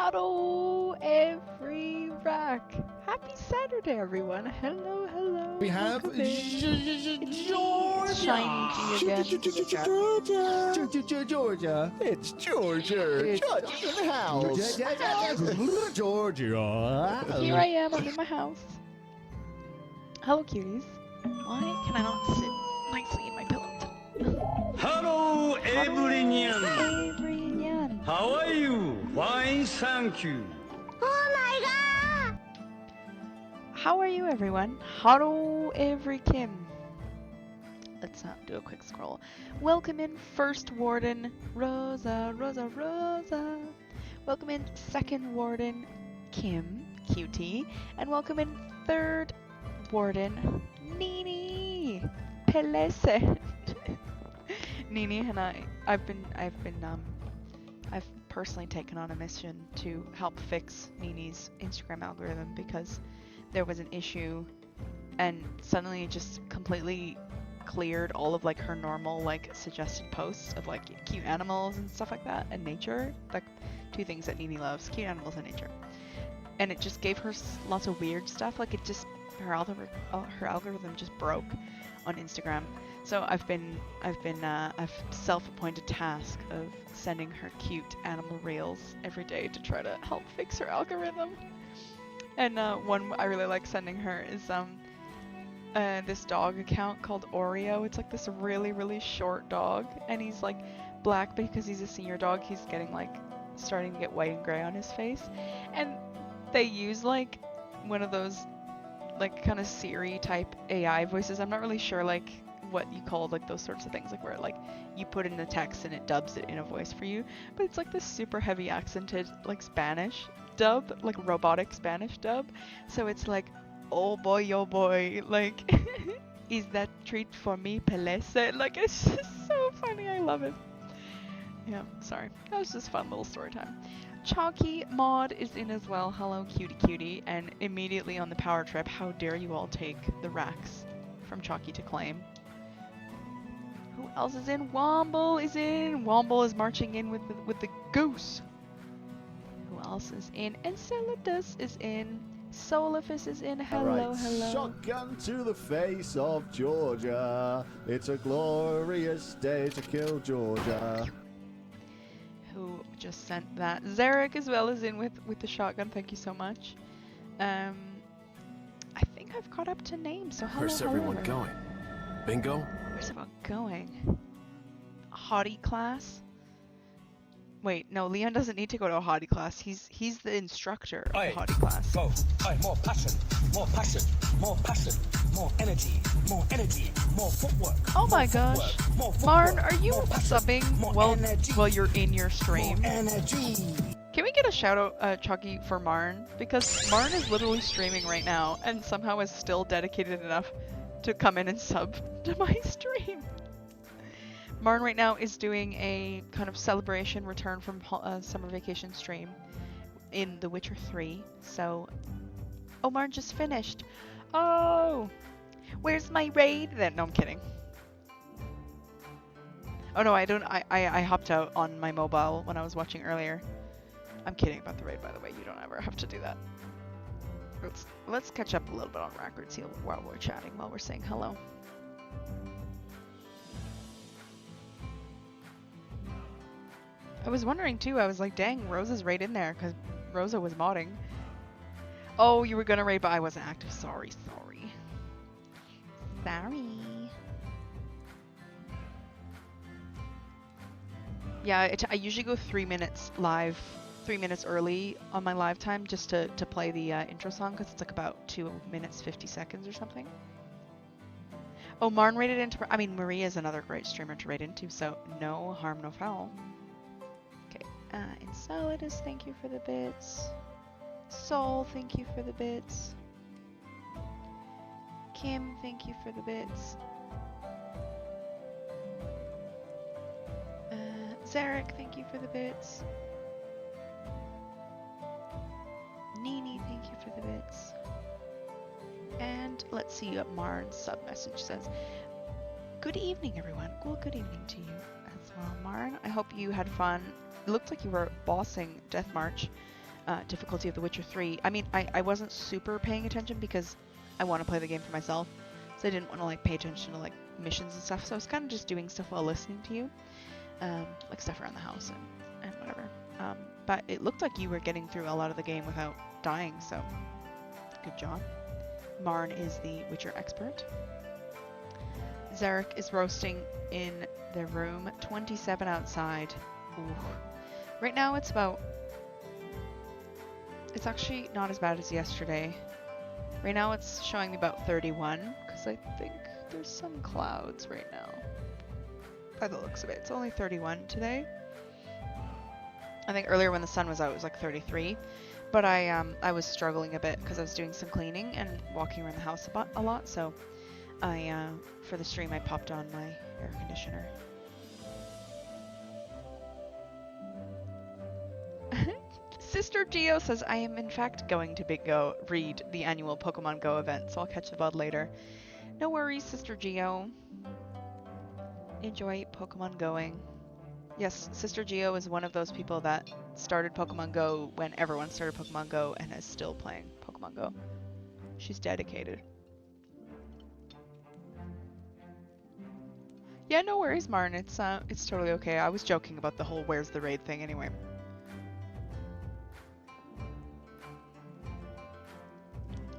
Hello, every rack. Happy Saturday, everyone. Hello, hello. We have Welcome in. Georgia. Shiny G again. Georgia. It's Georgia. It's Georgia's in the house. Georgia. Here I am. I'm in my house. Hello, cuties. Why can I not sit nicely in my pillow? Hello, everyone. Everyone. How are you? Fine, thank you. How are you, everyone? Hello, every Kim. Let's do a quick scroll. Welcome in first warden, Rosa, Rosa, Rosa. Welcome in second warden, Kim, QT. And welcome in third warden, Nini, Pelese. Nini and I've personally taken on a mission to help fix Nini's Instagram algorithm because there was an issue and suddenly it just completely cleared all of like her normal like suggested posts of like cute animals and stuff like that and nature, like two things that Nini loves, cute animals and nature. And it just gave her lots of weird stuff, like it just her algorithm just broke on Instagram. So I've self-appointed task of sending her cute animal reels every day to try to help fix her algorithm. And one I really like sending her is this dog account called Oreo. It's like this really, really short dog, and he's like black because he's a senior dog. He's getting like starting to get white and gray on his face, and they use like one of those like kind of Siri type AI voices. I'm not really sure like what you call like those sorts of things, like where like you put in the text and it dubs it in a voice for you, but it's like this super heavy accented like Spanish dub, like robotic Spanish dub. So it's like, oh boy, like is that treat for me, Pelese? Like it's just so funny. I love it. Yeah, sorry, that was just fun little story time. Chalky Mod is in as well. Hello, cutie. And immediately on the power trip, how dare you all take the racks from Chalky to claim. Who else is in? Womble is in. Womble is marching in with the goose. Who else is in? Enceladus is in. Solifus is in. Hello. Shotgun to the face of Georgia. It's a glorious day to kill Georgia. Who just sent that? Zarek as well is in with the shotgun. Thank you so much. I think I've caught up to names. So hello. Where's everyone going? Bingo? Where's everyone going? Hottie class? Wait, no, Leon doesn't need to go to a hottie class. He's the instructor of the hottie class. Go. More passion, more energy, more footwork. Oh my gosh. Marn, are you subbing while you're in your stream? Can we get a shout out, Chucky, for Marn? Because Marn is literally streaming right now and somehow is still dedicated enough to come in and sub to my stream. Marn right now is doing a kind of celebration return from summer vacation stream in The Witcher 3. So, oh, Marn just finished. Oh, where's my raid then? No, I'm kidding. Oh no, I don't. I hopped out on my mobile when I was watching earlier. I'm kidding about the raid, by the way. You don't ever have to do that. Let's catch up a little bit on records here while we're chatting, while we're saying hello. I was wondering too, I was like, dang, Rosa's right in there, because Rosa was modding. Oh, you were gonna raid, but I wasn't active. Sorry. Yeah, I usually go 3 minutes live, 3 minutes early on my live time, just to play the intro song, because it's like about 2 minutes 50 seconds or something. Oh, Marn raided into, I mean, Maria is another great streamer to raid into, so no harm, no foul. Enceladus, thank you for the bits. Soul, thank you for the bits. Kim, thank you for the bits. Zarek, thank you for the bits. Nini, thank you for the bits. And let's see what Marn's sub message says. Good evening, everyone. Well, good evening to you as well, Marn. I hope you had fun. It looked like you were bossing Death March. difficulty of The Witcher 3. I mean, I wasn't super paying attention because I want to play the game for myself, so I didn't want to like pay attention to like missions and stuff. So I was kind of just doing stuff while listening to you, like stuff around the house and whatever. But it looked like you were getting through a lot of the game without dying, so good job. Marn is the Witcher expert. Zarek is roasting in the room. 27 outside. Ooh. Right now it's actually not as bad as yesterday. Right now it's showing me about 31, because I think there's some clouds right now. By the looks of it, it's only 31 today. I think earlier when the sun was out it was like 33, but I was struggling a bit because I was doing some cleaning and walking around the house a lot, so for the stream I popped on my air conditioner. Sister Geo says, I am in fact going to Bingo read the annual Pokemon Go event, so I'll catch the VOD later. No worries, Sister Geo. Enjoy Pokemon Going. Yes, Sister Geo is one of those people that started Pokemon Go when everyone started Pokemon Go and is still playing Pokemon Go. She's dedicated. Yeah, no worries, Martin. It's totally okay. I was joking about the whole where's the raid thing anyway.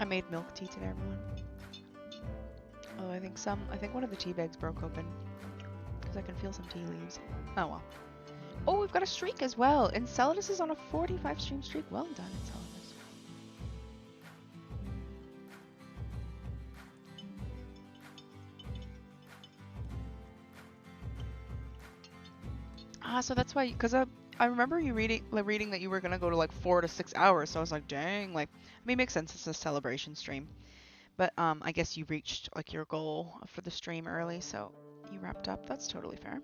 I made milk tea today, everyone. Oh, I think one of the tea bags broke open. Because I can feel some tea leaves. Oh well. Oh, we've got a streak as well. Enceladus is on a 45 stream streak. Well done, Enceladus. So that's why, because I remember you reading that you were gonna go to like 4 to 6 hours. So I was like, dang, like, I mean, it makes sense. It's a celebration stream, but I guess you reached like your goal for the stream early, so you wrapped up. That's totally fair.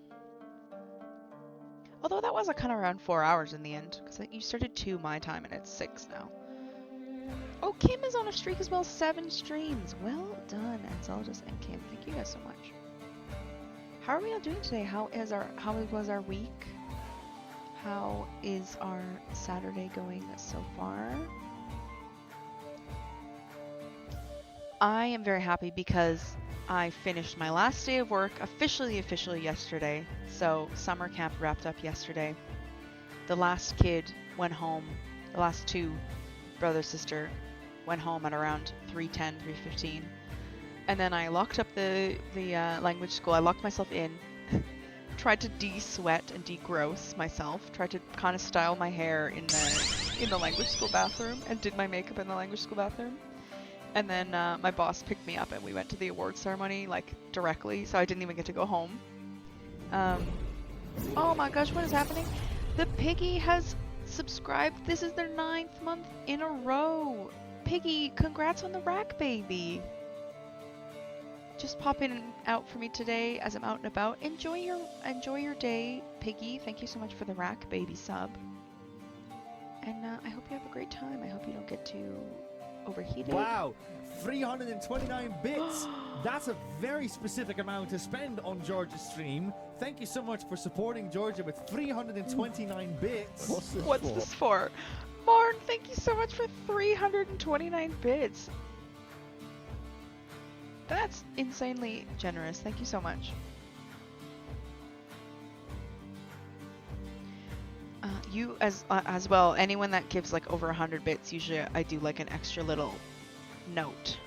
Although that was kind of around 4 hours in the end, because you started 2 my time and it's 6 now. Oh, Kim is on a streak as well. 7 streams. Well done, Enceladus and Kim. Thank you guys so much. How are we all doing today? How was our week? How is our Saturday going so far? I am very happy because I finished my last day of work officially yesterday. So summer camp wrapped up yesterday. The last kid went home. The last 2 brother sister went home at around 3:10, 3:15. And then I locked up the language school. I locked myself in, tried to de-sweat and de-gross myself, tried to kind of style my hair in the language school bathroom, and did my makeup in the language school bathroom. And then my boss picked me up and we went to the award ceremony like directly, so I didn't even get to go home. Oh my gosh, what is happening? The Piggy has subscribed. This is their 9th month in a row. Piggy, congrats on the rack, baby. Just popping out for me today as I'm out and about. Enjoy your day, Piggy. Thank you so much for the rack, baby sub. And I hope you have a great time. I hope you don't get too overheated. Wow, 329 bits. That's a very specific amount to spend on Georgia's stream. Thank you so much for supporting Georgia with 329 bits. What's this for? Marn, thank you so much for 329 bits. That's insanely generous. Thank you so much. You as well. Anyone that gives like over 100 bits, usually I do like an extra little note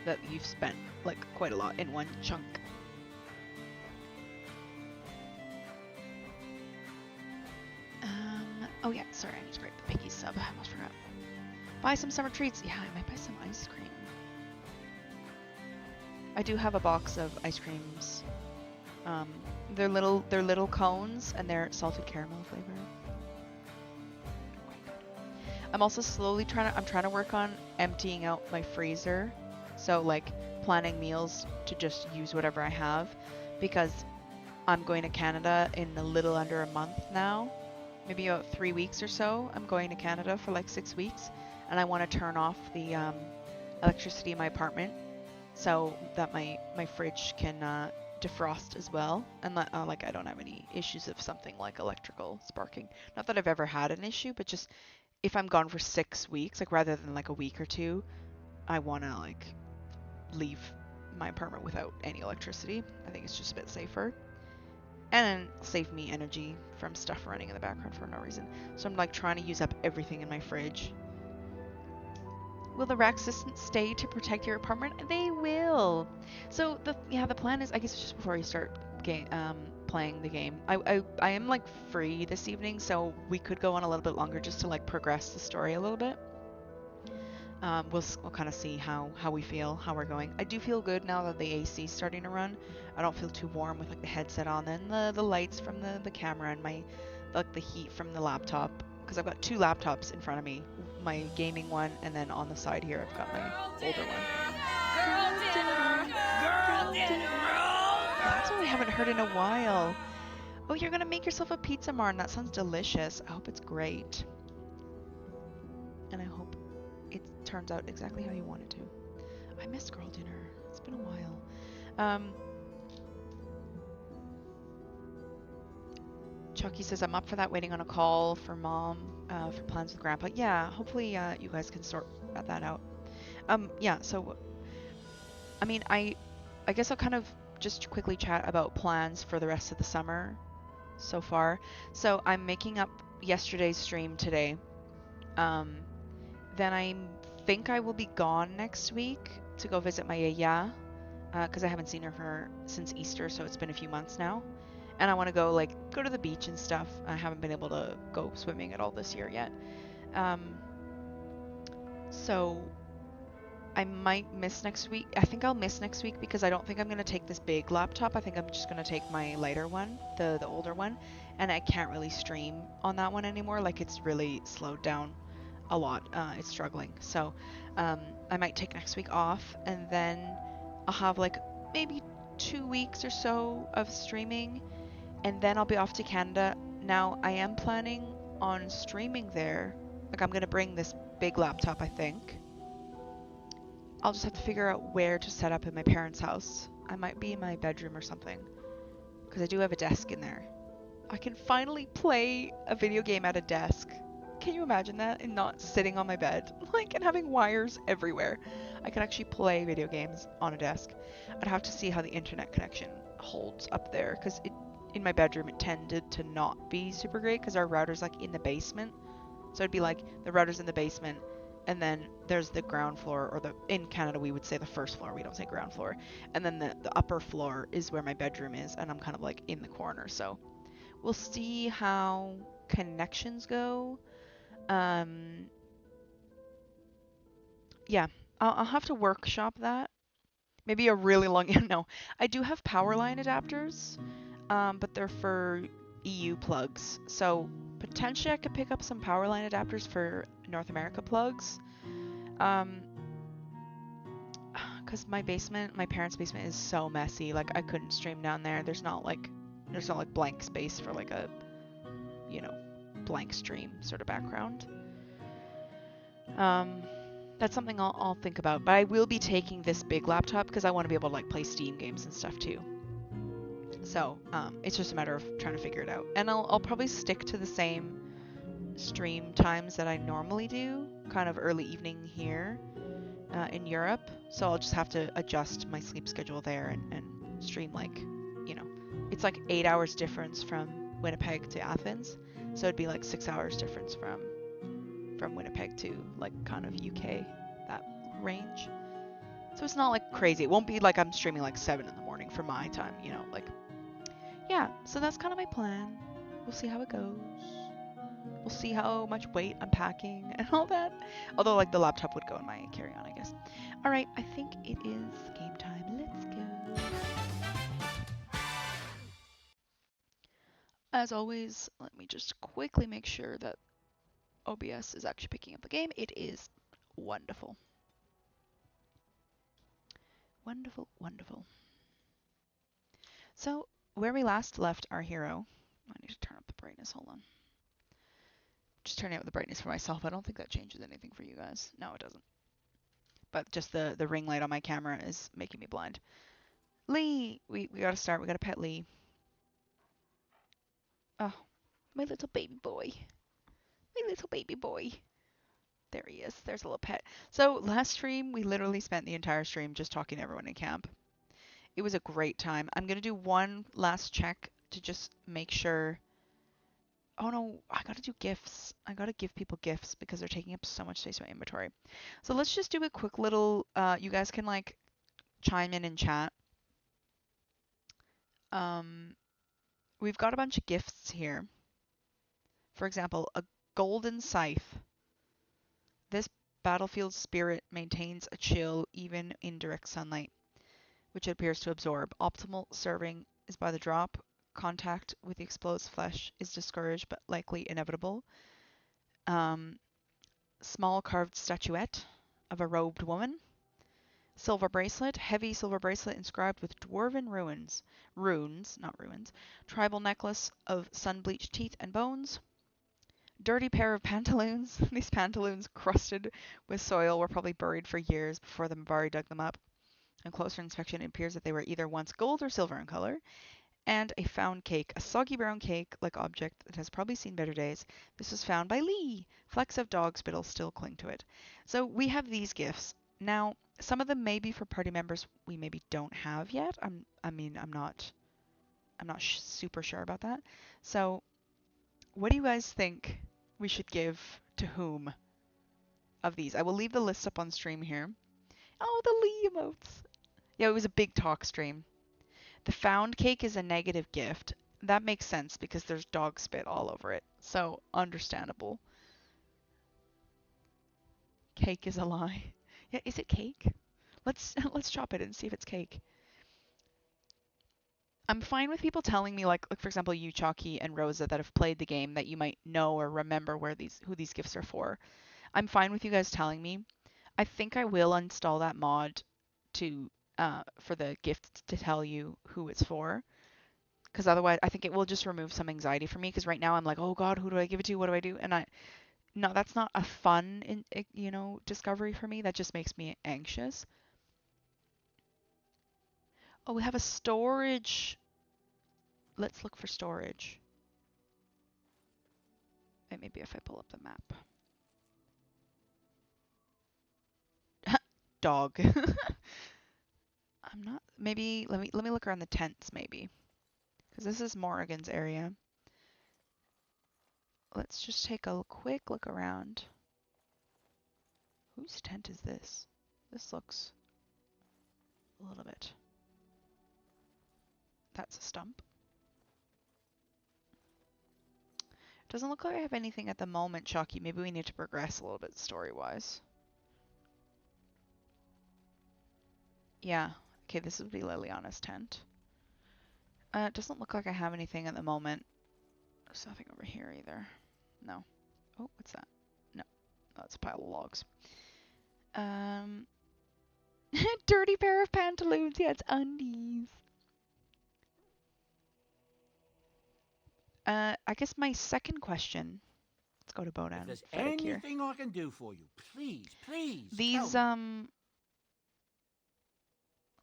that you've spent like quite a lot in one chunk. Oh yeah, sorry, I need to break the Piggy sub. I almost forgot. Buy some summer treats. Yeah, I might buy some ice cream. I do have a box of ice creams. They're little cones and they're salted caramel flavor. I'm also slowly trying to work on emptying out my freezer. So like planning meals to just use whatever I have, because I'm going to Canada in a little under a month now. Maybe about 3 weeks or so. I'm going to Canada for like 6 weeks, and I want to turn off the electricity in my apartment so that my fridge can defrost as well, and like I don't have any issues of something like electrical sparking. Not that I've ever had an issue, but just if I'm gone for 6 weeks, like rather than like a week or two, I want to like leave my apartment without any electricity. I think it's just a bit safer. And save me energy from stuff running in the background for no reason. So I'm like trying to use up everything in my fridge. Will the rack assistants stay to protect your apartment? They will. So the plan is, I guess just before you start playing the game, I am like free this evening, so we could go on a little bit longer just to like progress the story a little bit. We'll kind of see how we feel, how we're going. I do feel good now that the AC is starting to run. I don't feel too warm with like the headset on, and the lights from the camera and the heat from the laptop, because I've got 2 laptops in front of me, my gaming one, and then on the side here I've got my older one. That's what we haven't heard in a while. Oh, you're gonna make yourself a pizza, Martin. That sounds delicious. I hope it's great. And I hope it turns out exactly how you want it to. I missed girl dinner. It's been a while. Chucky says, I'm up for that, waiting on a call for mom for plans with grandpa. Yeah, hopefully you guys can sort that out. Yeah, so, I mean, I guess I'll kind of just quickly chat about plans for the rest of the summer so far. So I'm making up yesterday's stream today. Then I think I will be gone next week to go visit my yaya, because I haven't seen her since Easter, so it's been a few months now. And I want to go to the beach and stuff. I haven't been able to go swimming at all this year yet. So I might miss next week. I think I'll miss next week because I don't think I'm going to take this big laptop. I think I'm just going to take my lighter one, the older one. And I can't really stream on that one anymore. Like, it's really slowed down a lot. It's struggling. So I might take next week off, and then I'll have like maybe 2 weeks or so of streaming, and then I'll be off to Canada. Now I am planning on streaming there. Like, I'm gonna bring this big laptop, I think. I'll just have to figure out where to set up in my parents' house. I might be in my bedroom or something, because I do have a desk in there. I can finally play a video game at a desk. Can you imagine that? And not sitting on my bed, like, and having wires everywhere. I can actually play video games on a desk. I'd have to see how the internet connection holds up there, because in my bedroom it tended to not be super great, because our router's like in the basement. So it'd be like the router's in the basement, and then there's the ground floor, or in Canada we would say the first floor, we don't say ground floor. And then the upper floor is where my bedroom is, and I'm kind of like in the corner. So we'll see how connections go. Yeah, I'll have to workshop that. Maybe a really long, no, I do have power line adapters, but they're for EU plugs. So potentially I could pick up some power line adapters for North America plugs. Cause my parents' basement is so messy. Like, I couldn't stream down there. There's not like blank space for like a, blank stream sort of background. That's something I'll think about, but I will be taking this big laptop because I want to be able to like play Steam games and stuff too. So it's just a matter of trying to figure it out, and I'll probably stick to the same stream times that I normally do, kind of early evening here in Europe. So I'll just have to adjust my sleep schedule there and stream it's like 8 hours difference from Winnipeg to Athens, so it'd be like 6 hours difference from Winnipeg to like kind of UK, that range. So it's not like crazy. It won't be like I'm streaming like 7 in the morning for my time, yeah. So that's kind of my plan. We'll see how it goes. We'll see how much weight I'm packing and all that. Although like the laptop would go in my carry-on, I guess. All right, I think it is game time. Let's go. As always, let me just quickly make sure that OBS is actually picking up the game. It is wonderful. Wonderful, wonderful. So, where we last left our hero, I need to turn up the brightness, hold on. Just turning up the brightness for myself. I don't think that changes anything for you guys. No, it doesn't. But just the ring light on my camera is making me blind. Lee! We gotta start. We gotta pet Lee. Oh, my little baby boy. My little baby boy. There he is. There's a little pet. So last stream, we literally spent the entire stream just talking to everyone in camp. It was a great time. I'm going to do one last check to just make sure. Oh no, I got to do gifts. I got to give people gifts because they're taking up so much space in my inventory. So let's just do a quick little, you guys can like chime in chat. We've got a bunch of gifts here. For example, a golden scythe. This battlefield spirit maintains a chill even in direct sunlight, which it appears to absorb. Optimal serving is by the drop. Contact with the exposed flesh is discouraged but likely inevitable. Small carved statuette of a robed woman. Silver bracelet, heavy silver bracelet inscribed with dwarven runes, not ruins. Tribal necklace of sun-bleached teeth and bones. Dirty pair of pantaloons. These pantaloons, crusted with soil, were probably buried for years before the Mabari dug them up. On closer inspection, it appears that they were either once gold or silver in color. And a found cake, a soggy brown cake-like object that has probably seen better days. This was found by Lee. Flecks of dog spittle still cling to it. So we have these gifts. Now, some of them may be for party members we maybe don't have yet. I'm not super sure about that. So, what do you guys think we should give to whom of these? I will leave the list up on stream here. Oh, the Lee emotes. Yeah, it was a big talk stream. The found cake is a negative gift. That makes sense because there's dog spit all over it. So, understandable. Cake is a lie. Yeah, is it cake? Let's chop it and see if it's cake. I'm fine with people telling me, like for example, you, Chalky, and Rosa, that have played the game, that you might know or remember who these gifts are for. I'm fine with you guys telling me. I think I will install that mod to for the gift to tell you who it's for, because otherwise I think it will just remove some anxiety for me. Because right now I'm like, oh God, who do I give it to? What do I do? And that's not a fun discovery for me. That just makes me anxious. Oh, we have a storage. Let's look for storage. And maybe if I pull up the map. Dog. I'm not. Maybe let me look around the tents maybe, because this is Morrigan's area. Let's just take a quick look around. Whose tent is this? This looks a little bit. That's a stump. Doesn't look like I have anything at the moment, Chalky. Maybe we need to progress a little bit story-wise. Yeah. Okay, this would be Liliana's tent. It doesn't look like I have anything at the moment. There's nothing over here either. No. Oh, what's that? No. That's a pile of logs. Dirty pair of pantaloons. Yeah, it's undies. I guess my second question. Let's go to Bodan. If there's Fennec here. anything I can do for you, please, please. These tell me.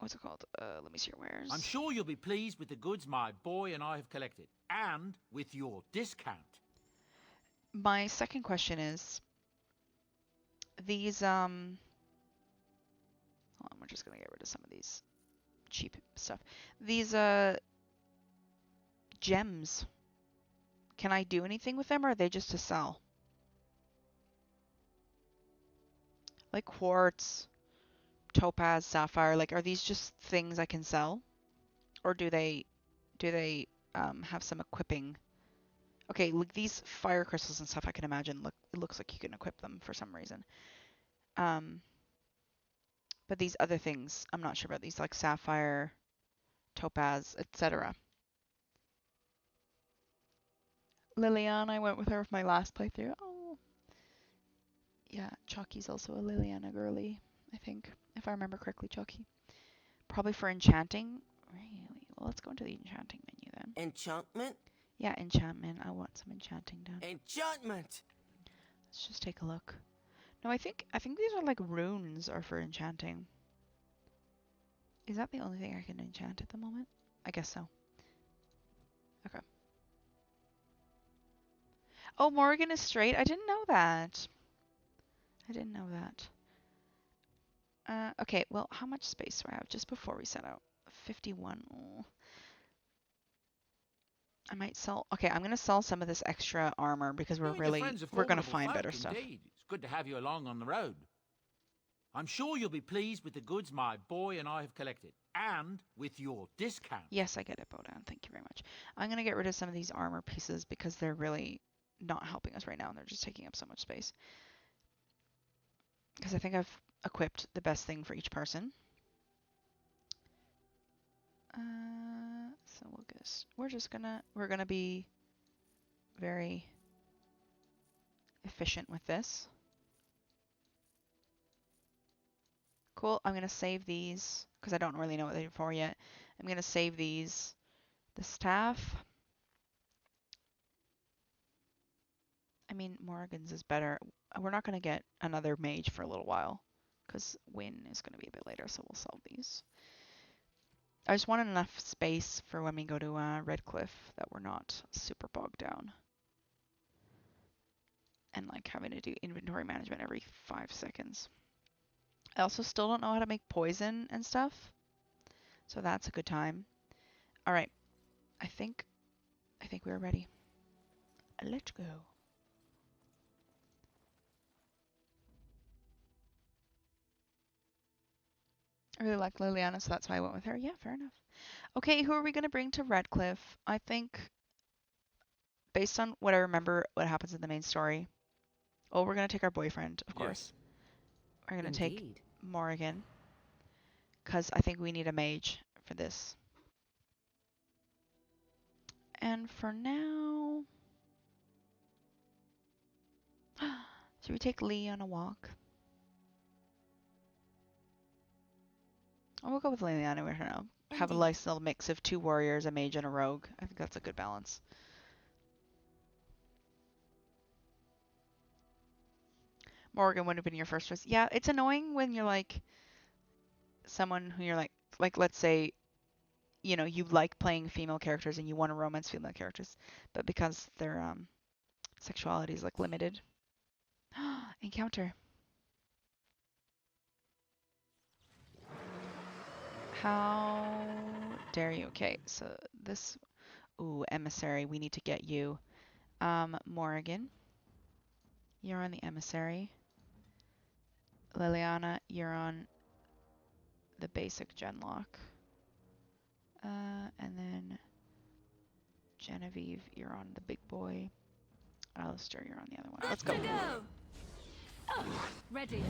what's it called? Let me see your wares. I'm sure you'll be pleased with the goods my boy and I have collected, and with your discount. My second question is these hold on, we're just gonna get rid of some of these cheap stuff. These gems. Can I do anything with them, or are they just to sell? Like quartz, topaz, sapphire, like are these just things I can sell? Or do they have some equipping? Okay, like these fire crystals and stuff I can imagine it looks like you can equip them for some reason. But these other things, I'm not sure about these, like sapphire, topaz, etc. Liliana, I went with her for my last playthrough. Oh. Yeah, Chalky's also a Liliana girly, I think, if I remember correctly, Chalky. Probably for enchanting. Really? Well, let's go into the enchanting menu then. Enchantment? Yeah, enchantment. I want some enchanting done. Enchantment! Let's just take a look. No, I think these are like runes are for enchanting. Is that the only thing I can enchant at the moment? I guess so. Okay. Oh, Morgan is straight? I didn't know that. I didn't know that. Okay, well, how much space do I have just before we set out? 51. Oh. I might sell. Okay, I'm gonna sell some of this extra armor because You and your friends are we're gonna formidable find folk better stuff. indeed. It's good to have you along on the road. I'm sure you'll be pleased with the goods my boy and I have collected, and with your discount. Yes, I get it, Bodan. Thank you very much. I'm gonna get rid of some of these armor pieces because they're really not helping us right now and they're just taking up so much space. Because I think I've equipped the best thing for each person. So we're gonna be very efficient with this. Cool. I'm gonna save these because I don't really know what they're for yet. I'm gonna save these. The staff. I mean, Morrigan's is better. We're not gonna get another mage for a little while because Wynn is gonna be a bit later, so we'll sell these. I just wanted enough space for when we go to Redcliffe that we're not super bogged down. And like having to do inventory management every 5 seconds. I also still don't know how to make poison and stuff. So that's a good time. All right. I think we're ready. Let's go. I really like Liliana, so that's why I went with her. Yeah, fair enough. Okay, who are we going to bring to Redcliffe? I think, based on what I remember, what happens in the main story. Oh, we're going to take our boyfriend, of course. We're going to take Morrigan, because I think we need a mage for this. And for now... Should we take Lee on a walk? Oh, we'll go with Liliana with her now. Have a nice little mix of 2 warriors, a mage, and a rogue. I think that's a good balance. Morgan would have been your first choice. Yeah, it's annoying when you're like someone who you're like let's say, you know, you like playing female characters and you want to romance female characters, but because their sexuality is like limited. Encounter. How dare you? Okay, so this, ooh, emissary. We need to get you, Morrigan. You're on the emissary. Liliana, you're on the basic genlock. And then Genevieve, you're on the big boy. Alistair, you're on the other one. Let's go. Ready.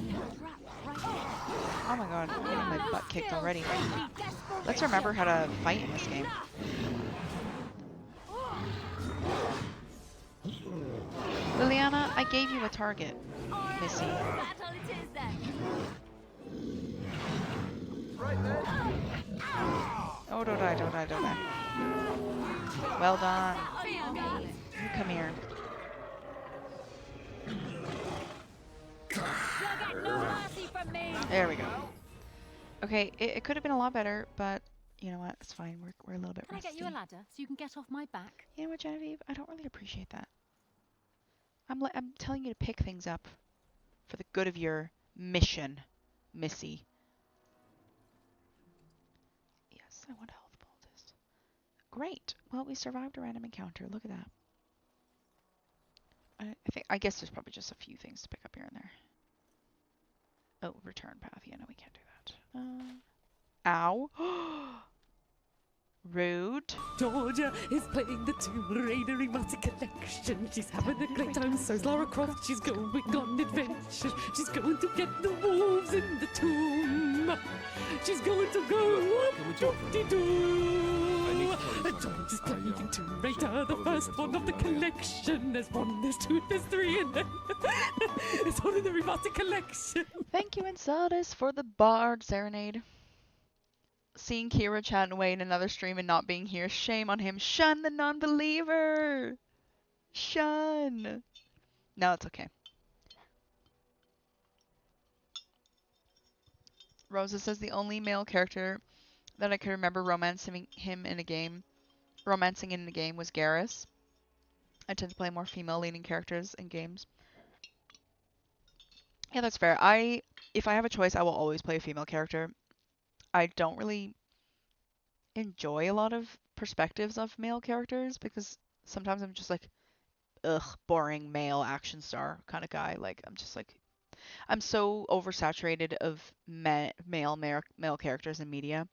Oh my god, I'm getting my butt kicked already. Let's remember how to fight in this game. Liliana, I gave you a target. Missy. Oh, don't die, don't die, don't die. Well done. You come here. There we go. Okay, it could have been a lot better, but you know what? It's fine. We're a little bit rusty. Can I get you a ladder so you can get off my back? You know what, Genevieve? I don't really appreciate that. I'm telling you to pick things up for the good of your mission, Missy. Yes, I want a health poultice. Great. Well, we survived a random encounter. Look at that. I guess there's probably just a few things to pick up here and there. Oh, return path. Yeah, no, we can't do that. Ow. Rude. Georgia is playing the Tomb Raider Remastered Collection. She's having a great time, so's Lara Croft. She's going on adventures. She's going to get the wolves in the tomb. She's going to go whoop-de-doo. And George is playing Tomb Raider, the first one of the collection. There's 1, there's 2, there's 3, and then it's one in the Remastered Collection. Thank you, Ensardis, for the Bard Serenade. Seeing Kira chatting away in another stream and not being here, shame on him. Shun the non-believer! Shun! No, it's okay. Rosa says the only male character that I could remember romancing in a game was Garrus. I tend to play more female leading characters in games. Yeah, that's fair. If I have a choice, I will always play a female character. I don't really enjoy a lot of perspectives of male characters because sometimes I'm just like, ugh, boring male action star kind of guy. Like I'm just like I'm so oversaturated of male characters in media.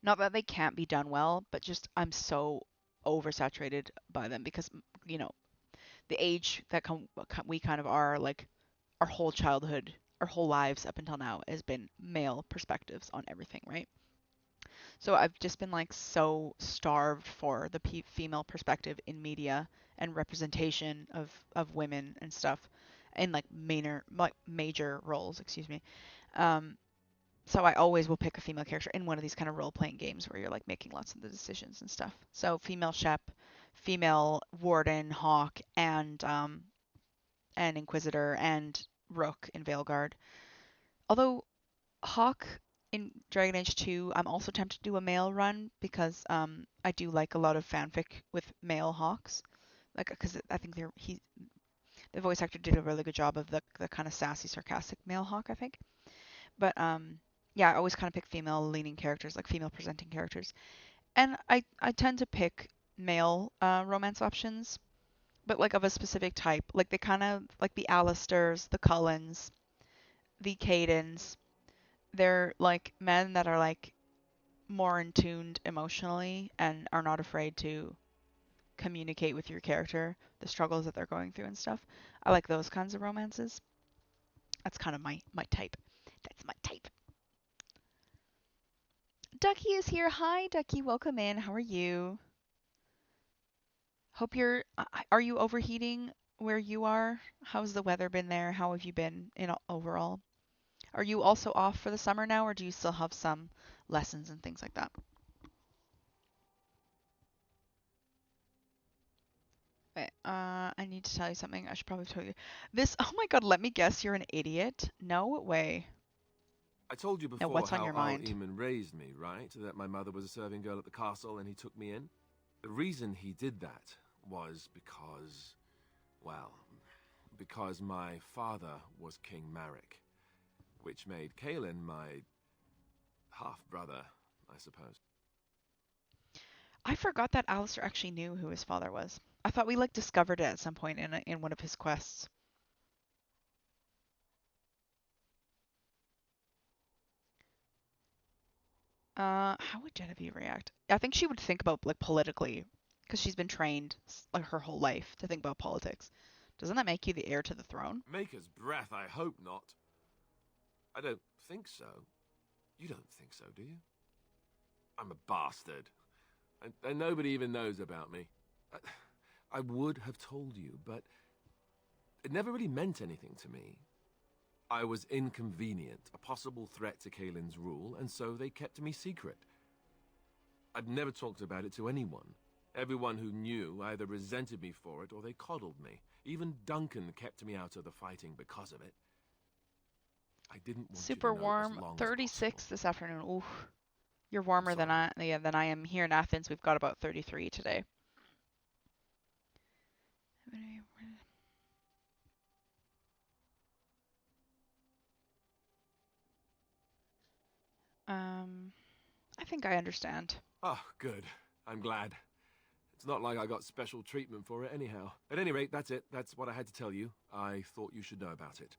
Not that they can't be done well, but just I'm so oversaturated by them because you know the age that we kind of are like our whole childhood, our whole lives up until now has been male perspectives on everything, right? So I've just been like so starved for the female perspective in media and representation of women and stuff in like major roles, excuse me. Um, so I always will pick a female character in one of these kind of role-playing games where you're like making lots of the decisions and stuff. So female Shep, female Warden, Hawk, and Inquisitor and Rook in Veilguard. Although Hawk in Dragon Age 2, I'm also tempted to do a male run because I do like a lot of fanfic with male Hawks. Like, because I think the voice actor did a really good job of the kind of sassy, sarcastic male Hawk, I think. But yeah, I always kind of pick female leaning characters, like female presenting characters. And I tend to pick male romance options, but like of a specific type. Like they kind of like the Alistairs, the Cullens, the Cadens. They're like men that are like more in tuned emotionally and are not afraid to communicate with your character the struggles that they're going through and stuff. I like those kinds of romances. That's kind of my type. That's my type. Ducky is here. Hi, Ducky. Welcome in. How are you? Hope you're. Are you overheating where you are? How's the weather been there? How have you been in overall? Are you also off for the summer now, or do you still have some lessons and things like that? Okay, I need to tell you something. I should probably tell you this. Oh my God, let me guess. You're an idiot. No way. I told you Now, before what's on how your Al mind? Eamon raised me, right? That my mother was a serving girl at the castle and he took me in. The reason he did that was because, well, because my father was King Marek, which made Kaelin my half-brother, I suppose. I forgot that Alistair actually knew who his father was. I thought we like discovered it at some point in one of his quests. How would Genevieve react? I think she would think about like politically, because she's been trained like her whole life to think about politics. Doesn't that make you the heir to the throne? Maker's breath, I hope not. I don't think so. You don't think so, do you? I'm a bastard. And nobody even knows about me. I would have told you, but it never really meant anything to me. I was inconvenient, a possible threat to Kaelin's rule, and so they kept me secret. I'd never talked about it to anyone. Everyone who knew either resented me for it or they coddled me. Even Duncan kept me out of the fighting because of it. I didn't want Super you to know warm, as long as 36 possible. this afternoon. Oof. You're warmer than I am here in Athens. We've got about 33 today. I think I understand. Oh, good. I'm glad. It's not like I got special treatment for it anyhow. At any rate, that's it. That's what I had to tell you. I thought you should know about it.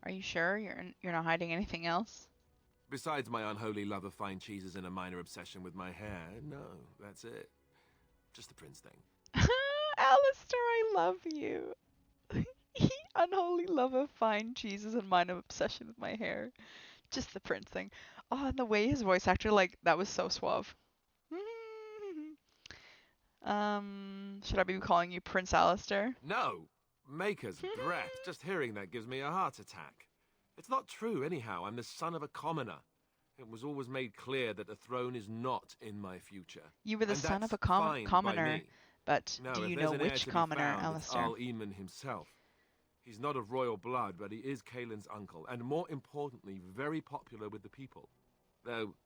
Are you sure you're not hiding anything else? Besides my unholy love of fine cheeses and a minor obsession with my hair, no, that's it. Just the prince thing. Alistair, I love you. Unholy love of fine cheeses and mine obsession with my hair. Just the prince thing. Oh, and the way his voice actor, like, that was so suave. Should I be calling you Prince Alistair? No! Maker's breath. Just hearing that gives me a heart attack. It's not true, anyhow. I'm the son of a commoner. It was always made clear that the throne is not in my future. You were the And son of that's a fine by commoner, me. but No, do if you there's know an heir which to be commoner, found, it's Alistair? Al Eamon himself. He's not of royal blood, but he is Kaelin's uncle, and more importantly, very popular with the people. Though,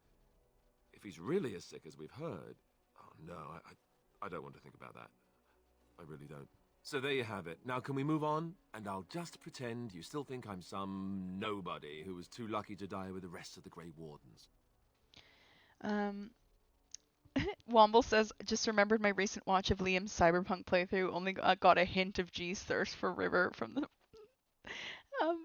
if he's really as sick as we've heard... Oh, no, I don't want to think about that. I really don't. So there you have it. Now can we move on? And I'll just pretend you still think I'm some nobody who was too lucky to die with the rest of the Grey Wardens. Womble says, just remembered my recent watch of Liam's Cyberpunk playthrough. Only got a hint of G's thirst for River from the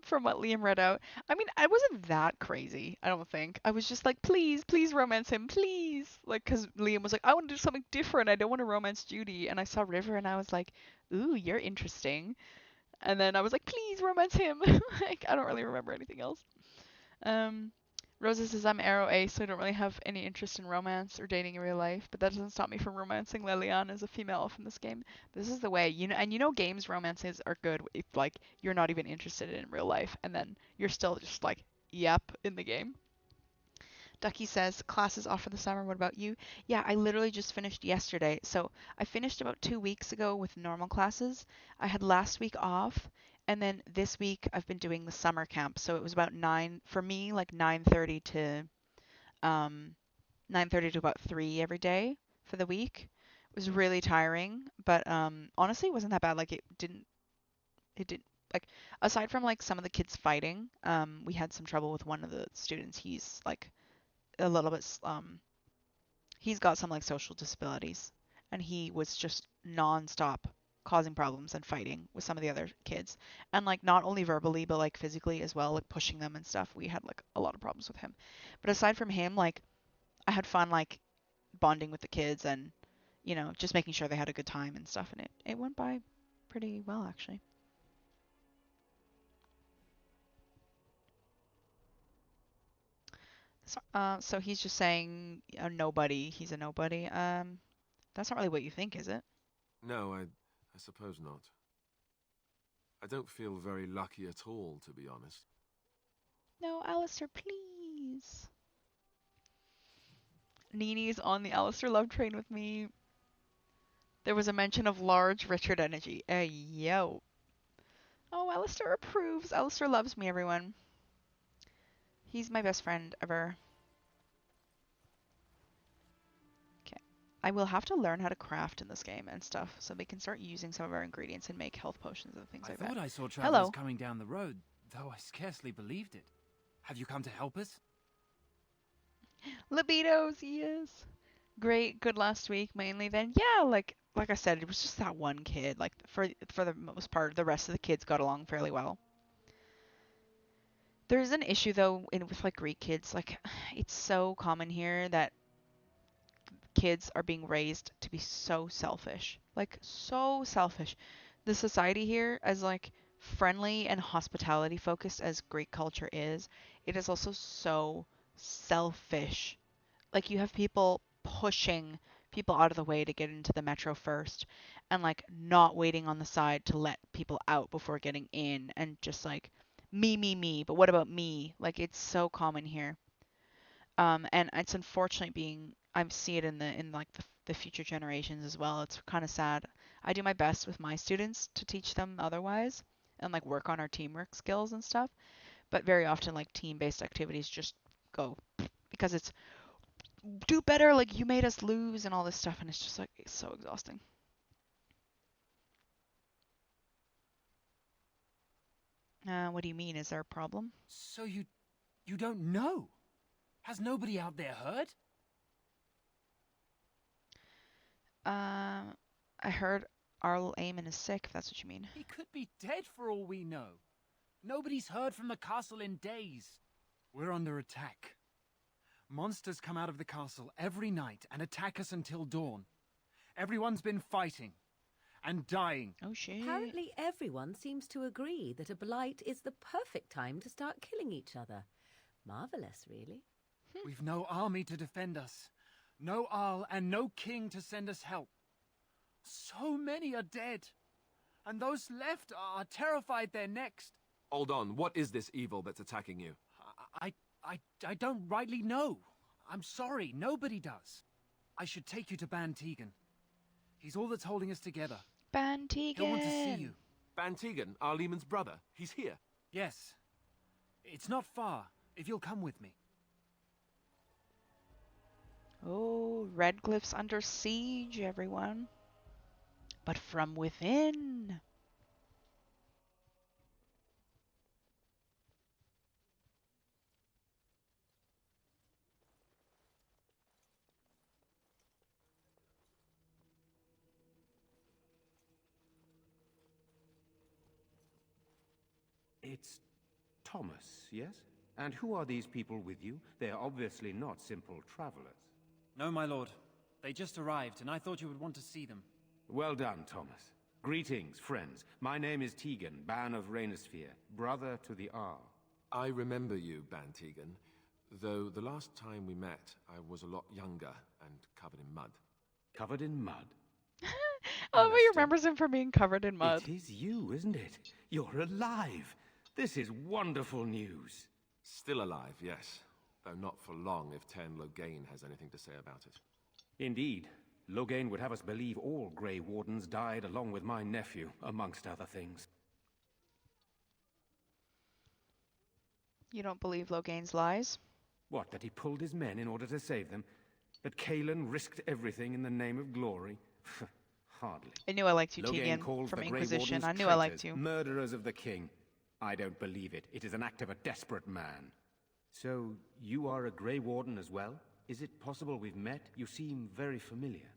from what Liam read out. I mean, I wasn't that crazy, I don't think. I was just like, please, please romance him, please. Like, because Liam was like, I want to do something different. I don't want to romance Judy. And I saw River and I was like, ooh, you're interesting. And then I was like, please romance him. Like, I don't really remember anything else. Rosa says, I'm Arrow Ace, so I don't really have any interest in romance or dating in real life, but that doesn't stop me from romancing Liliana as a female elf in this game. This is the way, and games romances are good if, like, you're not even interested in real life, and then you're still just like, yep, in the game. Ducky says, class is off for the summer, what about you? Yeah, I literally just finished yesterday, so I finished about 2 weeks ago with normal classes. I had last week off, and then this week I've been doing the summer camp, so it was about 9:30 to 9:30 to about 3 every day for the week. It was really tiring, but honestly, it wasn't that bad. Like it didn't like, aside from like some of the kids fighting, we had some trouble with one of the students. He's like a little bit he's got some like social disabilities, and he was just non-stop causing problems and fighting with some of the other kids, and like not only verbally but like physically as well, like pushing them and stuff. We had like a lot of problems with him, but aside from him, like I had fun like bonding with the kids and just making sure they had a good time and stuff, and it went by pretty well actually. So he's just saying a nobody. He's a nobody. That's not really what you think, is it? No, I suppose not. I don't feel very lucky at all, to be honest. No, Alistair, please. Nini's on the Alistair love train with me. There was a mention of large Richard energy. Yo. Oh, Alistair approves. Alistair loves me, everyone. He's my best friend ever. Okay. I will have to learn how to craft in this game and stuff, so we can start using some of our ingredients and make health potions and things like that. I thought I saw travelers coming down the road, though I scarcely believed it. Have you come to help us? Libidos, yes. Great, good last week mainly then. Yeah, like I said, it was just that one kid. Like for the most part, the rest of the kids got along fairly well. There's an issue though with like Greek kids. Like it's so common here that kids are being raised to be so selfish. Like so selfish. The society here, as like friendly and hospitality focused as Greek culture is, it is also so selfish. Like you have people pushing people out of the way to get into the metro first, and like not waiting on the side to let people out before getting in, and just like me, but what about me? Like it's so common here. And it's unfortunately I see it in the future generations as well. It's kind of sad. I do my best with my students to teach them otherwise and like work on our teamwork skills and stuff, but very often like team-based activities just go because it's do better, like you made us lose and all this stuff, and it's just like it's so exhausting. What do you mean? Is there a problem? So you don't know? Has nobody out there heard? I heard Arl Eamon is sick, if that's what you mean. He could be dead for all we know. Nobody's heard from the castle in days. We're under attack. Monsters come out of the castle every night and attack us until dawn. Everyone's been fighting and dying. Oh shit. Apparently everyone seems to agree that a blight is the perfect time to start killing each other. Marvelous, really. We've no army to defend us. No Arl and no king to send us help. So many are dead. And those left are terrified they're next. Hold on, what is this evil that's attacking you? I don't rightly know. I'm sorry, nobody does. I should take you to Ban Tegan. He's all that's holding us together. Ban Tegan! He'll want to see you. Ban Tegan, Arlemon's brother. He's here. Yes. It's not far, if you'll come with me. Oh, Redcliffe's under siege, everyone. but from within. It's Thomas, yes? And who are these people with you? They are obviously not simple travelers. No, my lord. They just arrived, and I thought you would want to see them. Well done, Thomas. Greetings, friends. My name is Tegan, Ban of Rainersphere, brother to the R. I remember you, Ban Tegan, though the last time we met, I was a lot younger and covered in mud. Covered in mud? Oh, he remembers him from being covered in mud. It is you, isn't it? You're alive. This is wonderful news. Still alive, yes. Though not for long if Tern Loghain has anything to say about it. Indeed. Loghain would have us believe all Grey Wardens died along with my nephew, amongst other things. You don't believe Loghain's lies? What, that he pulled his men in order to save them? That Cailan risked everything in the name of glory? Hardly. I knew I liked you, Loghain Tegan, calls from the Grey Inquisition. Wardens I knew I liked traitors, you. murderers of the king. I don't believe it. It is an act of a desperate man. So, you are a Grey Warden as well? Is it possible we've met? You seem very familiar.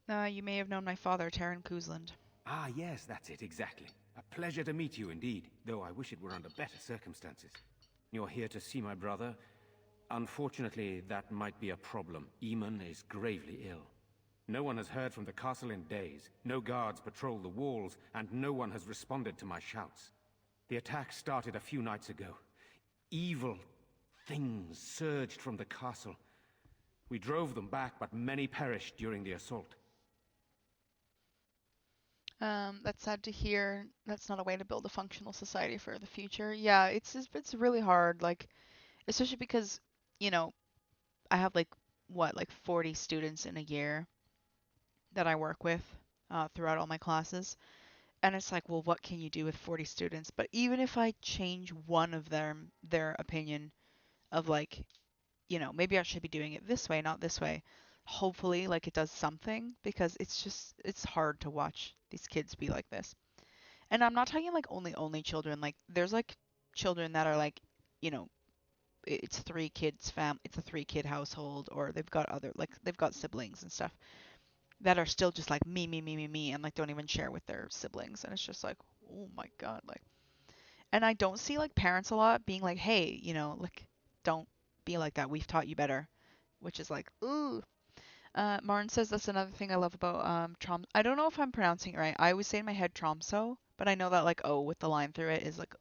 You may have known my father, Terran Kuzland. Ah, yes, that's it, exactly. A pleasure to meet you indeed, though I wish it were under better circumstances. You're here to see my brother. Unfortunately, that might be a problem. Eamon is gravely ill. No one has heard from the castle in days. No guards patrol the walls, and no one has responded to my shouts. The attack started a few nights ago. Evil things surged from the castle. We drove them back, but many perished during the assault. That's sad to hear. That's not a way to build a functional society for the future. Yeah, it's really hard, like, especially because, you know, I have like 40 students in a year that I work with throughout all my classes. And it's like, well, what can you do with 40 students? But even if I change one of their opinion of like, you know, maybe I should be doing it this way, not this way. Hopefully, like, it does something, because it's hard to watch these kids be like this. And I'm not talking like only children. Like, there's like children that are like, you know, it's a 3-kid household, or they've got siblings and stuff that are still just like me, and like don't even share with their siblings. And it's just like, oh my god, like. And I don't see like parents a lot being like, hey, you know, like, don't be like that. We've taught you better, which is like, ooh. Martin says that's another thing I love about I don't know if I'm pronouncing it right. I always say in my head Tromso, but I know that like O with the line through it is like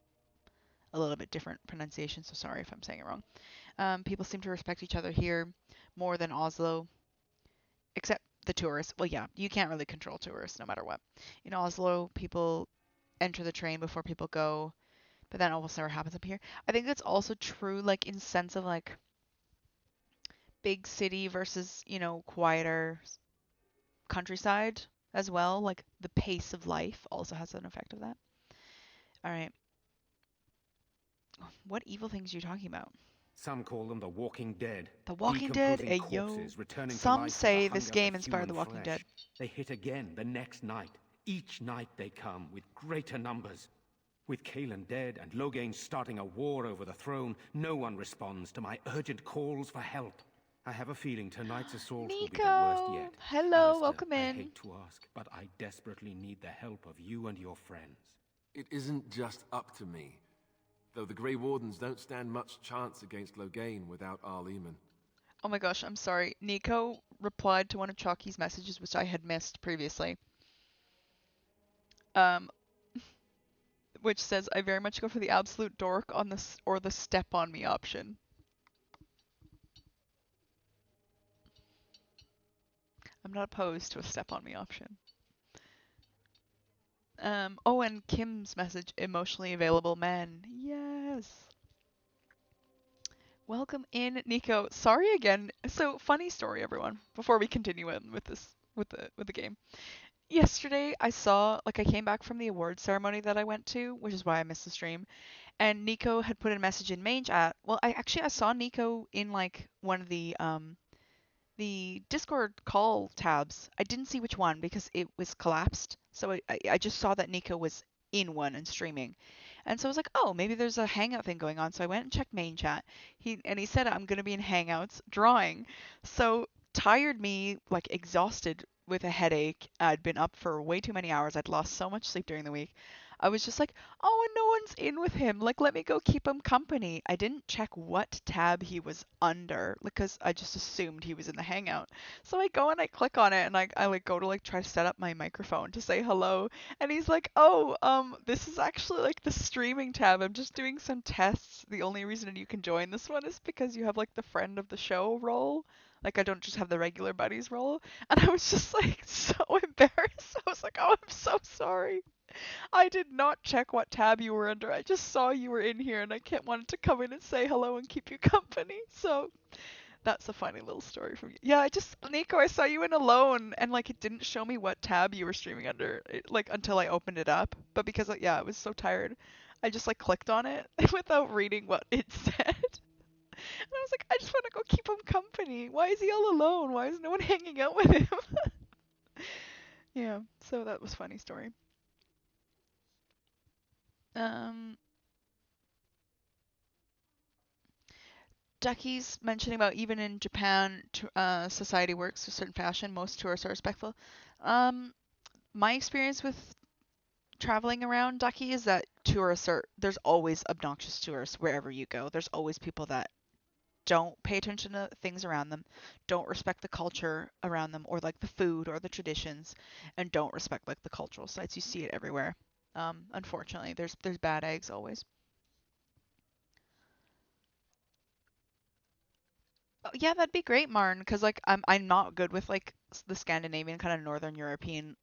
a little bit different pronunciation, so sorry if I'm saying it wrong. People seem to respect each other here more than Oslo, except the tourists. Well, yeah, you can't really control tourists no matter what. In Oslo, people enter the train before people go, but that almost never happens up here. I think that's also true, like, in sense of like big city versus, you know, quieter countryside as well. Like, the pace of life also has an effect of that. All right. What evil things are you talking about? Some call them the Walking Dead. The Walking Dead, Decomposing corpses, Some say this game inspired The Walking Dead. They hit again the next night. Each night they come with greater numbers. With Cailan dead and Loghain starting a war over the throne, no one responds to my urgent calls for help. I have a feeling tonight's assault will be the worst yet. Hello, Alistair, welcome in. I hate to ask, but I desperately need the help of you and your friends. It isn't just up to me. Though the Grey Wardens don't stand much chance against Loghain without Arl Eamon. Oh my gosh, I'm sorry. Nico replied to one of Chalky's messages, which I had missed previously. Which says, I very much go for the absolute dork on this, or the step on me option. I'm not opposed to a step on me option. Oh, and Kim's message, emotionally available men. Yes. Welcome in, Nico. Sorry again. So, funny story, everyone, before we continue in with this, with the game. Yesterday, I came back from the award ceremony that I went to, which is why I missed the stream, and Nico had put a message in main chat. Well, I saw Nico in, like, one of the, the Discord call tabs, I didn't see which one because it was collapsed. So I just saw that Nico was in one and streaming. And so I was like, oh, maybe there's a Hangout thing going on. So I went and checked main chat. He said I'm gonna be in Hangouts drawing. So tired me, like exhausted with a headache. I'd been up for way too many hours. I'd lost so much sleep during the week. I was just like, oh, and no one's in with him. Like, let me go keep him company. I didn't check what tab he was under because I just assumed he was in the Hangout. So I go and I click on it and I like go to like try to set up my microphone to say hello. And he's like, oh, this is actually like the streaming tab. I'm just doing some tests. The only reason you can join this one is because you have like the friend of the show role. Like I don't just have the regular buddies role. And I was just like so embarrassed. I was like, oh, I'm so sorry. I did not check what tab you were under. I just saw you were in here and I wanted to come in and say hello and keep you company. So that's a funny little story from you. Yeah, Nico, I saw you in Alone and like it didn't show me what tab you were streaming under like until I opened it up. But because like, yeah, I was so tired, I just like clicked on it without reading what it said. And I was like, I just want to go keep him company. Why is he all alone? Why is no one hanging out with him? Yeah, so that was a funny story. Ducky's mentioning about even in Japan, society works to a certain fashion. Most tourists are respectful. My experience with traveling around Ducky is that there's always obnoxious tourists wherever you go. There's always people that don't pay attention to things around them, don't respect the culture around them or like the food or the traditions, and don't respect like the cultural sites. You see it everywhere. Unfortunately, there's bad eggs always. Oh, yeah, that'd be great, Marn, because like I'm not good with like the Scandinavian kind of Northern European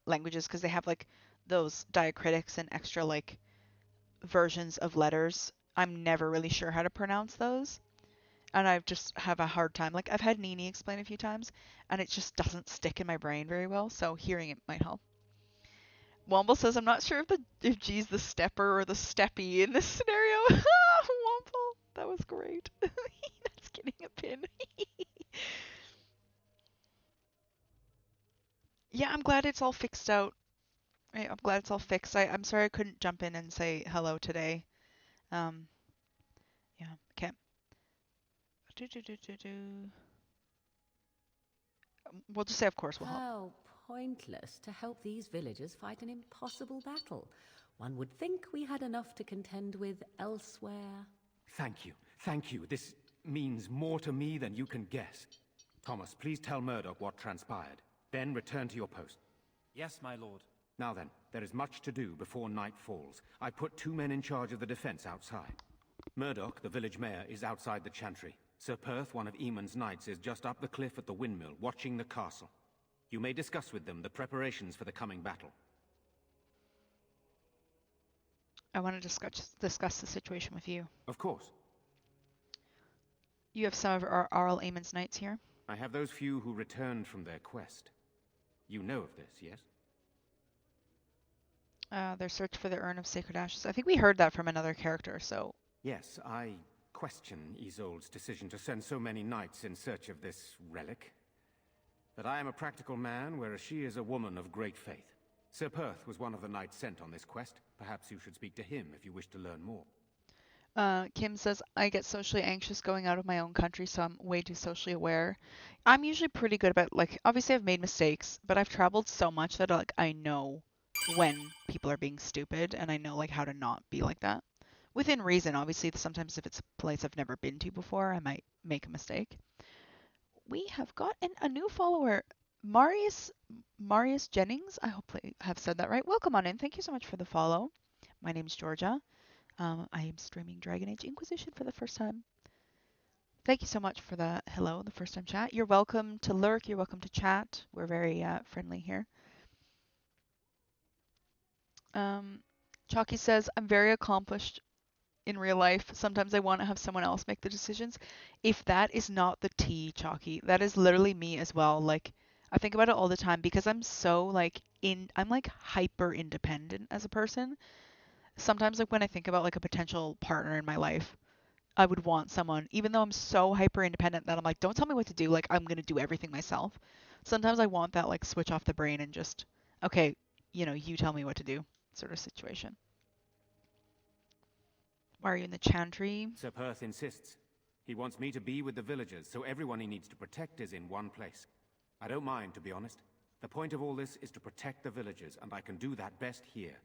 languages because they have like those diacritics and extra like versions of letters. I'm never really sure how to pronounce those. And I just have a hard time. Like I've had Nini explain a few times and it just doesn't stick in my brain very well, so hearing it might help. Womble says, I'm not sure if G's the stepper or the steppy in this scenario. Womble, that was great. That's getting a pin. Yeah, I'm glad it's all fixed out. I'm glad it's all fixed. I'm sorry I couldn't jump in and say hello today. Yeah, okay. We'll just say, of course, we'll help. How pointless to help these villagers fight an impossible battle. One would think we had enough to contend with elsewhere. Thank you. Thank you. This means more to me than you can guess. Thomas, please tell Murdoch what transpired. Then return to your post. Yes, my lord. Now then, there is much to do before night falls. I put 2 men in charge of the defense outside. Murdoch, the village mayor, is outside the chantry. Sir Perth, one of Eamon's knights, is just up the cliff at the windmill, watching the castle. You may discuss with them the preparations for the coming battle. I want to discuss the situation with you. Of course. You have some of our Arl Eamon's knights here. I have those few who returned from their quest. You know of this, yes? Their search for the Urn of Sacred Ashes. I think we heard that from another character, so... Yes, I question Isolde's decision to send so many knights in search of this relic. But I am a practical man, whereas she is a woman of great faith. Sir Perth was one of the knights sent on this quest. Perhaps you should speak to him if you wish to learn more. Kim says, I get socially anxious going out of my own country, so I'm way too socially aware. I'm usually pretty good about, like, obviously I've made mistakes, but I've traveled so much that, like, I know when people are being stupid, and I know, like, how to not be like that. Within reason, obviously, sometimes if it's a place I've never been to before, I might make a mistake. We have got a new follower, Marius Jennings. I hope I have said that right. Welcome on in. Thank you so much for the follow. My name's Georgia. I am streaming Dragon Age Inquisition for the first time. Thank you so much for the hello, the first time chat. You're welcome to lurk. You're welcome to chat. We're very friendly here. Chalky says, I'm very accomplished in real life. Sometimes I want to have someone else make the decisions. If that is not the tea, Chalky, that is literally me as well. Like, I think about it all the time because I'm so like I'm like hyper independent as a person. Sometimes like when I think about like a potential partner in my life, I would want someone, even though I'm so hyper independent that I'm like, don't tell me what to do, like I'm gonna do everything myself. Sometimes I want that like switch off the brain and just, okay, you know, you tell me what to do sort of situation. Why are you in the chantry? Sir Perth insists. He wants me to be with the villagers, so everyone he needs to protect is in one place. I don't mind, to be honest. The point of all this is to protect the villagers, and I can do that best here.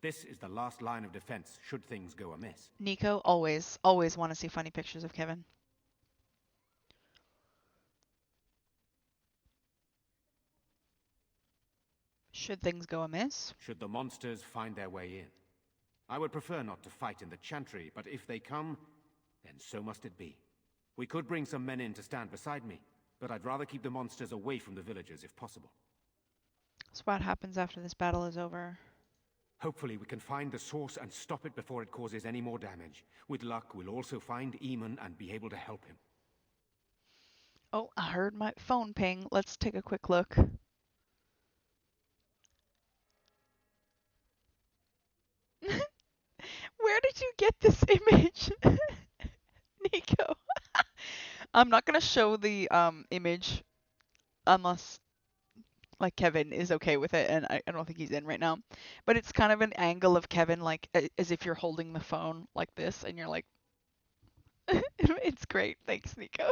This is the last line of defense, should things go amiss. Nico, always want to see funny pictures of Kevin. Should things go amiss? Should the monsters find their way in. I would prefer not to fight in the chantry, but if they come, then so must it be. We could bring some men in to stand beside me, but I'd rather keep the monsters away from the villagers if possible. So what happens after this battle is over? Hopefully we can find the source and stop it before it causes any more damage. With luck, we'll also find Eamon and be able to help him. Oh, I heard my phone ping. Let's take a quick look. Where did you get this image? Nico. I'm not gonna show the image unless like Kevin is okay with it, and I don't think he's in right now. But it's kind of an angle of Kevin like as if you're holding the phone like this and you're like it's great. Thanks, Nico.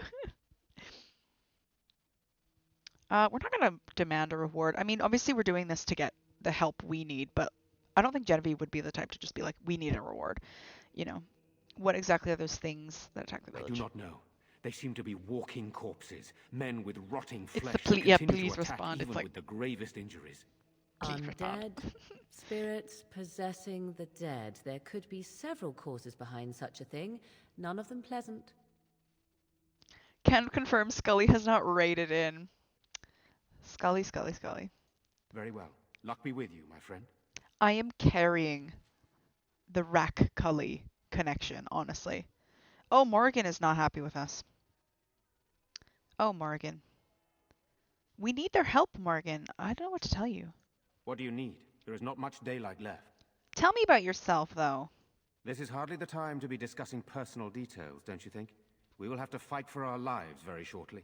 We're not gonna demand a reward. I mean, obviously we're doing this to get the help we need, but I don't think Genevieve would be the type to just be like, we need a reward. You know, what exactly are those things that attack the village? I do not know. They seem to be walking corpses, men with rotting It's flesh. the that continue please to attack respond. Even It's like with the gravest injuries. Undead spirits possessing the dead. There could be several causes behind such a thing, none of them pleasant. Can confirm Scully has not raided in. Scully. Very well. Luck be with you, my friend. I am carrying the Rack Cully connection, honestly. Oh, Morgan is not happy with us. Oh, Morgan. We need their help, Morgan. I don't know what to tell you. What do you need? There is not much daylight left. Tell me about yourself, though. This is hardly the time to be discussing personal details, don't you think? We will have to fight for our lives very shortly.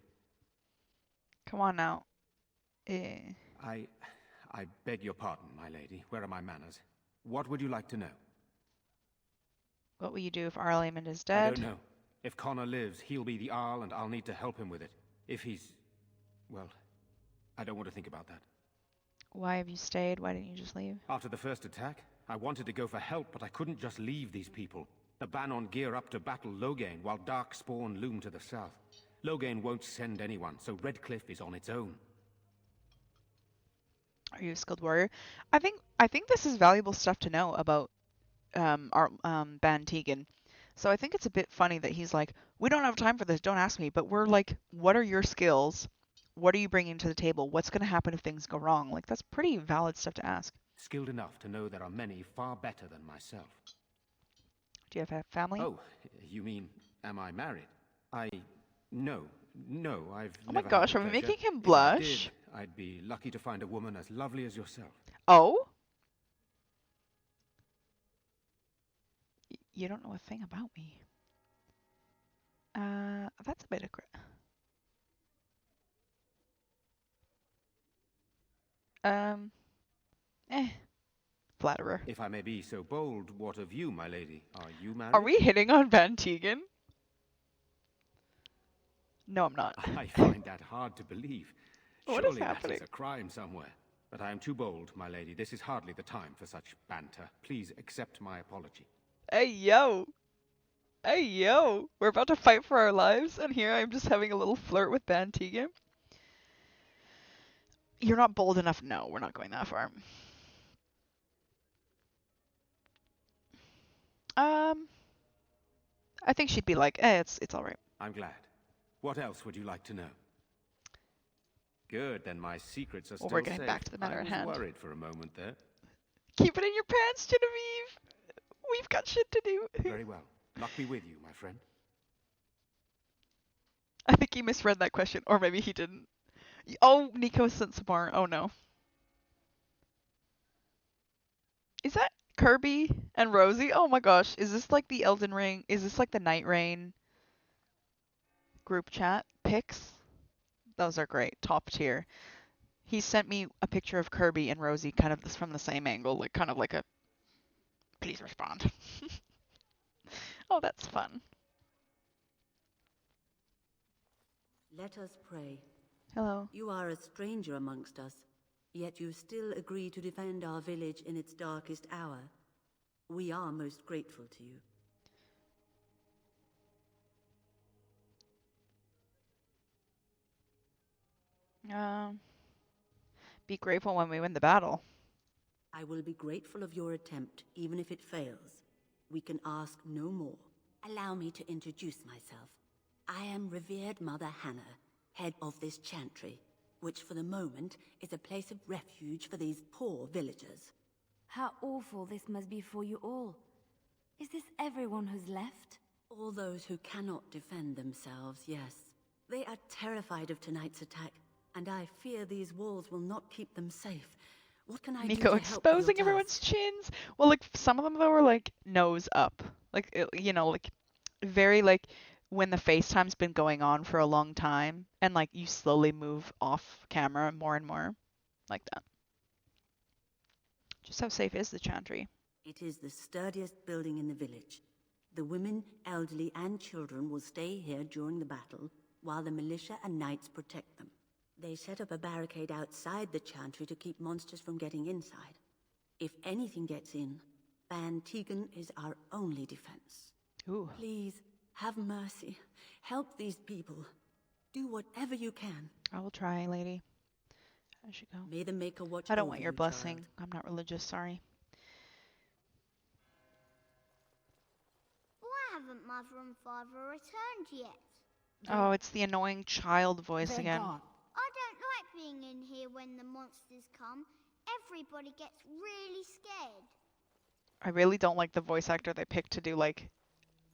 Come on now. I beg your pardon, my lady. Where are my manners? What would you like to know? What will you do if Arl Aemond is dead? I don't know. If Connor lives, he'll be the Arl, and I'll need to help him with it. If he's... well, I don't want to think about that. Why have you stayed? Why didn't you just leave? After the first attack, I wanted to go for help, but I couldn't just leave these people. The Bannon gear up to battle Loghain, while Darkspawn loom to the south. Loghain won't send anyone, so Redcliffe is on its own. Are you a skilled warrior? I think this is valuable stuff to know about our Ban Tegan. So I think it's a bit funny that he's like, we don't have time for this, don't ask me. But we're like, what are your skills? What are you bringing to the table? What's going to happen if things go wrong? Like, that's pretty valid stuff to ask. Skilled enough to know there are many far better than myself. Do you have a family? Oh, you mean, am I married? No, I've Oh my never gosh, had are the we pleasure. making him If I blush? did, I'd be lucky to find a woman as lovely as yourself. Oh? You don't know a thing about me. That's a bit of flatterer. If I may be so bold, what of you, my lady? Are you married? Are we hitting on Van Tegan? No, I'm not. I find that hard to believe. What is Surely that happening? is a crime somewhere. But I am too bold, my lady. This is hardly the time for such banter. Please accept my apology. Hey, yo! Hey, yo! We're about to fight for our lives, and here I'm just having a little flirt with Van Tegan. You're not bold enough. No, we're not going that far. I think she'd be like, it's all right. I'm glad. What else would you like to know? Good, then my secrets are Well, still we're getting safe. back to the matter I at was hand. worried for a moment there. Keep it in your pants, Genevieve! We've got shit to do. Very well. Luck be with you, my friend. I think he misread that question, or maybe he didn't. Oh, Nico sent some more. Oh no. Is that Kirby and Rosie. Oh my gosh, is this like the Elden Ring? Is this like the Night Rain group chat pics? Those are great, top tier. He sent me a picture of Kirby and Rosie, kind of from the same angle, like kind of like a please respond. Oh, that's fun. Let us pray. Hello. You are a stranger amongst us, yet you still agree to defend our village in its darkest hour. We are most grateful to you. Be grateful when we win the battle. I will be grateful of your attempt, even if it fails. We can ask no more. Allow me to introduce myself. I am revered Mother Hannah, head of this chantry, which for the moment is a place of refuge for these poor villagers. How awful this must be for you all. Is this everyone who's left? All those who cannot defend themselves, yes. They are terrified of tonight's attack, and I fear these walls will not keep them safe. What can I do to Nico help exposing your everyone's chins. Well, like some of them though were like nose up, like you know, like very like when the FaceTime's been going on for a long time, and like you slowly move off camera more and more, like that. Just how safe is the chantry? It is the sturdiest building in the village. The women, elderly, and children will stay here during the battle, while the militia and knights protect them. They set up a barricade outside the chantry to keep monsters from getting inside. If anything gets in, Ban Tegan is our only defense. Ooh. Please, have mercy. Help these people. Do whatever you can. I will try, lady. I should go. May the Maker watch I don't over want your you, blessing. child. I'm not religious, sorry. Why haven't Mother and Father returned yet? Oh, it's the annoying child voice They're again. gone. I don't like being in here when the monsters come. Everybody gets really scared. I really don't like the voice actor they picked to do like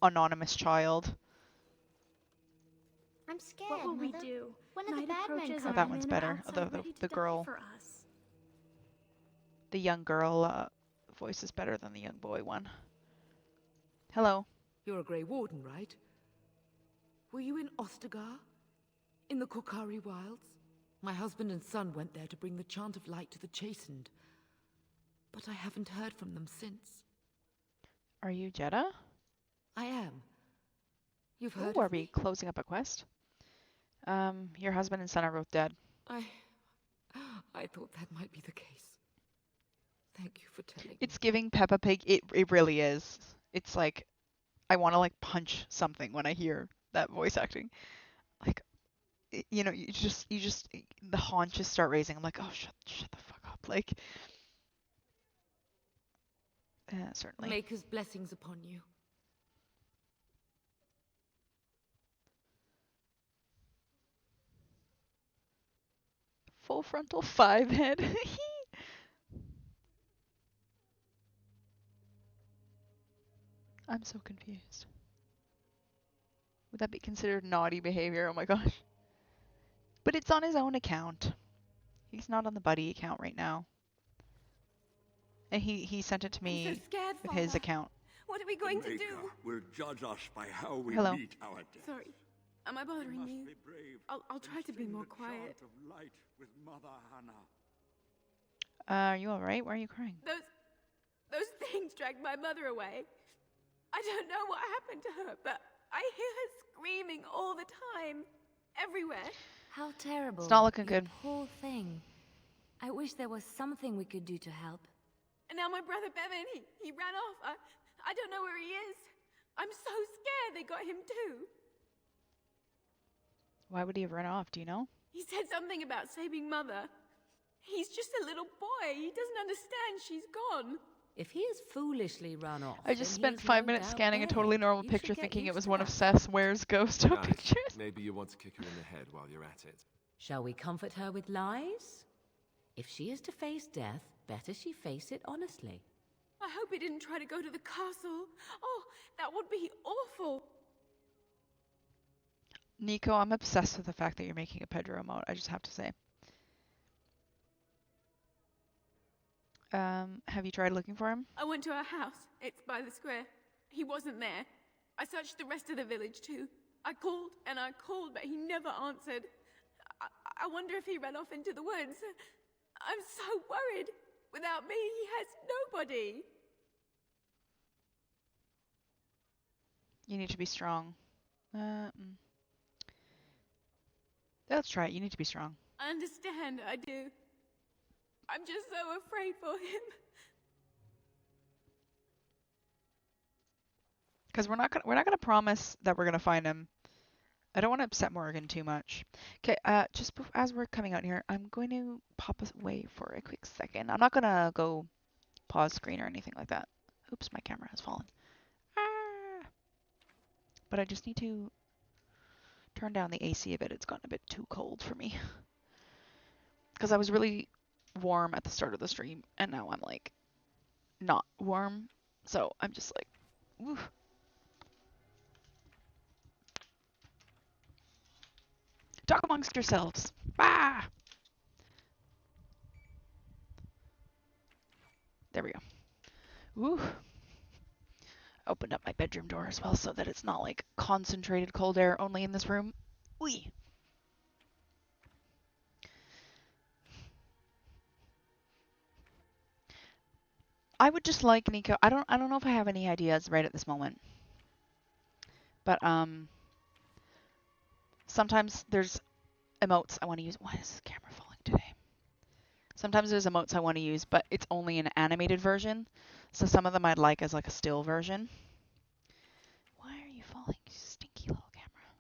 anonymous child. I'm scared. What will we Mother. do? When are the Night bad men approaches Oh, and that our one's men are better. outside The ready to the die girl, for us. the young girl voice is better than the young boy one. Hello. You're a Grey Warden, right? Were you in Ostagar? In the Korkari Wilds? My husband and son went there to bring the chant of light to the chastened. But I haven't heard from them since. Are you Jeddah? I am. You've heard Ooh, are of we me? closing up a quest? Your husband and son are both dead. I thought that might be the case. Thank you for telling It's giving Peppa Pig. It really is. It's like I want to like punch something when I hear that voice acting. Like you know, you just the haunches start raising. I'm like, oh, shut the fuck up. Like, certainly. Maker's blessings upon you. Full frontal 5 head. I'm so confused. Would that be considered naughty behavior? Oh my gosh. But it's on his own account. He's not on the buddy account right now. And he sent it to me I'm so scared, with his Father. account. What are we going to Maker do? will judge us by how we Hello. meet our death. Sorry. Am I bothering must you? be brave I'll try to be sing more the quiet. chant of light with Mother Hannah. Are you alright? Why are you crying? Those things dragged my mother away. I don't know what happened to her, but I hear her screaming all the time. Everywhere. How terrible. It's not looking You good. Poor thing. I wish there was something we could do to help. And now my brother Bevan, he ran off. I don't know where he is. I'm so scared they got him too. Why would he have run off? Do you know? He said something about saving Mother. He's just a little boy. He doesn't understand she's gone. If he has foolishly run off, I just then he spent is 5 no minutes doubt scanning a dead. totally normal You should picture get thinking it used was to one of that. Seth's Where's Ghost Guys, pictures. maybe you want to kick her in the head while you're at it. Shall we comfort her with lies? If she is to face death, better she face it honestly. I hope he didn't try to go to the castle. Oh, that would be awful. Nico, I'm obsessed with the fact that you're making a Pedro emote. I just have to say. Have you tried looking for him? I went to our house. It's by the square. He wasn't there. I searched the rest of the village too. I called and I called, but he never answered. I wonder if he ran off into the woods. I'm so worried. Without me, he has nobody. You need to be strong. Let's try it. You need to be strong. I understand, I do. I'm just so afraid for him. Because we're not gonna promise that we're gonna find him. I don't want to upset Morgan too much. Okay, just as we're coming out here, I'm going to pop us away for a quick second. I'm not gonna go pause screen or anything like that. Oops, my camera has fallen. Ah! But I just need to turn down the AC a bit. It's gotten a bit too cold for me. Because I was really warm at the start of the stream, and now I'm like not warm. So I'm just like, woo. Talk amongst yourselves. Ah! There we go. Woo. Opened up my bedroom door as well so that it's not like concentrated cold air only in this room. Wee. I would just like Nico. I don't know if I have any ideas right at this moment. But sometimes there's emotes I want to use. Why is the camera falling today? Sometimes there's emotes I want to use, but it's only an animated version. So some of them I'd like as like a still version. Why are you falling, you stinky little camera?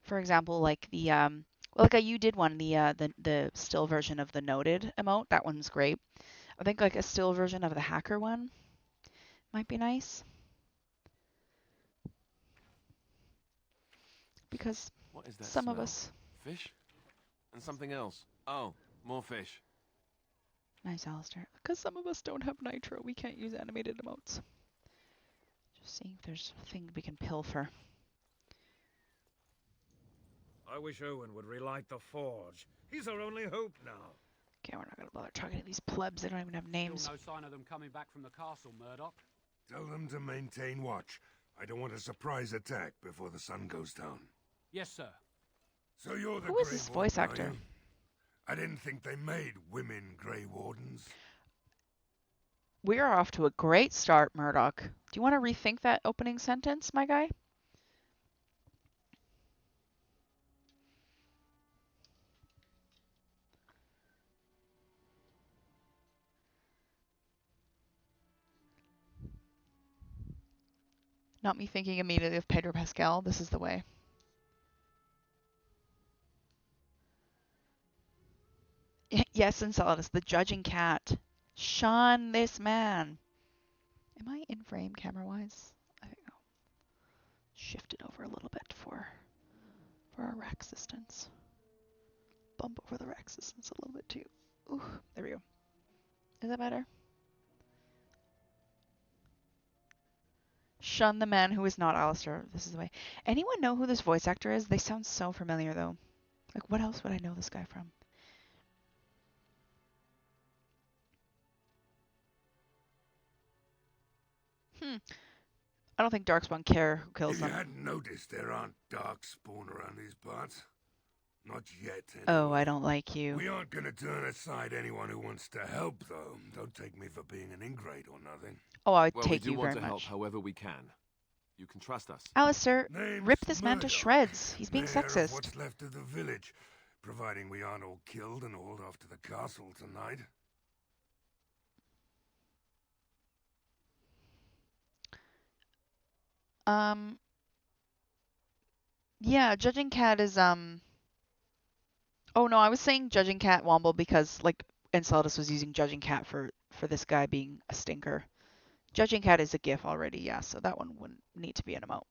For example, like the well, like you did one, the still version of the noted emote. That one's great. I think like a still version of the hacker one might be nice. Because What is that some of smell? us... Fish? And something else. Oh, more fish. Nice, Alistair. Because some of us don't have nitro, we can't use animated emotes. Just seeing if there's a thing we can pilfer. I wish Owen would relight the forge. He's our only hope now. Okay, we're not going to bother talking to these plebs. They don't even have names. Still no sign of them coming back from the castle, Murdoch. Tell them to maintain watch. I don't want a surprise attack before the sun goes down. Yes, sir. So you're the Who is Grey this voice Warden, are actor? you? I didn't think they made women Grey Wardens. We are off to a great start, Murdoch. Do you want to rethink that opening sentence, my guy? Not me thinking immediately of Pedro Pascal. This is the way. Yes, Enceladus, the judging cat. Shun this man. Am I in frame camera-wise? I think I'll shift it over a little bit for our rack assistance. Bump over the rack assistance a little bit too. Ooh, there we go. Is that better? Shun the man who is not Alistair. This is the way. Anyone know who this voice actor is? They sound so familiar though. Like, what else would I know this guy from? I don't think Darkspawn care who kills If you them. hadn't noticed, there aren't darkspawn around these parts. Not yet, anyway. Oh, I don't like you. We aren't gonna turn aside anyone who wants to help, though. Don't take me for being an ingrate or nothing. Oh, I would Well, take we do you want very to help much. however we can. You can trust us. Alistair, Name's rip this man to Murdoch, shreds. He's being mayor of sexist. What's left of the village, providing we aren't all killed and hauled off to the castle tonight. Yeah, Judging Cat is, Oh no, I was saying Judging Cat Womble because, like, Enceladus was using Judging Cat for this guy being a stinker. Judging Cat is a GIF already, yeah, so that one wouldn't need to be an emote.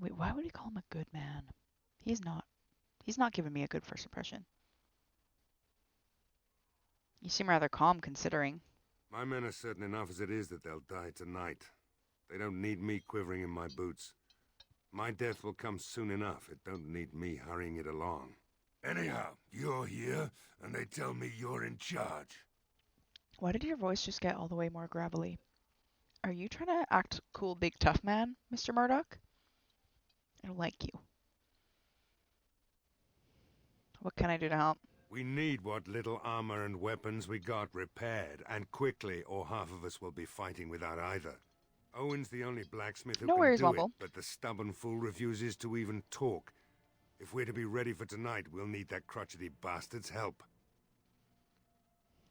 Wait, why would he call him a good man? He's not. He's not giving me a good first impression. You seem rather calm considering. My men are certain enough as it is that they'll die tonight. They don't need me quivering in my boots. My death will come soon enough. It don't need me hurrying it along. Anyhow, you're here, and they tell me you're in charge. Why did your voice just get all the way more gravelly? Are you trying to act cool, big, tough man, Mr. Murdoch? I don't like you. What can I do to help? We need what little armor and weapons we got repaired, and quickly, or half of us will be fighting without either. Owen's the only blacksmith who No can worries, do Womble. it, but the stubborn fool refuses to even talk. If we're to be ready for tonight, we'll need that crotchety bastard's help.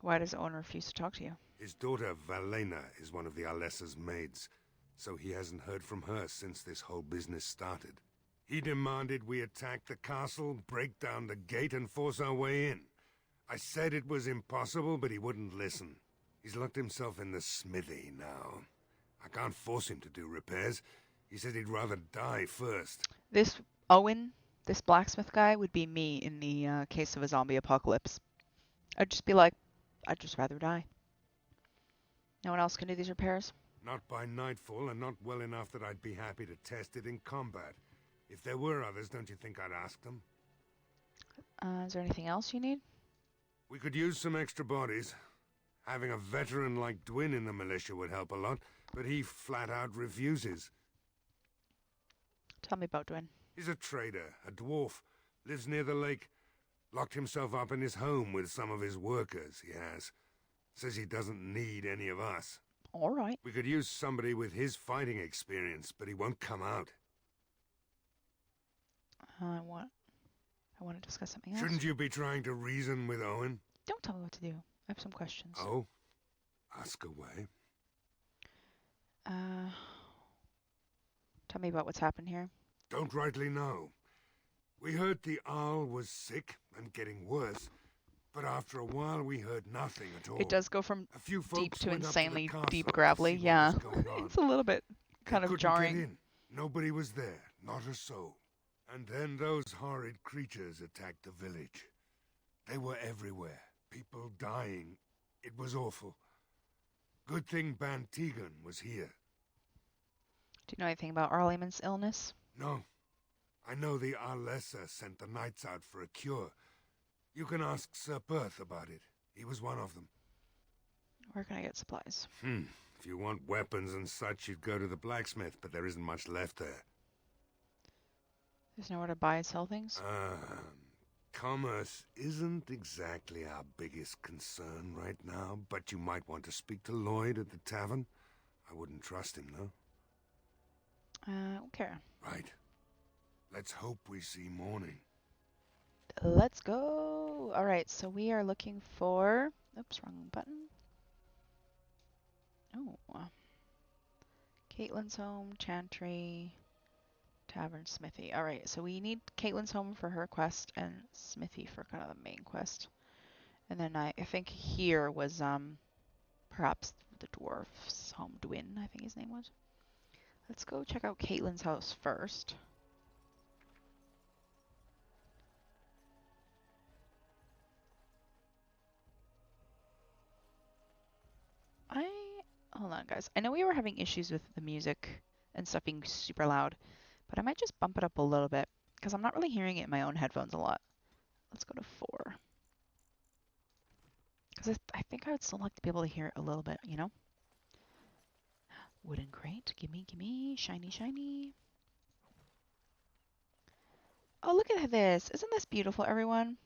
Why does Owen refuse to talk to you? His daughter, Valena, is one of the Alessa's maids, so he hasn't heard from her since this whole business started. He demanded we attack the castle, break down the gate, and force our way in. I said it was impossible, but he wouldn't listen. He's locked himself in the smithy now. I can't force him to do repairs. He said he'd rather die first. This Owen, this blacksmith guy, would be me in the case of a zombie apocalypse. I'd just be like, I'd just rather die. No one else can do these repairs? Not by nightfall, and not well enough that I'd be happy to test it in combat. If there were others, don't you think I'd ask them? Is there anything else you need? We could use some extra bodies. Having a veteran like Dwin in the militia would help a lot, but he flat out refuses. Tell me about Dwin. He's a trader, a dwarf, lives near the lake. Locked himself up in his home with some of his workers, he has. Says he doesn't need any of us. All right. We could use somebody with his fighting experience, but he won't come out. I want to discuss something else. Shouldn't you be trying to reason with Owen? Don't tell me what to do. I have some questions. Oh? Ask away. Tell me about what's happened here. Don't rightly know. We heard the Arl was sick and getting worse, but after a while we heard nothing at all. It does go from A few deep folks to went up insanely the castle deep to gravelly. see what Yeah. was going on. It's a little bit kind They of couldn't jarring. Get in. Nobody was there, not a soul. And then those horrid creatures attacked the village. They were everywhere. People dying. It was awful. Good thing Ban Tegan was here. Do you know anything about Arlemon's illness? No. I know the Alessa sent the knights out for a cure. You can ask Sir Perth about it. He was one of them. Where can I get supplies? If you want weapons and such, you'd go to the blacksmith, but there isn't much left there. There's nowhere to buy and sell things? Commerce isn't exactly our biggest concern right now, but you might want to speak to Lloyd at the tavern. I wouldn't trust him, though. Okay. Right. Let's hope we see morning. Let's go. All right, so we are looking for... Oops, wrong button. Oh. Caitlin's home, Chantry, Tavern, Smithy. All right, so we need Caitlin's home for her quest and Smithy for kind of the main quest. And then I think here was perhaps the dwarf's home, Dwin, I think his name was. Let's go check out Caitlin's house first. Hold on, guys. I know we were having issues with the music and stuff being super loud, but I might just bump it up a little bit because I'm not really hearing it in my own headphones a lot. Let's go to 4. Because I think I would still like to be able to hear it a little bit, you know? Wooden crate. Gimme. Shiny, shiny. Oh, look at this. Isn't this beautiful, everyone?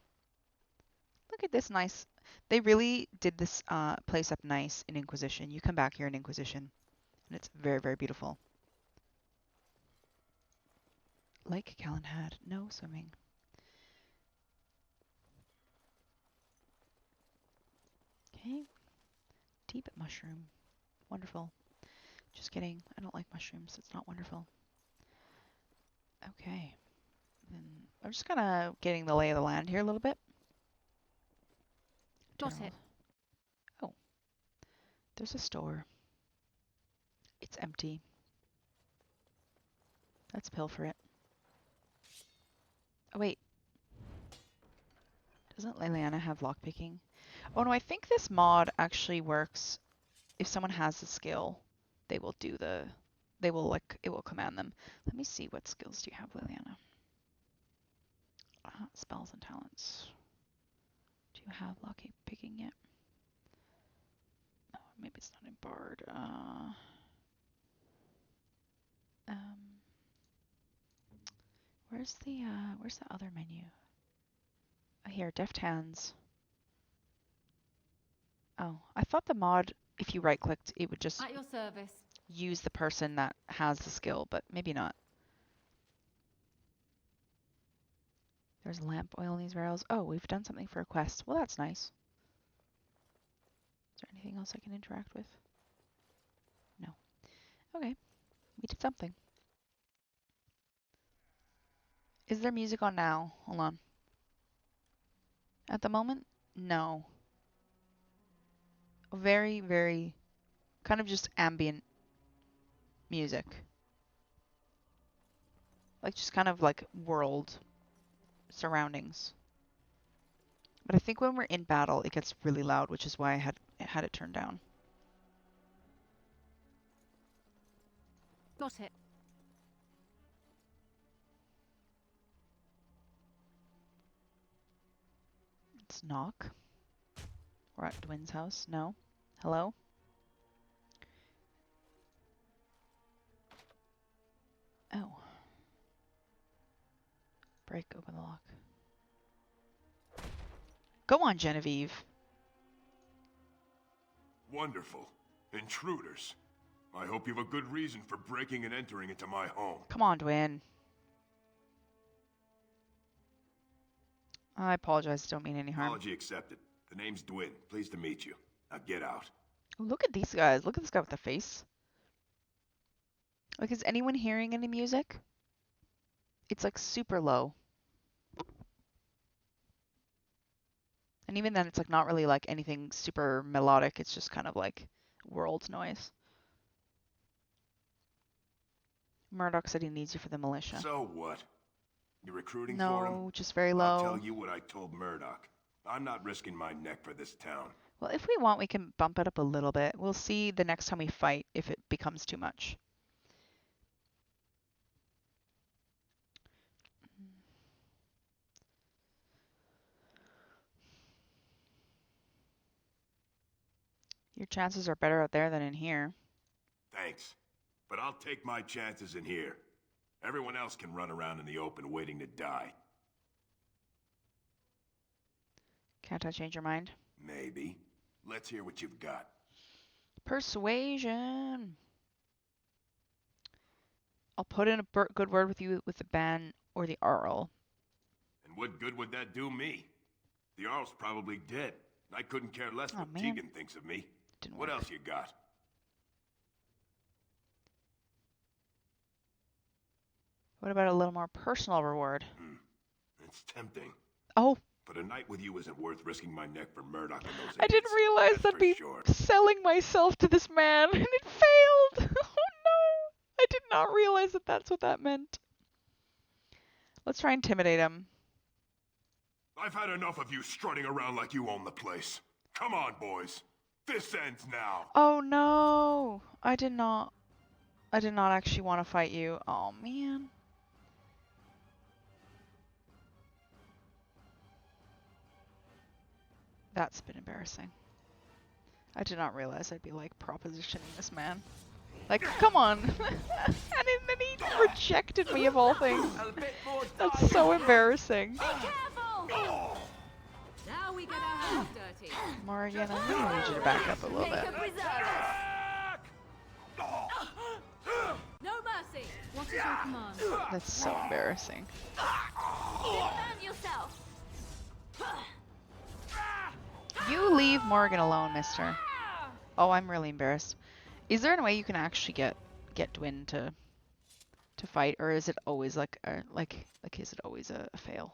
Look at this nice... They really did this place up nice in Inquisition. You come back here in Inquisition, and it's very, very beautiful. Lake Callan had no swimming. Okay. Deep mushroom. Wonderful. Just kidding. I don't like mushrooms. It's not wonderful. Okay. Then I'm just kind of getting the lay of the land here a little bit. Got it. Oh. There's a store. It's empty. Let's pilfer it. Oh, wait. Doesn't Leliana have lockpicking? Oh, no, I think this mod actually works. If someone has the skill, they will do the they will it will command them. Let me see, what skills do you have, Liliana? Spells and talents. Do you have lucky picking yet? Oh, maybe it's not in Bard. Where's the other menu? Here, deft hands. Oh, I thought the mod, if you right clicked, it would just At your service. use the person that has the skill, but maybe not. There's lamp oil in these barrels. Oh, we've done something for a quest. Well, that's nice. Is there anything else I can interact with? No. Okay, we did something. Is there music on now? Hold on. At the moment, no. Very, very kind of just ambient music. Like just kind of like world surroundings. But I think when we're in battle, it gets really loud, which is why I had it turned down. Got it. Let's knock. We're at Dwin's house. No. Hello? Oh. Break open the lock. Go on, Genevieve. Wonderful. Intruders. I hope you have a good reason for breaking and entering into my home. Come on, Dwin. I apologize. Don't mean any harm. Apology accepted. The name's Dwin. Pleased to meet you. Now get out. Look at these guys. Look at this guy with the face. Like, is anyone hearing any music? It's like super low. And even then, it's like not really like anything super melodic. It's just kind of like world noise. Murdoch said he needs you for the militia. So what? You recruiting for him? No, just very low. I'll tell you what I told Murdoch. I'm not risking my neck for this town. Well, if we want, we can bump it up a little bit. We'll see the next time we fight if it becomes too much. Your chances are better out there than in here. Thanks. But I'll take my chances in here. Everyone else can run around in the open waiting to die. Can't I change your mind? Maybe. Let's hear what you've got. Persuasion. I'll put in a good word with you with the Ban or the Arl. And what good would that do me? The Arl's probably dead. I couldn't care less what man. Tegan thinks of me. What else you got? What about a little more personal reward? It's tempting. Oh. But a night with you isn't worth risking my neck for Murdoch and those I didn't realize that'd be selling myself to this man, and it failed. Oh no! I did not realize that that's what that meant. Let's try and intimidate him. I've had enough of you strutting around like you own the place. Come on, boys. This ends now. Oh no! I did not actually want to fight you. Oh man. That's been embarrassing. I did not realize I'd be like propositioning this man. Like, come on. And then he rejected me of all things. That's so embarrassing. Be careful! Now we get our hands dirty. Morgan, I'm gonna need you to back up a little bit. No mercy. What is your command? That's so embarrassing. Defend yourself. You leave Morgan alone, mister. Oh, I'm really embarrassed. Is there a way you can actually get Dwin to fight, or is it always like is it always a fail?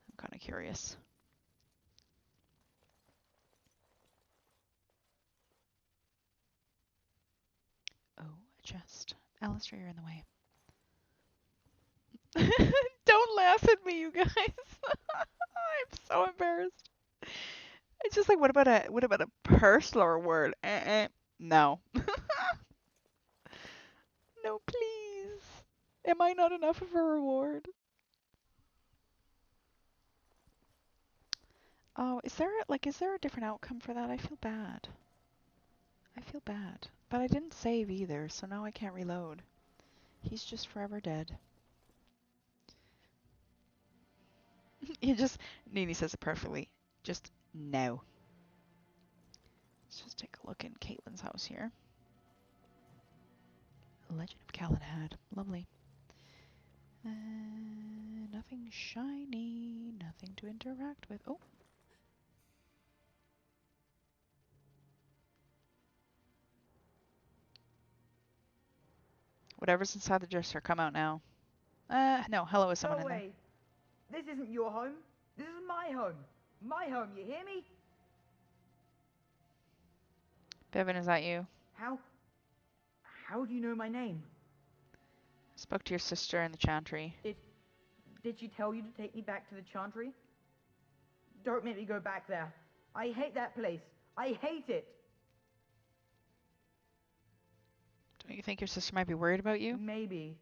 I'm kind of curious. Oh, a chest. Alistair, you're in the way. Don't laugh at me, you guys. I'm so embarrassed. It's just like, what about a personal reward? No. No, please. Am I not enough of a reward? Oh, is there a different outcome for that? I feel bad. I feel bad. But I didn't save either, so now I can't reload. He's just forever dead. Nini says it perfectly. Just no. Let's just take a look in Caitlin's house here. Legend of Calenhad. Lovely. Nothing shiny. Nothing to interact with. Oh. Whatever's inside the dresser, come out now. No. Hello, is someone in there? This isn't your home. This is my home. My home, you hear me? Bevan, is that you? How do you know my name? Spoke to your sister in the chantry. Did she tell you to take me back to the chantry? Don't make me go back there. I hate that place. I hate it. Don't you think your sister might be worried about you? Maybe.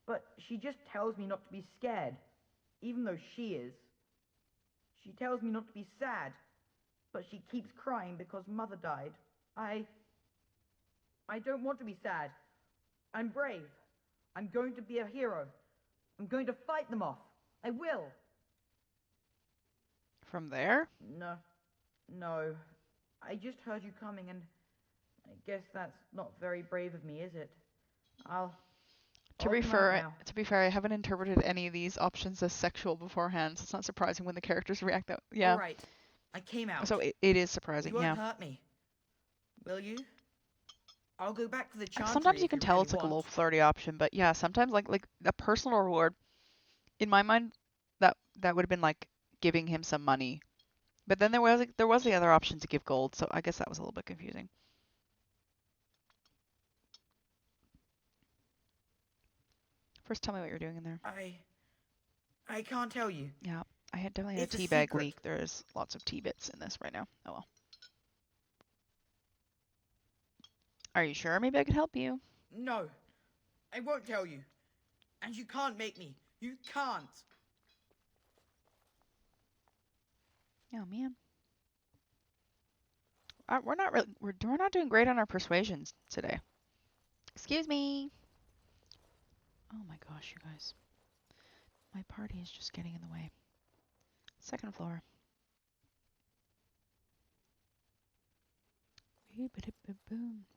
But she just tells me not to be scared, even though she is. She tells me not to be sad, but she keeps crying because Mother died. I don't want to be sad. I'm brave. I'm going to be a hero. I'm going to fight them off. I will. From there? No. I just heard you coming, and I guess that's not very brave of me, is it? To be fair, I haven't interpreted any of these options as sexual beforehand, so it's not surprising when the characters react that. Yeah. All right. I came out. So it is surprising. You won't yeah. hurt me, will you? I'll go back to the chantry. Sometimes you can tell really it's like a want. little flirty option, but yeah, sometimes like a personal reward. In my mind, that would have been like giving him some money, but then there was the other option to give gold, so I guess that was a little bit confusing. First, tell me what you're doing in there. I can't tell you. Yeah, I had definitely had It's a a tea bag secret. leak. There's lots of tea bits in this right now. Oh well. Are you sure? Maybe I could help you. No, I won't tell you. And you can't make me. You can't. Oh man. We're not doing great on our persuasions today. Excuse me. Oh my gosh, you guys. My party is just getting in the way. Second floor.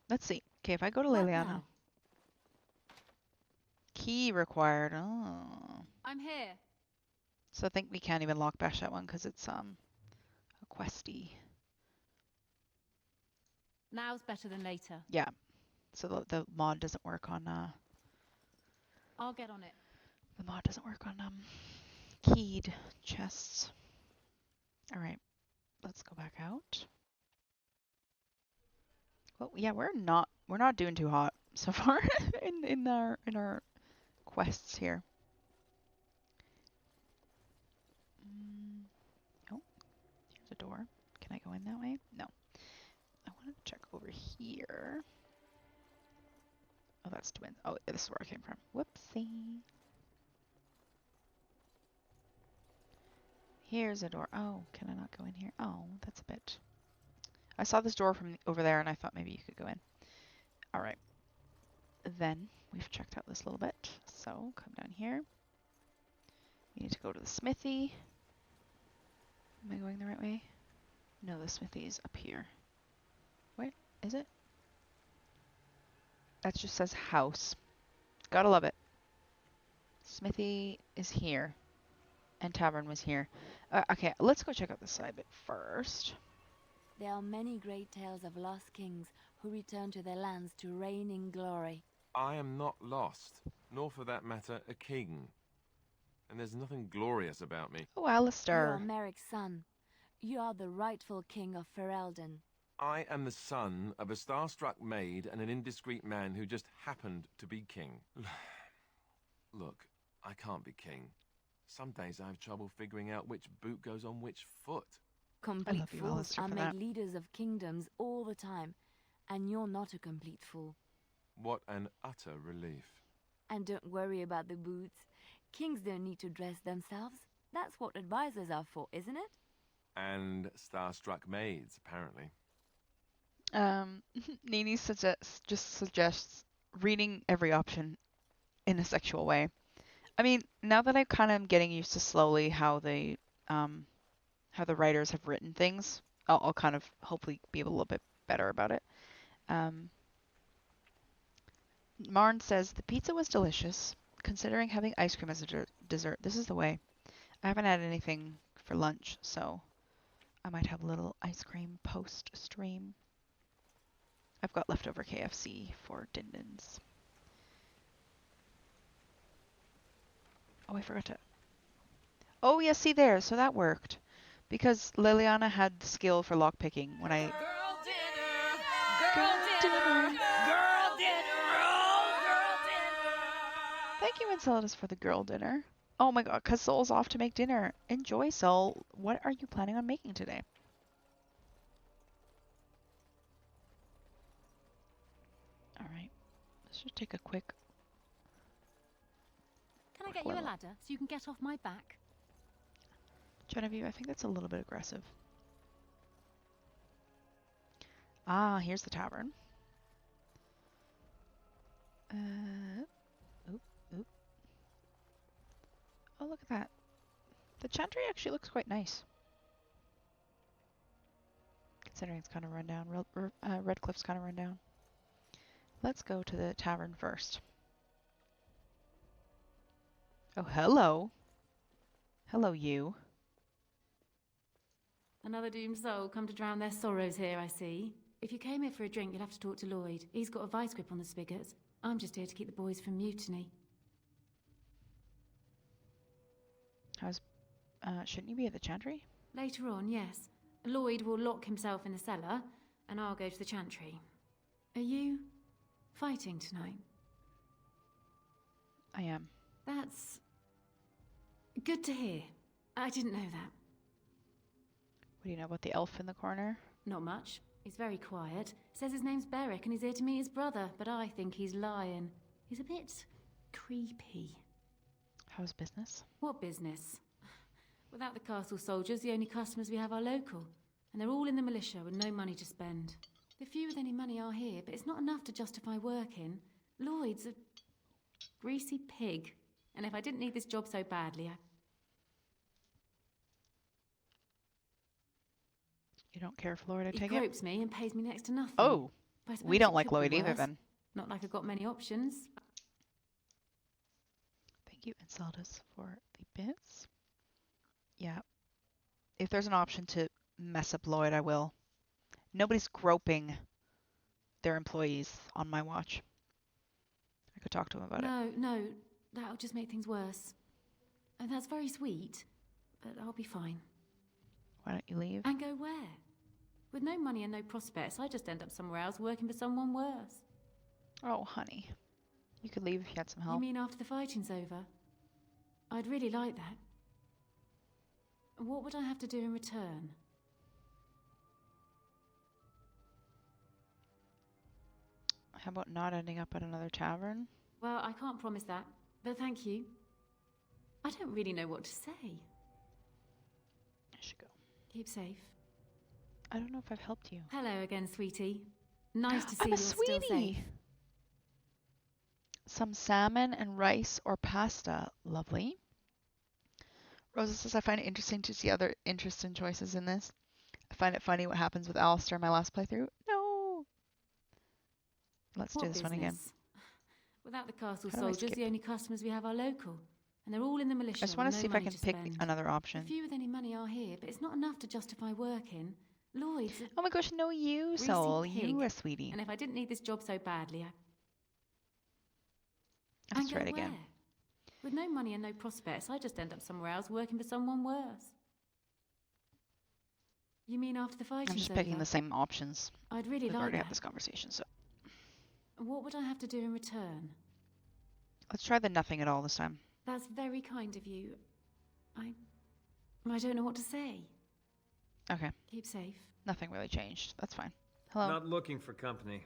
Let's see. Okay, if I go to What Liliana. now? Key required. Oh. I'm here. So I think we can't even lock bash that one because it's a questy. Now's better than later. Yeah. So the mod doesn't work on I'll get on it. the mod doesn't work on keyed chests. All right. Let's go back out. Well, yeah, we're not doing too hot so far in our quests here. Oh, here's a door. Can I go in that way? No. I want to check over here. Oh, that's twins. Oh, this is where I came from. Whoopsie. Here's a door. Oh, can I not go in here? Oh, that's a bit. I saw this door from over there and I thought maybe you could go in. All right. Then we've checked out this little bit. So come down here. We need to go to the smithy. Am I going the right way? No, the smithy is up here. Where is it? That just says house. Gotta love it. Smithy is here. And tavern was here. Okay, let's go check out this side bit first. There are many great tales of lost kings who return to their lands to reign in glory. I am not lost, nor for that matter, a king. And there's nothing glorious about me. Oh, You are Alistair. Merrick's son. You are the rightful king of Ferelden. I am the son of a starstruck maid and an indiscreet man who just happened to be king. Look, I can't be king. Some days I have trouble figuring out which boot goes on which foot. Complete love you, fools Alistair, are for made that. leaders of kingdoms all the time, and you're not a complete fool. What an utter relief. And don't worry about the boots. Kings don't need to dress themselves. That's what advisors are for, isn't it? And starstruck maids, apparently. Nini suggests reading every option in a sexual way. I mean, now that I kind of am getting used to slowly how the writers have written things, I'll kind of hopefully be a little bit better about it. Marn says the pizza was delicious. Considering having ice cream as a dessert, this is the way. I haven't had anything for lunch, so I might have a little ice cream post-stream. I've got leftover KFC for Dindins. Oh, I forgot to... Oh, yeah, see there. So that worked. Because Liliana had skill for lockpicking when I... Girl dinner! Girl dinner! Thank you, Enceladus, for the girl dinner. Oh my god, because Soul's off to make dinner. Enjoy, Soul. What are you planning on making today? Alright. Let's just take a quick... Can I get you a ladder so you can get off my back? Genevieve, I think that's a little bit aggressive. Ah, here's the tavern. Oop. Oh, look at that. The chantry actually looks quite nice. Considering it's kind of run down. Redcliffe's kind of run down. Let's go to the tavern first. Oh, hello. Hello, you. Another doomed soul come to drown their sorrows here, I see. If you came here for a drink, you'll have to talk to Lloyd. He's got a vice grip on the spigots. I'm just here to keep the boys from mutiny. Shouldn't you be at the chantry? Later on, yes. Lloyd will lock himself in the cellar, and I'll go to the chantry. Are you fighting tonight? I am. That's good to hear. I didn't know that. What do you know about the elf in the corner? Not much. He's very quiet. Says his name's Beric and he's here to meet his brother, but I think he's lying. He's a bit creepy. How's business? What business? Without the castle soldiers, the only customers we have are local. And they're all in the militia with no money to spend. The few with any money are here, but it's not enough to justify working. Lloyd's a greasy pig. And if I didn't need this job so badly, You don't care for Lloyd, I he take it? gropes me and pays me next to nothing. Oh, But I suppose we it don't like could be Lloyd either worse. then. Not like I've got many options. Thank you, Enceladus, for the bits. Yeah. If there's an option to mess up Lloyd, I will. Nobody's groping their employees on my watch. I could talk to him about it. No, that'll just make things worse. And that's very sweet, but I'll be fine. Why don't you leave? And go where? With no money and no prospects, I just end up somewhere else working for someone worse. Oh, honey. You could leave if you had some help. You mean after the fighting's over? I'd really like that. What would I have to do in return? How about not ending up at another tavern? Well, I can't promise that, but thank you. I don't really know what to say. I should go. Keep safe. I don't know if I've helped you. Hello again, sweetie. Nice to see I'm you're a sweetie. still safe. Some salmon and rice or pasta. Lovely. Rosa says, I find it interesting to see other interesting choices in this. I find it funny what happens with Alistair in my last playthrough. No! Let's do this one again. Without the castle How do I soldiers, skip? the only customers we have are local. And they're all in the militia. I just want to with see no if I money can to pick spend. another option. A few with any money are here, but it's not enough to justify working. Lloyd's a Oh my gosh, no, you, greasy Soul. pig. You a sweetie. And if I didn't need this job so badly, Let's and try go it again. where? With no money and no prospects, I just end up somewhere else working for someone worse. You mean after the fighting's I'm just picking over? the same options. I'd really We've like already that. had this conversation, so What would I have to do in return? let's try the nothing at all this time. That's very kind of you. I don't know what to say. Okay. Keep safe. Nothing really changed. That's fine. Hello. Not looking for company.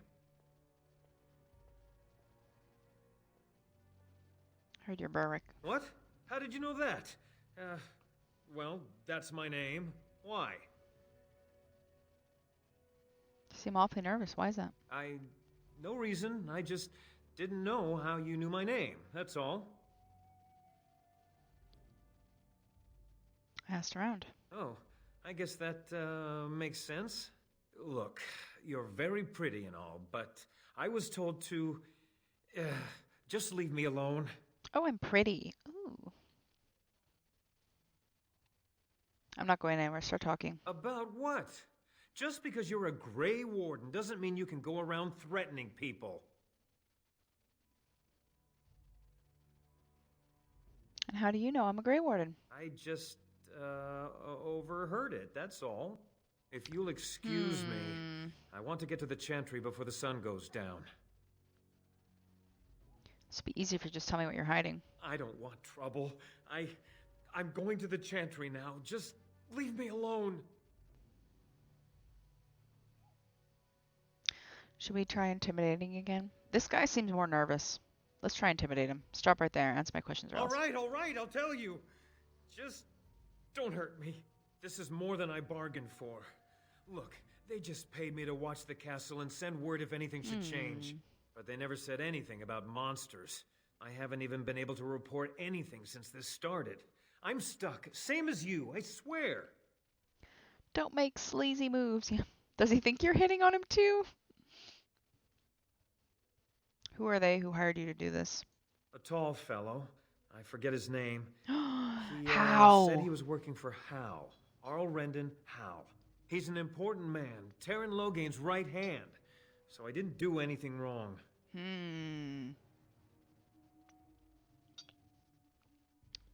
Heard you're Berwick. What? How did you know that? Well, that's my name. Why? You seem awfully nervous. Why is that? No reason. I just didn't know how you knew my name. That's all. I asked around. Oh, I guess that makes sense. Look, you're very pretty and all, but I was told to just leave me alone. Oh, I'm pretty. Ooh. I'm not going anywhere. Start talking. About what? Just because you're a Grey Warden doesn't mean you can go around threatening people. And how do you know I'm a Grey Warden? I just overheard it, that's all. If you'll excuse me, I want to get to the Chantry before the sun goes down. This would be easy if you just tell me what you're hiding. I don't want trouble. I'm going to the Chantry now. Just leave me alone. Should we try intimidating again? This guy seems more nervous. Let's try intimidate him. Stop right there. Answer my questions or else. All right, I'll tell you. Just don't hurt me. This is more than I bargained for. Look, they just paid me to watch the castle and send word if anything should change. But they never said anything about monsters. I haven't even been able to report anything since this started. I'm stuck, same as you, I swear. Don't make sleazy moves. Does he think you're hitting on him too? Who are they who hired you to do this? A tall fellow. I forget his name. He Hal. said he was working for Hal. Arl Rendon Hal. He's an important man, Taron Logain's right hand. So I didn't do anything wrong.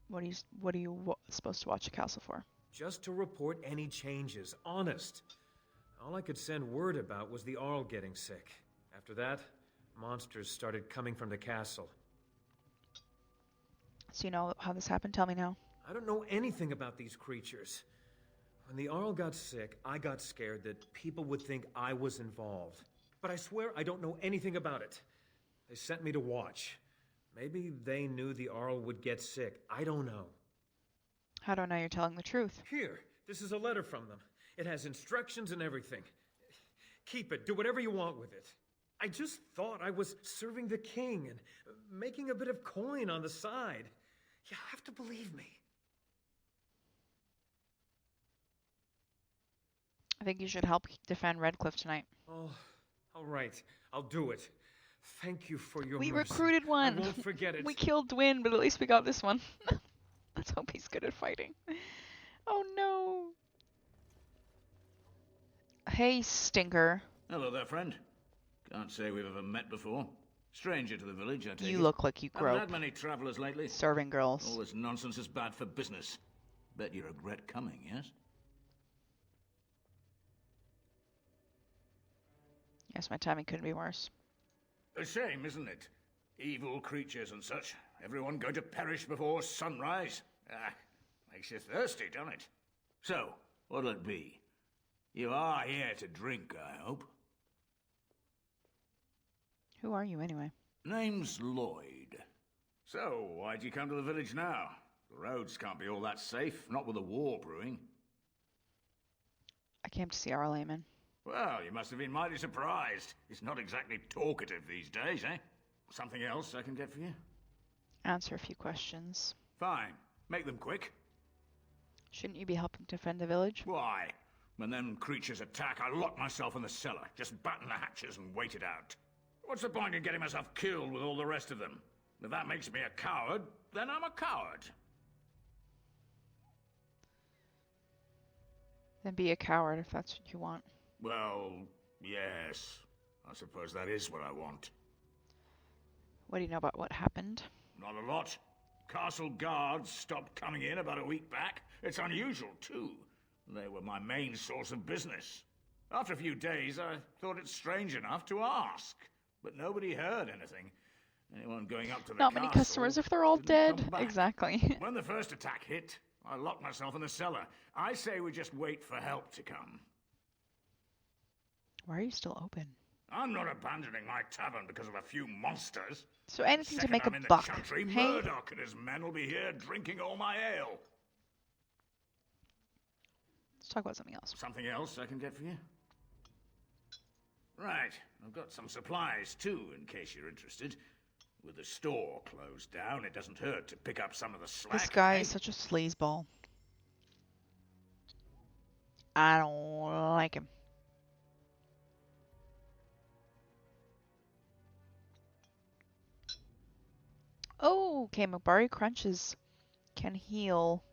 What are you supposed to watch a castle for? Just to report any changes, honest. All I could send word about was the Arl getting sick. After that, monsters started coming from the castle. So you know how this happened? Tell me now. I don't know anything about these creatures. When the Arl got sick, I got scared that people would think I was involved. But I swear I don't know anything about it. They sent me to watch. Maybe they knew the Arl would get sick. I don't know. How do I know you're telling the truth? Here, this is a letter from them. It has instructions and everything. Keep it. Do whatever you want with it. I just thought I was serving the king and making a bit of coin on the side. You have to believe me. I think you should help defend Redcliffe tonight. Oh, all right. I'll do it. Thank you for your We mercy. recruited one. I won't forget it. We killed Dwin, but at least we got this one. Let's hope he's good at fighting. Oh no. Hey, Stinker. Hello there, friend. Can't say we've ever met before. Stranger to the village, I take You it. look like you grope. Haven't had many travellers lately. Serving girls. All this nonsense is bad for business. Bet you regret coming, yes? Yes, my timing couldn't be worse. A shame, isn't it? Evil creatures and such. Everyone going to perish before sunrise. Ah, makes you thirsty, doesn't it? So, what'll it be? You are here to drink, I hope. Who are you, anyway? Name's Lloyd. So, why'd you come to the village now? The roads can't be all that safe, not with a war brewing. I came to see Arl Eamon. Well, you must have been mighty surprised. He's not exactly talkative these days, eh? Something else I can get for you? Answer a few questions. Fine. Make them quick. Shouldn't you be helping defend the village? Why? When them creatures attack, I lock myself in the cellar. Just batten the hatches and wait it out. What's the point in getting myself killed with all the rest of them? If that makes me a coward, then I'm a coward. Then be a coward if that's what you want. Well, yes. I suppose that is what I want. What do you know about what happened? Not a lot. Castle guards stopped coming in about a week back. It's unusual, too. They were my main source of business. After a few days, I thought it strange enough to ask. But nobody heard anything. Anyone going up to the Not many customers if they're all dead. Exactly. When the first attack hit, I locked myself in the cellar. I say we just wait for help to come. Why are you still open? I'm not abandoning my tavern because of a few monsters. So anything to Second make I'm a in the buck. country, Hey? Murdoch and his men will be here drinking all my ale. Let's talk about something else. Something else I can get for you? Right, I've got some supplies too, in case you're interested. With the store closed down, it doesn't hurt to pick up some of the slack. This guy eh? is such a sleazeball. I don't like him. Oh, okay, Mabari crunches can heal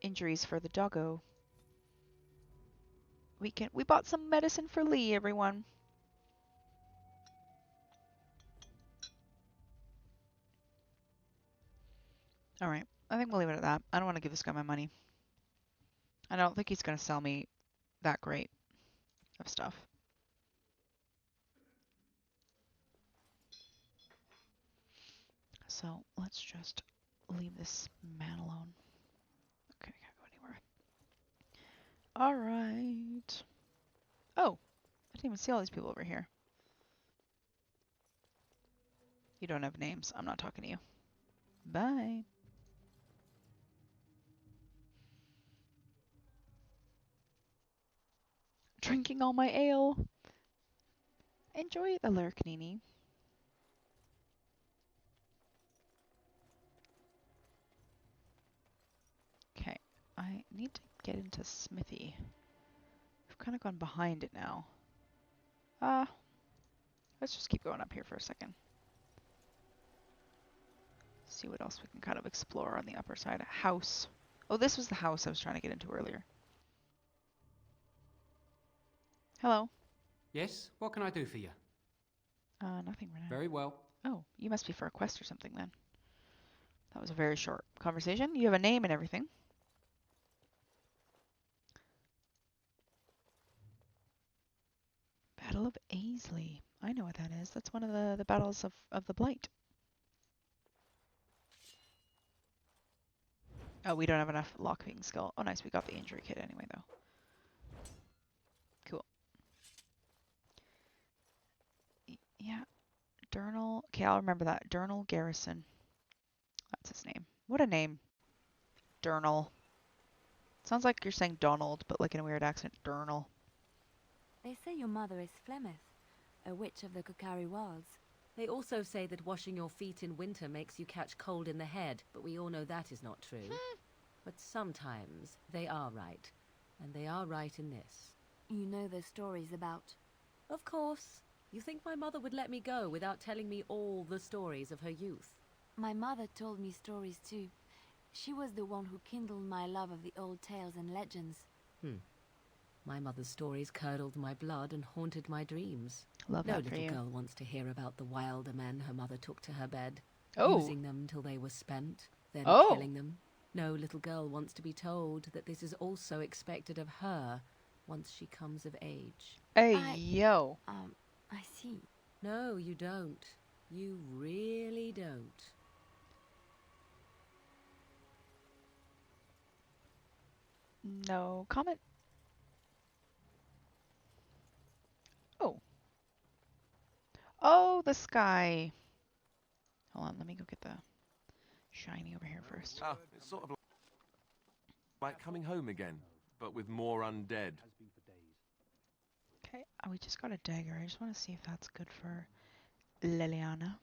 injuries for the doggo. We bought some medicine for Lee, everyone. Alright, I think we'll leave it at that. I don't want to give this guy my money. I don't think he's going to sell me that great of stuff. So let's just leave this man alone. Okay, I can't go anywhere. Alright. Oh, I didn't even see all these people over here. You don't have names. I'm not talking to you. Bye. Drinking all my ale. Enjoy the lurk, Nini. Okay, I need to get into Smithy. I've kind of gone behind it now. Let's just keep going up here for a second. See what else we can kind of explore on the upper side. A house. Oh, this was the house I was trying to get into earlier. Hello. Yes? What can I do for you? Nothing right now. Very well. Oh, you must be for a quest or something then. That was a very short conversation. You have a name and everything. Battle of Aisley. I know what that is. That's one of the battles of the Blight. Oh, we don't have enough lockpicking skill. Oh, nice. We got the injury kit anyway, though. Cool. Yeah. Durnal. Okay, I'll remember that. Durnal Garrison. That's his name. What a name. Durnal. Sounds like you're saying Donald, but like in a weird accent. Durnal. They say your mother is Flemeth, a witch of the Kokari Wilds. They also say that washing your feet in winter makes you catch cold in the head, but we all know that is not true. But sometimes they are right, and they are right in this. You know the stories about... Of course. You think my mother would let me go without telling me all the stories of her youth? My mother told me stories too. She was the one who kindled my love of the old tales and legends. My mother's stories curdled my blood and haunted my dreams. Love no that for little you. girl wants to hear about the wilder men her mother took to her bed, Oh. using them till they were spent, then Oh. killing them. No little girl wants to be told that this is also expected of her once she comes of age. Hey, yo. I see. No, you don't. You really don't. No comment. Oh. Oh, the sky. Hold on, let me go get the shiny over here first. Ah, it's sort of like coming home again, but with more undead. Okay, we just got a dagger. I just want to see if that's good for Liliana.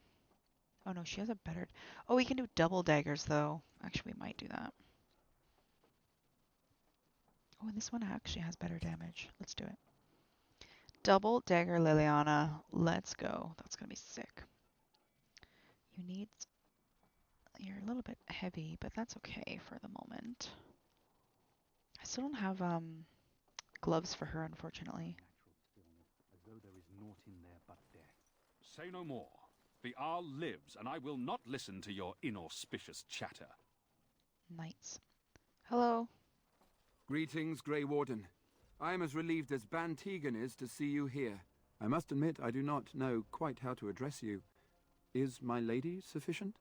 Oh no, she has a better... Oh, we can do double daggers though. Actually, we might do that. Oh, and this one actually has better damage. Let's do it. Double dagger Liliana. Let's go. That's gonna be sick. You need... You're a little bit heavy, but that's okay for the moment. I still don't have gloves for her, unfortunately. As though there is naught in there but death. Say no more. The Arl lives, and I will not listen to your inauspicious chatter. Knights. Hello. Greetings, Grey Warden. I am as relieved as Ban Tegan is to see you here. I must admit I do not know quite how to address you. Is my lady sufficient?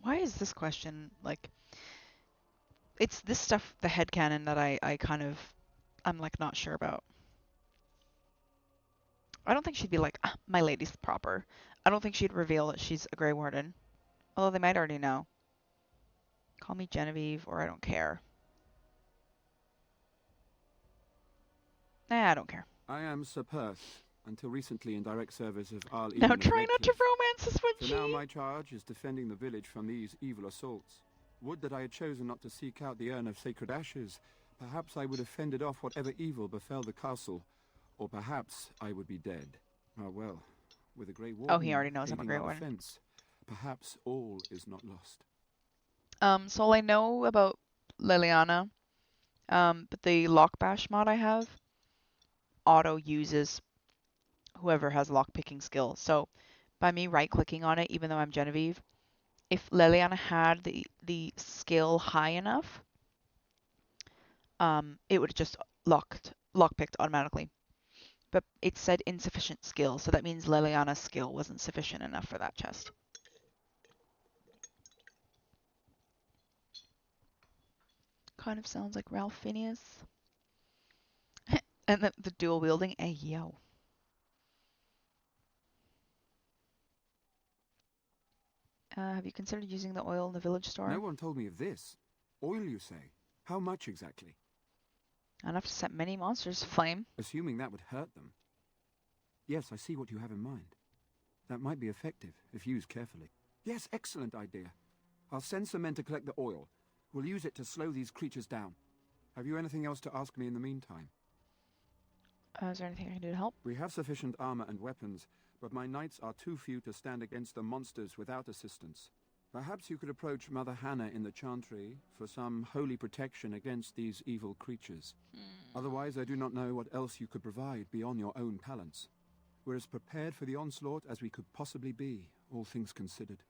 Why is this question like? It's this stuff, the headcanon that I kind of, I'm like not sure about. I don't think she'd be like, "Ah, my lady's proper." I don't think she'd reveal that she's a Grey Warden. Although they might already know. Call me Genevieve or I don't care. Nah, I don't care. I am Sir Perth, until recently in direct service of Arl Now Eamon of try not to Redcliffe. romance this one, So now G. my charge is defending the village from these evil assaults. Would that I had chosen not to seek out the urn of sacred ashes. Perhaps I would have fended off whatever evil befell the castle, or perhaps I would be dead. Ah well, with a Grey Warden He already knows I'm a aiding Grey our Warden. defense, perhaps all is not lost. So all I know about Liliana, but the Lockbash mod I have auto uses whoever has lockpicking skill. So by me right-clicking on it, even though I'm Genevieve, if Liliana had the skill high enough, it would have just lockpicked automatically. But it said insufficient skill, so that means Liliana's skill wasn't sufficient enough for that chest. Kind of sounds like Ralph Phineas. And the dual wielding, hey yo. Have you considered using the oil in the village store? No one told me of this. Oil, you say? How much exactly? Enough to set many monsters aflame. Assuming that would hurt them. Yes, I see what you have in mind. That might be effective, if used carefully. Yes, excellent idea. I'll send some men to collect the oil. We'll use it to slow these creatures down. Have you anything else to ask me in the meantime? Is there anything I can do to help? We have sufficient armor and weapons, but my knights are too few to stand against the monsters without assistance. Perhaps you could approach Mother Hannah in the Chantry for some holy protection against these evil creatures. Otherwise, I do not know what else you could provide beyond your own talents. We're as prepared for the onslaught as we could possibly be, all things considered.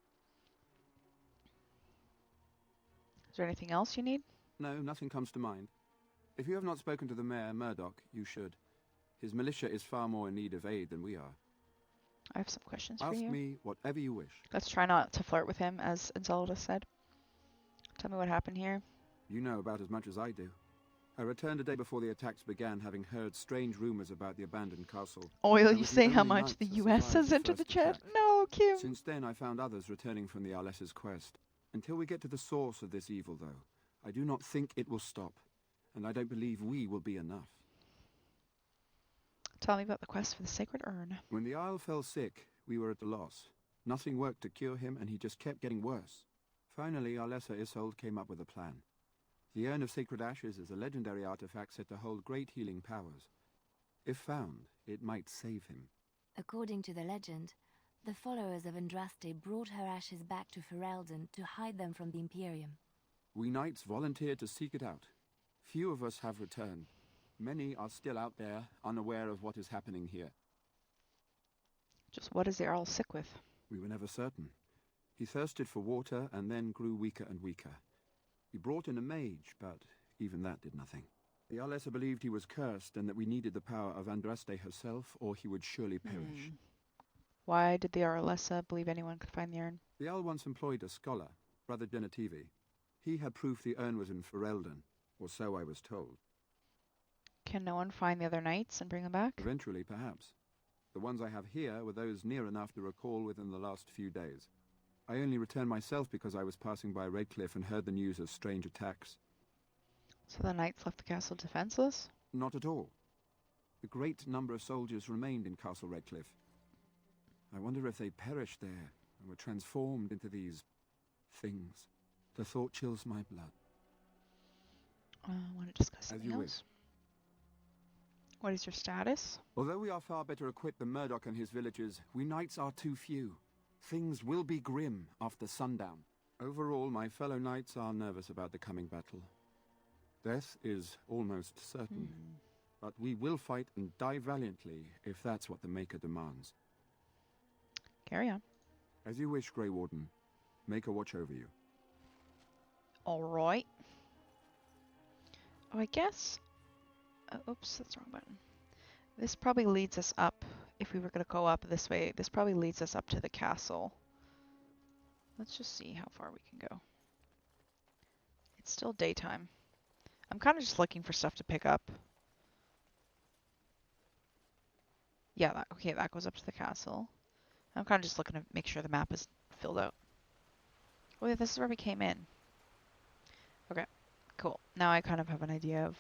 Is there anything else you need? No, nothing comes to mind. If you have not spoken to the Mayor, Murdoch, you should. His militia is far more in need of aid than we are. I have some questions for Ask you. me whatever you wish. Let's try not to flirt with him, as Enceladus said. Tell me what happened here. You know about as much as I do. I returned a day before the attacks began, having heard strange rumors about the abandoned castle. Oil, I you was the say how only much knight the that US survived has the entered the first chat? attack. No, Kim. Since then, I found others returning from the Arlessa's quest. Until we get to the source of this evil, though, I do not think it will stop. And I don't believe we will be enough. Tell me about the quest for the sacred urn. When the Isle fell sick, we were at a loss. Nothing worked to cure him, and he just kept getting worse. Finally, Arlessa Isolde came up with a plan. The Urn of Sacred Ashes is a legendary artifact said to hold great healing powers. If found, it might save him. According to the legend, the followers of Andraste brought her ashes back to Ferelden to hide them from the Imperium. We knights volunteered to seek it out. Few of us have returned. Many are still out there, unaware of what is happening here. Just what is the Earl sick with? We were never certain. He thirsted for water and then grew weaker and weaker. We brought in a mage, but even that did nothing. The Arlessa believed he was cursed and that we needed the power of Andraste herself, or he would surely perish. Why did the Arlessa believe anyone could find the urn? The Jarl once employed a scholar, Brother Genetivi. He had proof the urn was in Ferelden, or so I was told. Can no one find the other knights and bring them back? Eventually, perhaps. The ones I have here were those near enough to recall within the last few days. I only returned myself because I was passing by Redcliffe and heard the news of strange attacks. So the knights left the castle defenseless? Not at all. A great number of soldiers remained in Castle Redcliffe. I wonder if they perished there and were transformed into these things. The thought chills my blood. I want to discuss As something you else. wish. What is your status? Although we are far better equipped than Murdoch and his villagers, we knights are too few. Things will be grim after sundown. Overall, my fellow knights are nervous about the coming battle. Death is almost certain. But we will fight and die valiantly if that's what the Maker demands. Carry on. As you wish, Grey Warden. Maker watch over you. Alright. Oh, I guess... oops, that's the wrong button. This probably leads us up. If we were going to go up this way, this probably leads us up to the castle. Let's just see how far we can go. It's still daytime. I'm kind of just looking for stuff to pick up. Yeah, okay, that goes up to the castle. I'm kind of just looking to make sure the map is filled out. Oh yeah, this is where we came in. Okay, cool. Now I kind of have an idea of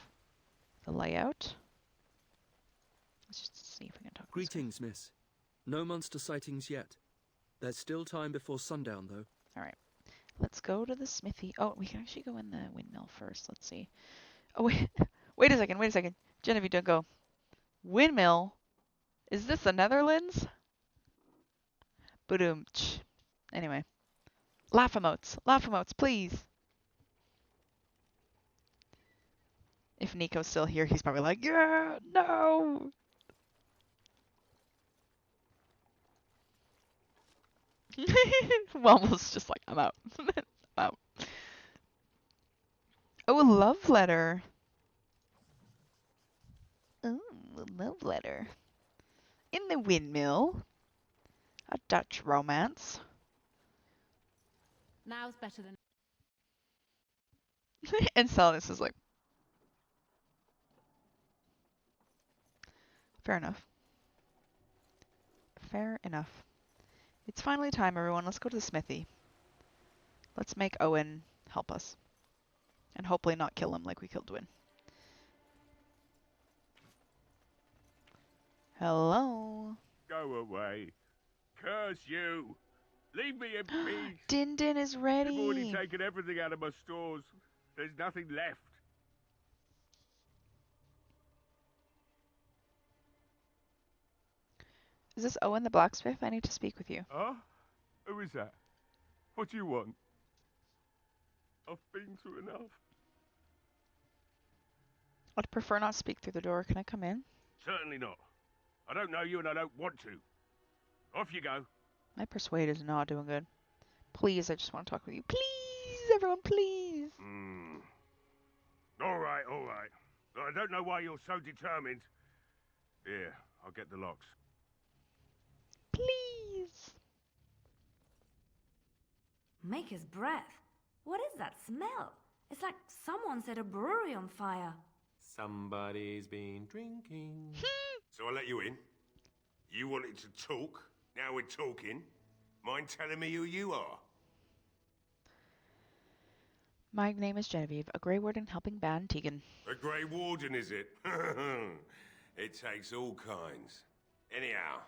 the layout. Let's just see if we can talk. Greetings, miss. No monster sightings yet. There's still time before sundown, though. Alright. Let's go to the smithy. Oh, we can actually go in the windmill first. Let's see. Oh, wait. Wait a second. Genevieve, don't go. Windmill? Is this the Netherlands? Boom. Anyway. Laugh emotes, please. If Nico's still here, he's probably like, yeah, no. Wommel's just like, I'm out. I'm out. Oh, a love letter. Oh, a love letter. In the windmill. A Dutch romance. Now's better than... And Saladin is like... Fair enough. Fair enough. It's finally time, everyone. Let's go to the smithy. Let's make Owen help us. And hopefully not kill him like we killed Dwin. Hello? Go away. Curse you. Leave me in peace. Din Din is ready. You've already taken everything out of my stores. There's nothing left. Is this Owen the blacksmith? I need to speak with you. Huh? Who is that? What do you want? I've been through enough. I'd prefer not speak through the door. Can I come in? Certainly not. I don't know you and I don't want to. Off you go. My persuade is not doing good. Please, I just want to talk with you. Please, everyone, please. All right. I don't know why you're so determined. Here, I'll get the locks. Please. Maker's breath. What is that smell? It's like someone set a brewery on fire. Somebody's been drinking. So I let you in. You wanted to talk. Now we're talking. Mind telling me who you are? My name is Genevieve, a Grey Warden helping Ban Tegan. A Grey Warden, is it? It takes all kinds. Anyhow,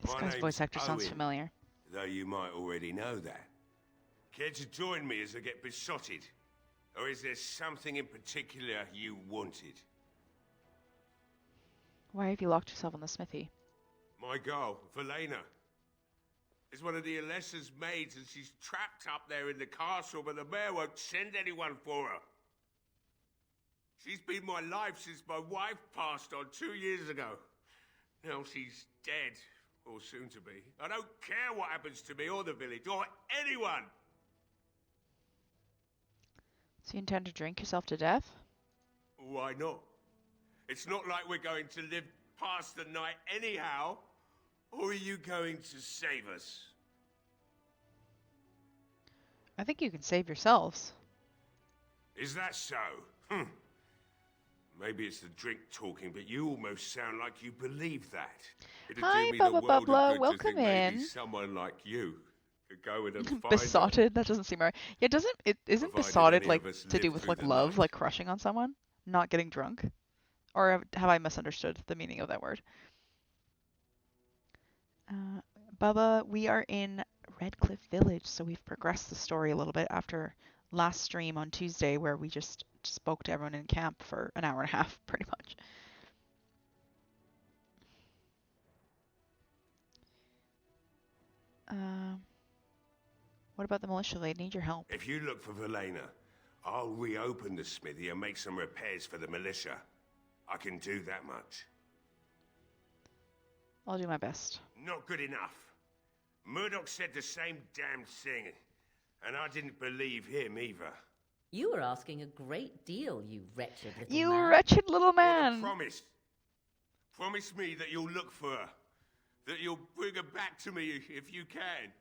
This my guy's name's voice actor sounds Owen, familiar. though you might already know that. Care to join me as I get besotted? Or is there something in particular you wanted? Why have you locked yourself in the smithy? My girl, Velena, is one of the Alessa's maids, and she's trapped up there in the castle, but the mayor won't send anyone for her. She's been my life since my wife passed on 2 years ago. Now she's dead, or soon to be. I don't care what happens to me or the village, or anyone! So you intend to drink yourself to death? Why not? It's not like we're going to live past the night anyhow. Or are you going to save us? I think you can save yourselves. Is that so? Maybe it's the drink talking, but you almost sound like you believe that. It'd Hi, do me the Bubba world of Bubbler, good to welcome think maybe in. someone like you could go in and find her. Besotted? That doesn't seem right. Yeah, isn't Provided besotted any like of us to do live with through like the love, night. like crushing on someone? Not getting drunk? Or have I misunderstood the meaning of that word? Bubba, we are in Redcliffe Village, so we've progressed the story a little bit after last stream on Tuesday where we just spoke to everyone in camp for an hour and a half, pretty much. What about the militia? They need your help. If you look for Velena, I'll reopen the smithy and make some repairs for the militia. I can do that much. I'll do my best. Not good enough. Murdoch said the same damn thing, and I didn't believe him either. You were asking a great deal, you wretched little You man. wretched little man! Promise. Promise me that you'll look for her. That you'll bring her back to me if you can.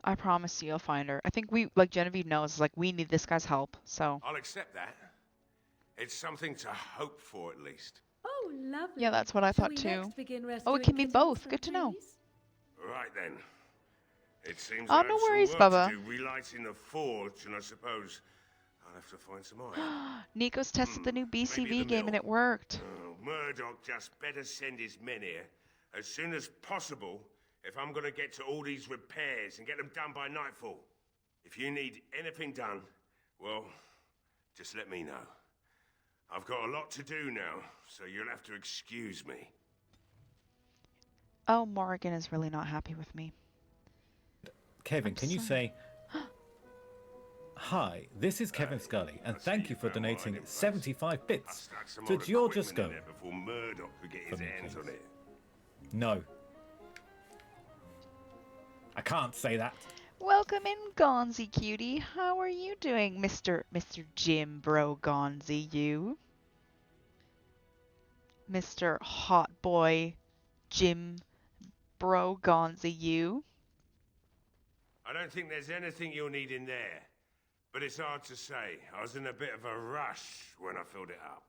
I promise you'll find her. I think like Genevieve knows, like, we need this guy's help, so. I'll accept that. It's something to hope for, at least. Oh, lovely. Yeah, that's what I Shall thought we too. next begin Oh, it rescuing can be kittens both. from Good to know. trees? Right then. It seems Oh, I no have some worries, work Bubba. to do relighting the forge, and I suppose I'll have to find some iron. Nico's tested the new maybe BCV the game and mill. it worked. Oh, Murdoch just better send his men here as soon as possible if I'm going to get to all these repairs and get them done by nightfall. If you need anything done, well, just let me know. I've got a lot to do now, so you'll have to excuse me. Oh, Morrigan is really not happy with me. Kevin, can you say, "Hi, this is Kevin Scully, and thank you for donating 75 bits to Georgia Scone"? Before Murdoch could get his hands on it. No. I can't say that. Welcome in, Gonzi cutie. How are you doing, Mr. Jim Bro Gonzi, you? Mr. Hot Boy Jim Bro Gonzi, you? I don't think there's anything you'll need in there, but it's hard to say. I was in a bit of a rush when I filled it up.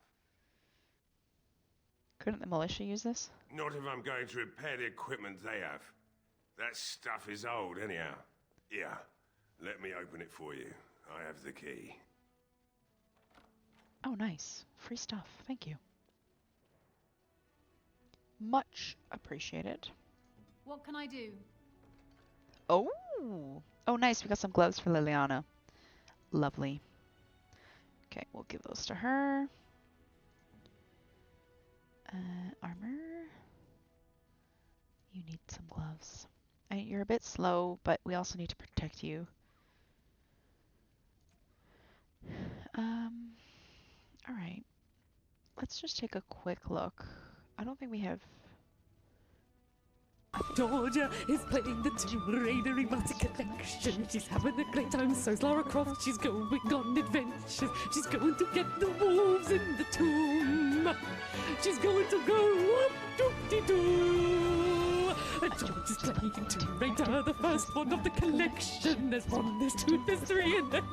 Couldn't the militia use this? Not if I'm going to repair the equipment they have. That stuff is old, anyhow. Yeah, let me open it for you. I have the key. Oh, nice. Free stuff. Thank you. Much appreciated. What can I do? Oh! Oh, nice. We got some gloves for Liliana. Lovely. Okay, we'll give those to her. Armor. You need some gloves. You're a bit slow, but we also need to protect you. Alright. Let's just take a quick look. I don't think we have... Georgia is playing the Tomb Raider Remastered Collection. She's having a great time, so's Lara Croft. She's going on adventures. She's going to get the wolves in the tomb. She's going to go whoop-doop-de-doo. And Georgia's playing Tomb Raider, the first one of the collection. There's one, there's two, there's three, and then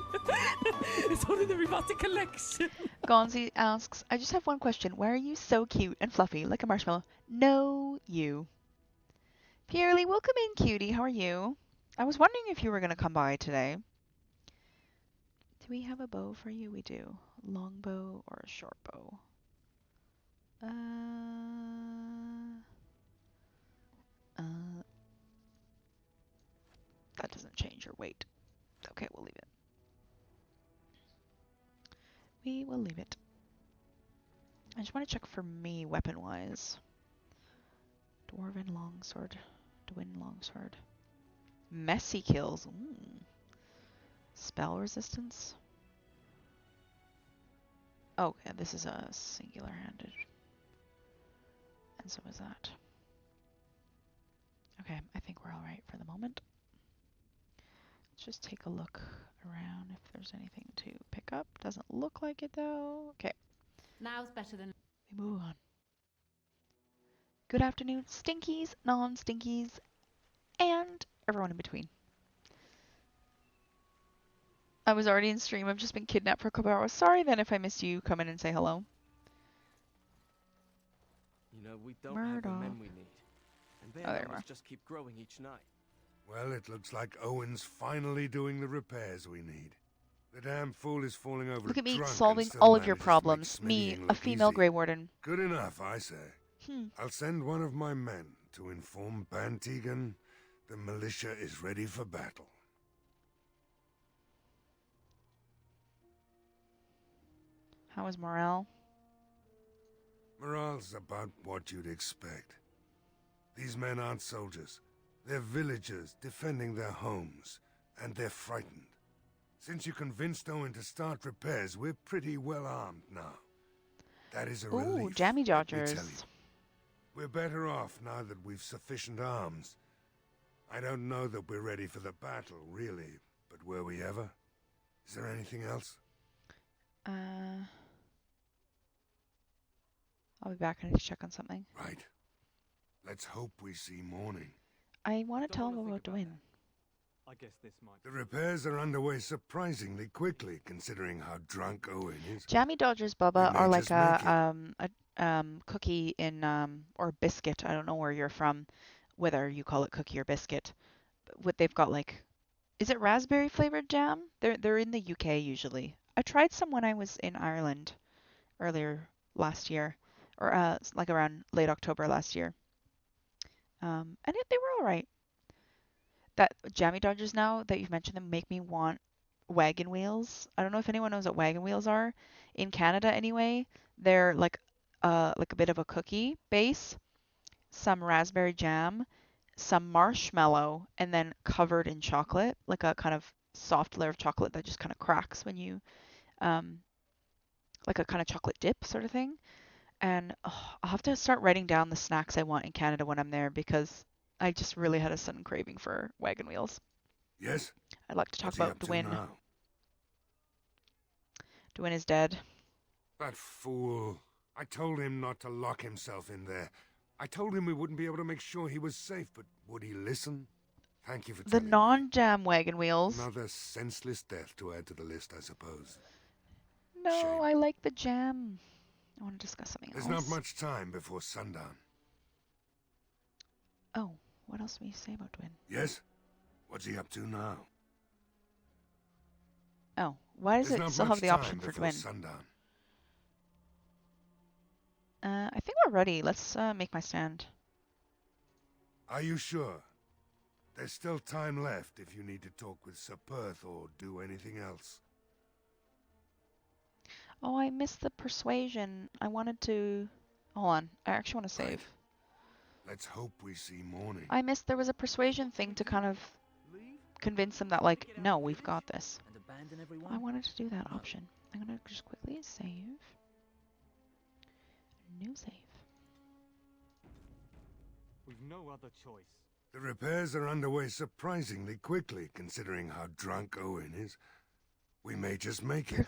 it's all in the Remastered Collection. Gonzi asks, I just have one question. Why are you so cute and fluffy like a marshmallow? No, you. Pierley, welcome in, cutie. How are you? I was wondering if you were going to come by today. Do we have a bow for you? We do. Long bow or a short bow? That doesn't change your weight. Okay, we'll leave it. We will leave it. I just want to check for me, weapon-wise. Dwarven longsword. Dwin longsword. Messy kills. Spell resistance. Oh, yeah, this is a singular-handed. And so is that. Okay, I think we're alright for the moment. Let's just take a look around if there's anything to pick up. Doesn't look like it, though. Okay. Now's better than... We move on. Good afternoon, stinkies, non-stinkies, and everyone in between. I was already in stream. I've just been kidnapped for a couple hours. Sorry then if I missed you come in and say hello. You know, we don't have the men we need. And their there you numbers are. just keep growing each night. Well, it looks like Owen's finally doing the repairs we need. The damn fool is falling over Look at me drunk and solving still all of your manages to make problems. Me, Smittying a look female easy. Grey Warden. Good enough, I say. Hmm. I'll send one of my men to inform Bantegan the militia is ready for battle. How is morale? Morale's about what you'd expect. These men aren't soldiers. They're villagers defending their homes, and they're frightened. Since you convinced Owen to start repairs, we're pretty well armed now. That is a Ooh, relief. jammy let me tell dodgers. you. We're better off now that we've sufficient arms. I don't know that we're ready for the battle, really, but were we ever? Is there anything else? I'll be back. I need to check on something. Right. Let's hope we see morning. I want to tell him about Dwayne. I guess this might. The repairs are underway surprisingly quickly, considering how drunk Owen is. Jammy Dodgers, We Bubba, may are like just make a cookie in or biscuit. I don't know where you're from, whether you call it cookie or biscuit. But what they've got like, is it raspberry flavored jam? They're in the UK usually. I tried some when I was in Ireland earlier last year, or like around late October last year. And they were all right. That Jammy Dodgers, now that you've mentioned them, make me want wagon wheels. I don't know if anyone knows what wagon wheels are. In Canada anyway, they're like a bit of a cookie base, some raspberry jam, some marshmallow, and then covered in chocolate, like a kind of soft layer of chocolate that just kind of cracks when you like a kind of chocolate dip sort of thing. And I'll have to start writing down the snacks I want in Canada when I'm there, because I just really had a sudden craving for wagon wheels. Yes? I'd like to talk What's he about up to Dwyn. now? Dwyn is dead. That fool. I told him not to lock himself in there. I told him we wouldn't be able to make sure he was safe, but would he listen? Thank you for The telling me. non-jam wagon wheels. Another senseless death to add to the list, I suppose. No, I like the jam. I want to discuss something There's else. not much time before sundown. Oh, what else do you say about Dwyn? Yes? What's he up to now? Oh, why does There's it not still much have the time option for before Dwyn? sundown. I think we're ready. Let's make my stand. Are you sure? There's still time left if you need to talk with Sir Perth or do anything else. Oh, I missed the persuasion. I wanted to... Hold on. I actually want to save. Let's hope we see morning. I missed there was a persuasion thing to kind of convince them that, like, no, we've got this. I wanted to do that option. I'm going to just quickly save. New save. We've no other choice. The repairs are underway surprisingly quickly, considering how drunk Owen is. We may just make it.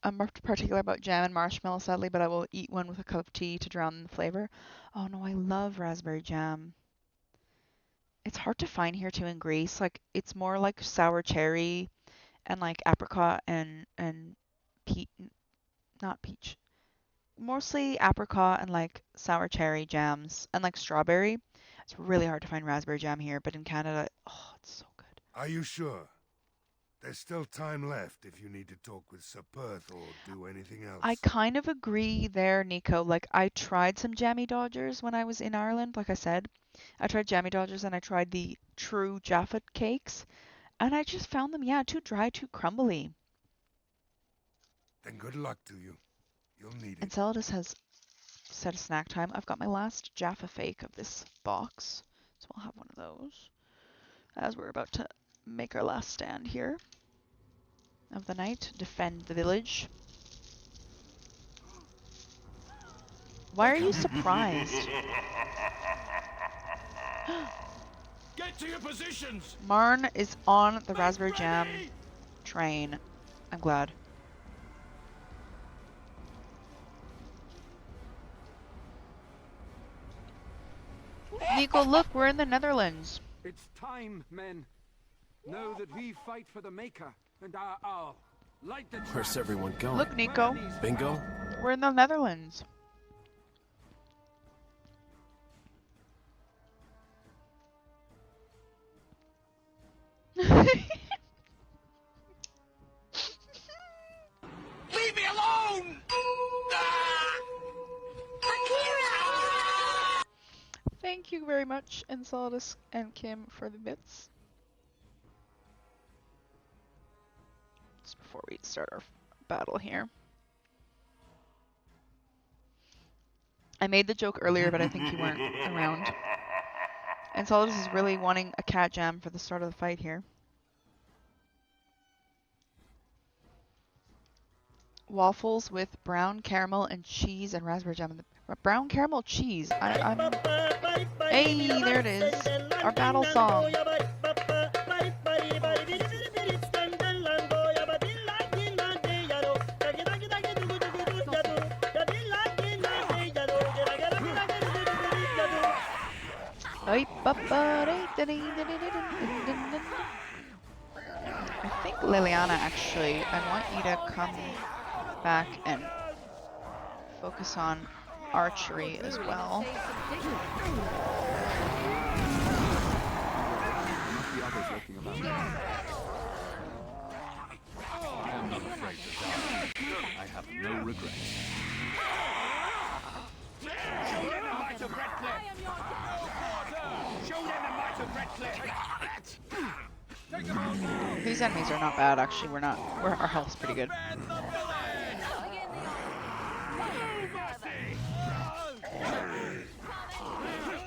I'm particular about jam and marshmallow, sadly, but I will eat one with a cup of tea to drown the flavor. Oh no, I love raspberry jam. It's hard to find here too in Greece. Like, it's more like sour cherry and like apricot and not peach. Mostly apricot and like sour cherry jams and like strawberry. It's really hard to find raspberry jam here, but in Canada, oh, it's so good. Are you sure? There's still time left if you need to talk with Sir Perth or do anything else. I kind of agree there, Nico. Like, I tried some Jammy Dodgers when I was in Ireland, like I said. I tried Jammy Dodgers and I tried the true Jaffa cakes, and I just found them, yeah, too dry, too crumbly. Then good luck to you. You'll need it. Enceladus has set a snack time. I've got my last Jaffa fake of this box, so I'll have one of those as we're about to make our last stand here of the night. Defend the village. Why are you surprised? Get to your positions! Marn is on the raspberry jam train. I'm glad. Nico, look, we're in the Netherlands. It's time, men. Know that we fight for the Maker and our owl. Light the Where's traps. everyone going? Look, Nico. Bingo? We're in the Netherlands. Leave me alone! Thank you very much, Enceladus and Kim, for the bits. Just before we start our battle here. I made the joke earlier, but I think you weren't around. Enceladus is really wanting a cat jam for the start of the fight here. Waffles with brown caramel and cheese and raspberry jam. Brown caramel cheese. I'm. Hey, there it is. Our battle song. Liliana, actually, I want you to come back and focus on archery as well. I'm not afraid to die. I have no regrets. Show them the might of Redcliffe! Show them the might of Redcliffe! These enemies are not bad, actually. Our health's pretty good.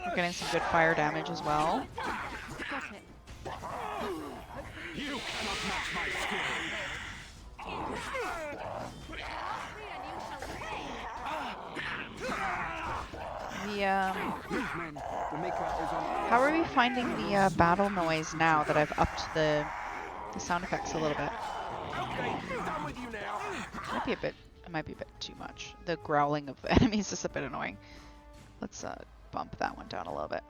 We're getting some good fire damage as well. You cannot match my skill! How are we finding the battle noise now that I've upped the sound effects a little bit? It might be a bit too much. The growling of the enemies is a bit annoying. Let's bump that one down a little bit.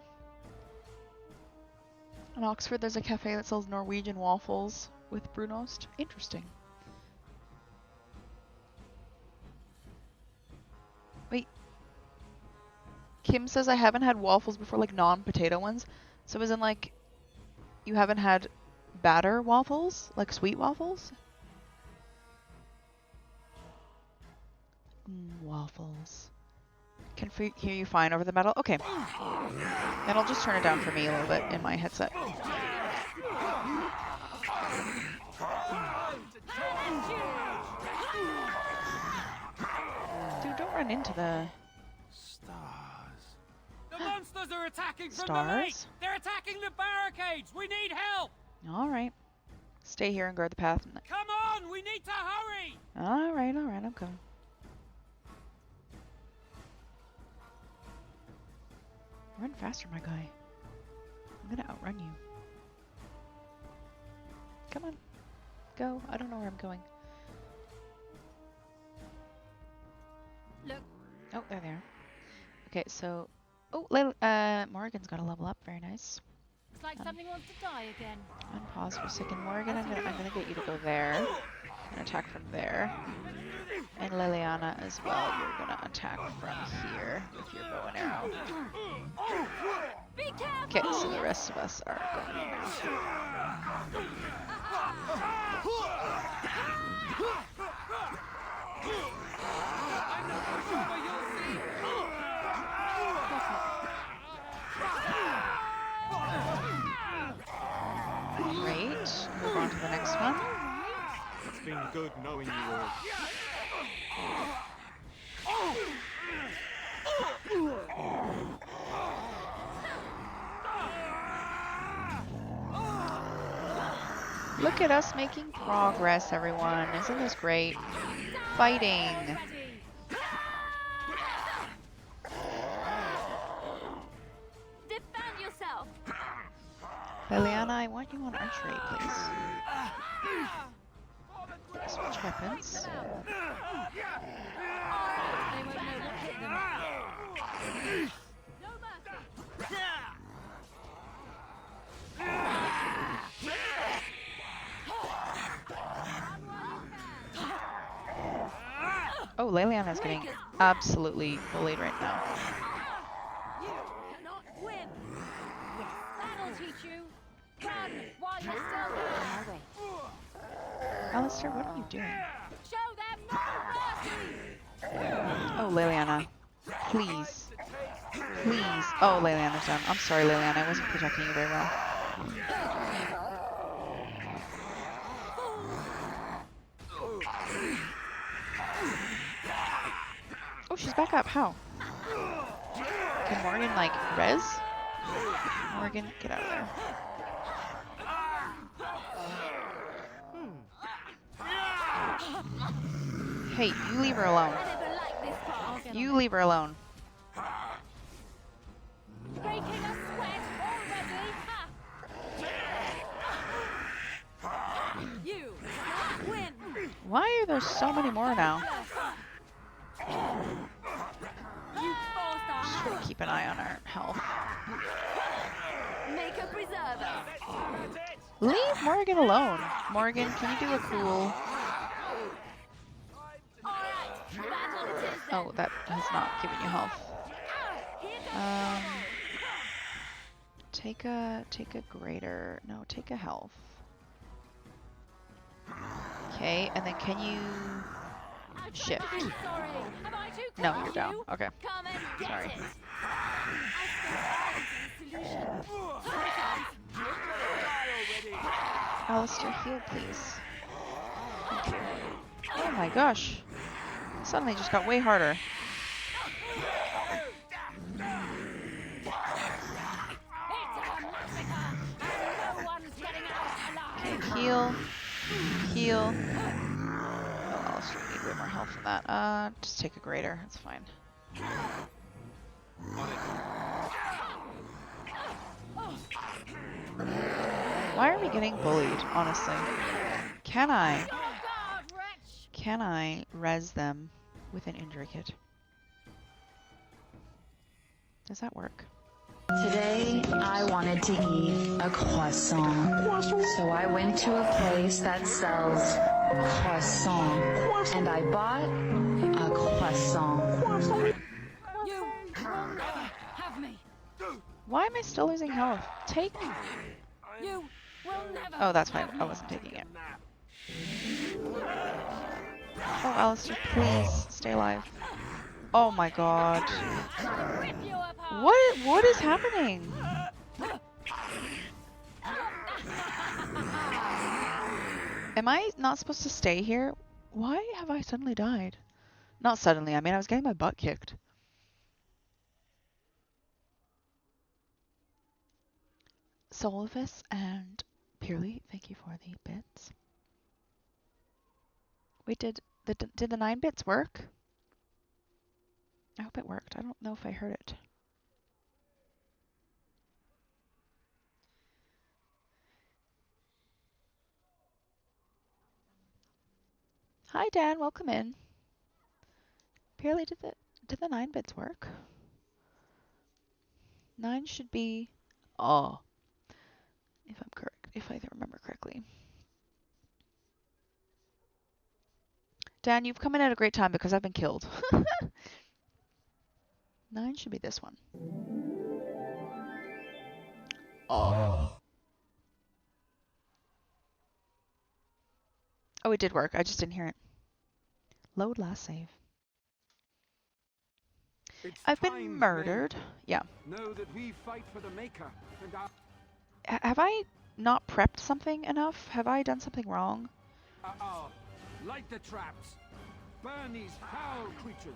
In Oxford, there's a cafe that sells Norwegian waffles with Brunost. Interesting. Wait. Kim says I haven't had waffles before, like non-potato ones. So isn't like you haven't had batter waffles? Like sweet waffles? Waffles. Can hear you fine over the metal? Okay. Then I'll just turn it down for me a little bit in my headset. Dude, don't run into the... The monsters are attacking from Stars? the lake! They're attacking the barricades! We need help! Alright. Stay here and guard the path. Come on! We need to hurry! Alright, I'm coming. Run faster, my guy. I'm gonna outrun you. Come on. Go. I don't know where I'm going. Look. Oh, there they are. Okay, so... Oh, Morgan's got a level up. Very nice. Looks like something wants to die again. Unpause for a second. Morgan, I'm gonna get you to go there. And attack from there. And Liliana as well. You're gonna attack from here with your bow and arrow. Okay, so the rest of us are going now. Great. Move on to the next one. It's been good knowing you all. Look at us making progress, everyone. Isn't this great? Fighting. Defend yourself. Liliana, I want you on archery, please. Switch weapons. They won't know what hit them. No mercy. Oh, Liliana's getting absolutely bullied right now. You cannot win. That'll teach you. Run while you're still there. Alistair, what are you doing? Show them no mercy. Oh, Liliana. Please. Please. Oh, Liliana's done. I'm sorry, Liliana. I wasn't protecting you very well. Oh, she's back up. How? Can Morgan, like, res? Morgan, get out of there. Hey, you leave her alone. You leave her alone. Breaking a sweat already, ha! You win. Why are there so many more now? Just gotta keep an eye on our health. Make a preserver. Leave Morgan alone. Morgan, can you do a cool... Oh, that has not given you health. Take a greater... No, take a health. Okay, and then can you... shift? No, you're down. Okay. Sorry. Alistair, heal, please. Thank you. Oh my gosh. Suddenly just got way harder. Okay, heal. Heal. Oh, Alistair, you need way more health than that. Just take a greater. That's fine. Why are we getting bullied, honestly? Can I res them with an injury kit? Does that work? Today, I wanted to eat a croissant. So I went to a place that sells croissant. And I bought a croissant. You will never have me. Why am I still losing health? Take... You will never. Oh, that's fine. I wasn't taking it. Oh, Alistair, please stay alive. Oh my god. What is happening? Am I not supposed to stay here? Why have I suddenly died? Not suddenly, I mean I was getting my butt kicked. Solvis and Purely, thank you for the bits. Wait, did the 9 bits work? I hope it worked. I don't know if I heard it. Hi Dan, welcome in. Purely, did the 9 bits work? 9 should be if I'm correct, if I remember correctly. Dan, you've come in at a great time because I've been killed. 9 should be this one. Oh, it did work. I just didn't hear it. Load last save. I've been murdered. Yeah. Know that we fight for the Maker, and have I not prepped something enough? Have I done something wrong? light the traps. Burn these foul creatures.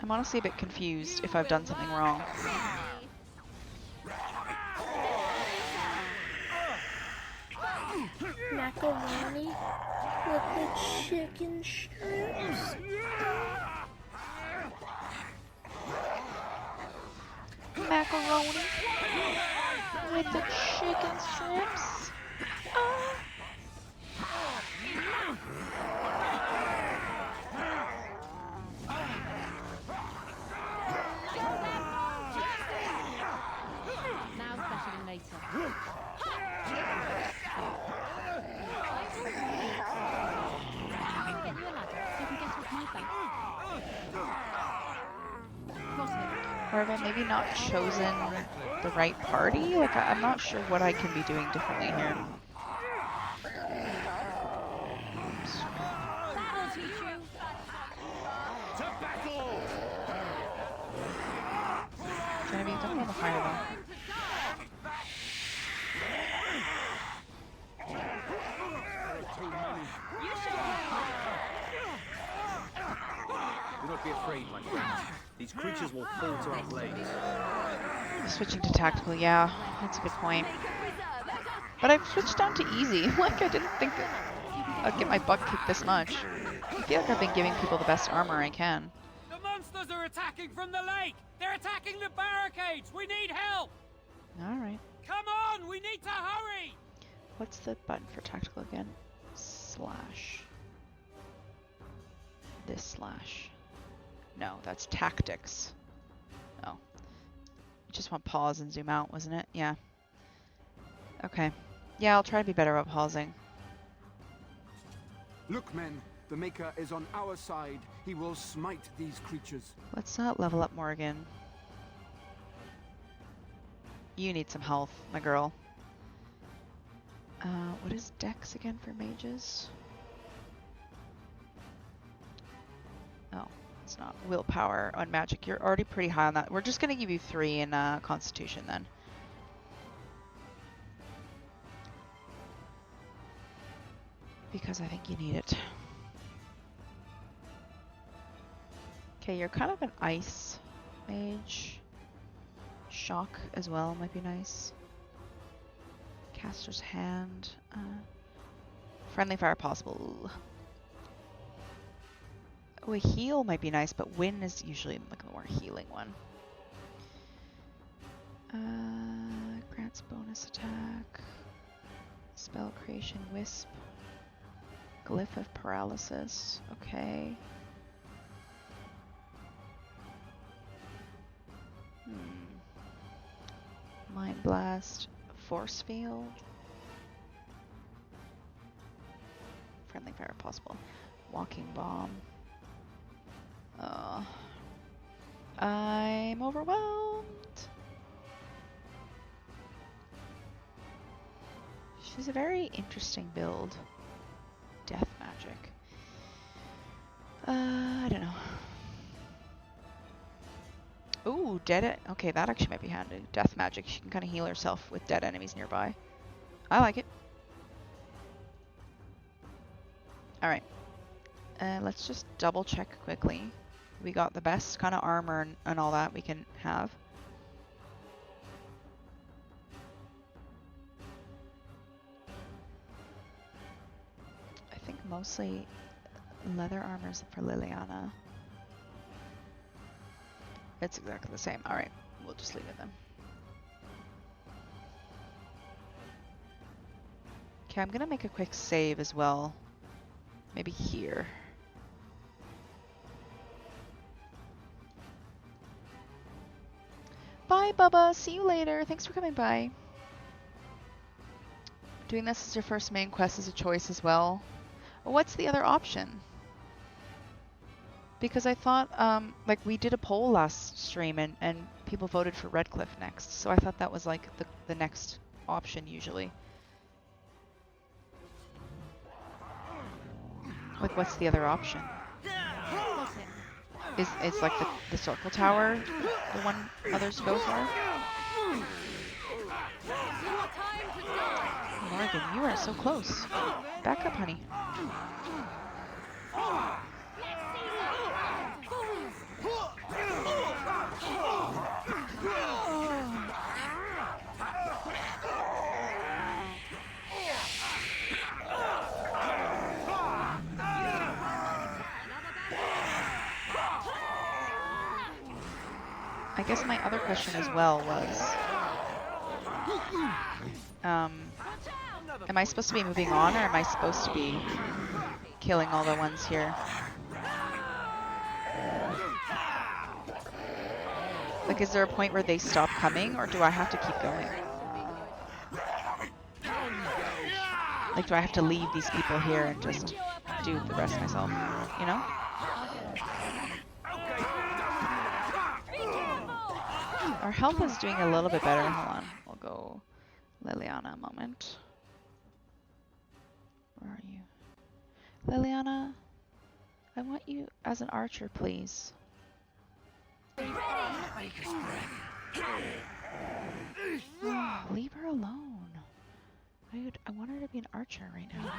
I'm honestly a bit confused if I've done something wrong. Macaroni with the chicken strips. Macaroni with the chicken strips. Now better than later. Get you a ladder so you can get off my back. Or have I maybe not chosen the right party? Like, I'm not sure what I can be doing differently here. That'll teach you. To battle! Genevieve, don't go on the fire though. Do not be afraid, my friends. These creatures will fall to our blades. Switching to tactical, yeah, that's a good point. But I've switched down to easy. Like, I didn't think that I'd get my butt kicked this much. I feel like I've been giving people the best armor I can. The monsters are attacking from the lake! They're attacking the barricades! We need help! Alright. Come on! We need to hurry! What's the button for tactical again? Slash. This slash. No, that's tactics. Oh. You just want pause and zoom out, wasn't it? Yeah. Okay. Yeah, I'll try to be better about pausing. Look, men, the Maker is on our side. He will smite these creatures. Let's not level up Morgan. You need some health, my girl. What is Dex again for mages? Oh, it's not. Willpower on magic. You're already pretty high on that. We're just going to give you 3 in Constitution then. Because I think you need it. Okay, you're kind of an ice mage. Shock as well might be nice. Caster's Hand. Friendly fire possible. Oh, a heal might be nice, but Wind is usually like the more healing one. Grants bonus attack. Spell creation Wisp. Glyph of Paralysis. Okay. Mind Blast. Force Field. Friendly fire possible. Walking Bomb. I'm overwhelmed. She's a very interesting build. Death magic. I don't know. Ooh, okay, that actually might be handy. Death magic. She can kind of heal herself with dead enemies nearby. I like it. Alright. Let's just double check quickly. We got the best kind of armor and all that we can have. I think mostly leather armors for Liliana. It's exactly the same. Alright, we'll just leave it then. Okay, I'm gonna make a quick save as well. Maybe here. Bye, Bubba. See you later. Thanks for coming by. Doing this as your first main quest is a choice as well. Well, what's the other option? Because I thought, like, we did a poll last stream and people voted for Redcliffe next. So I thought that was, like, the next option usually. Like, what's the other option? Is like the circle tower the one others go for? Morgan, you are so close. Back up, honey. I guess my other question as well was, am I supposed to be moving on, or am I supposed to be killing all the ones here? Like, is there a point where they stop coming, or do I have to keep going? Like, do I have to leave these people here and just do the rest myself, you know? Our health is doing a little bit better. Hold on. We'll go Liliana a moment. Where are you? Liliana, I want you as an archer, please. Oh, leave her alone. Dude, I want her to be an archer right now.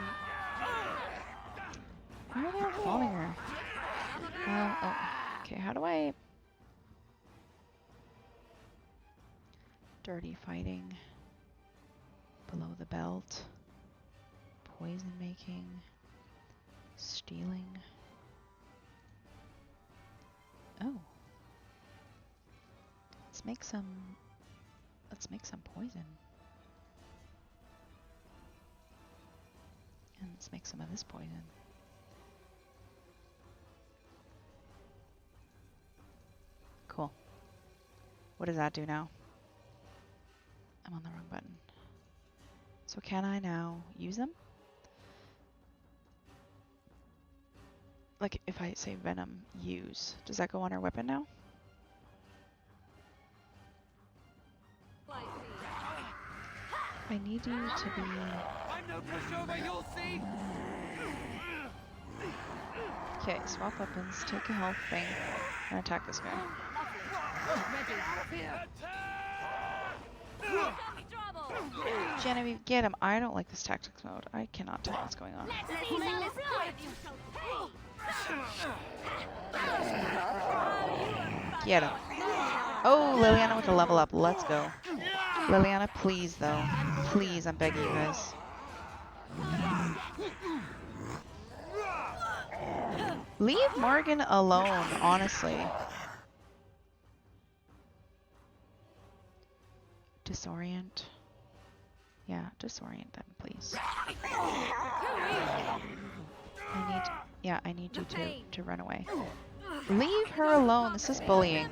Why are they all following her? Oh, okay, how do I... Dirty fighting, below the belt, poison making, stealing. Oh, let's make some poison, and let's make some of this poison. Cool. What does that do now? I'm on the wrong button. So So can I now use them? Like, if I say Venom, use, does that go on her weapon now? I need you to be... I'm no pushover, you'll see! Okay, swap weapons, take a health thing, and attack this guy. Genevieve, get him. I don't like this tactics mode. I cannot tell what's going on. Get him. Oh, Liliana with a level up. Let's go. Liliana, please, though. Please, I'm begging you guys. Leave Morgan alone, honestly. Disorient. Yeah, disorient them, please. I need you to run away. Leave her alone. This is bullying.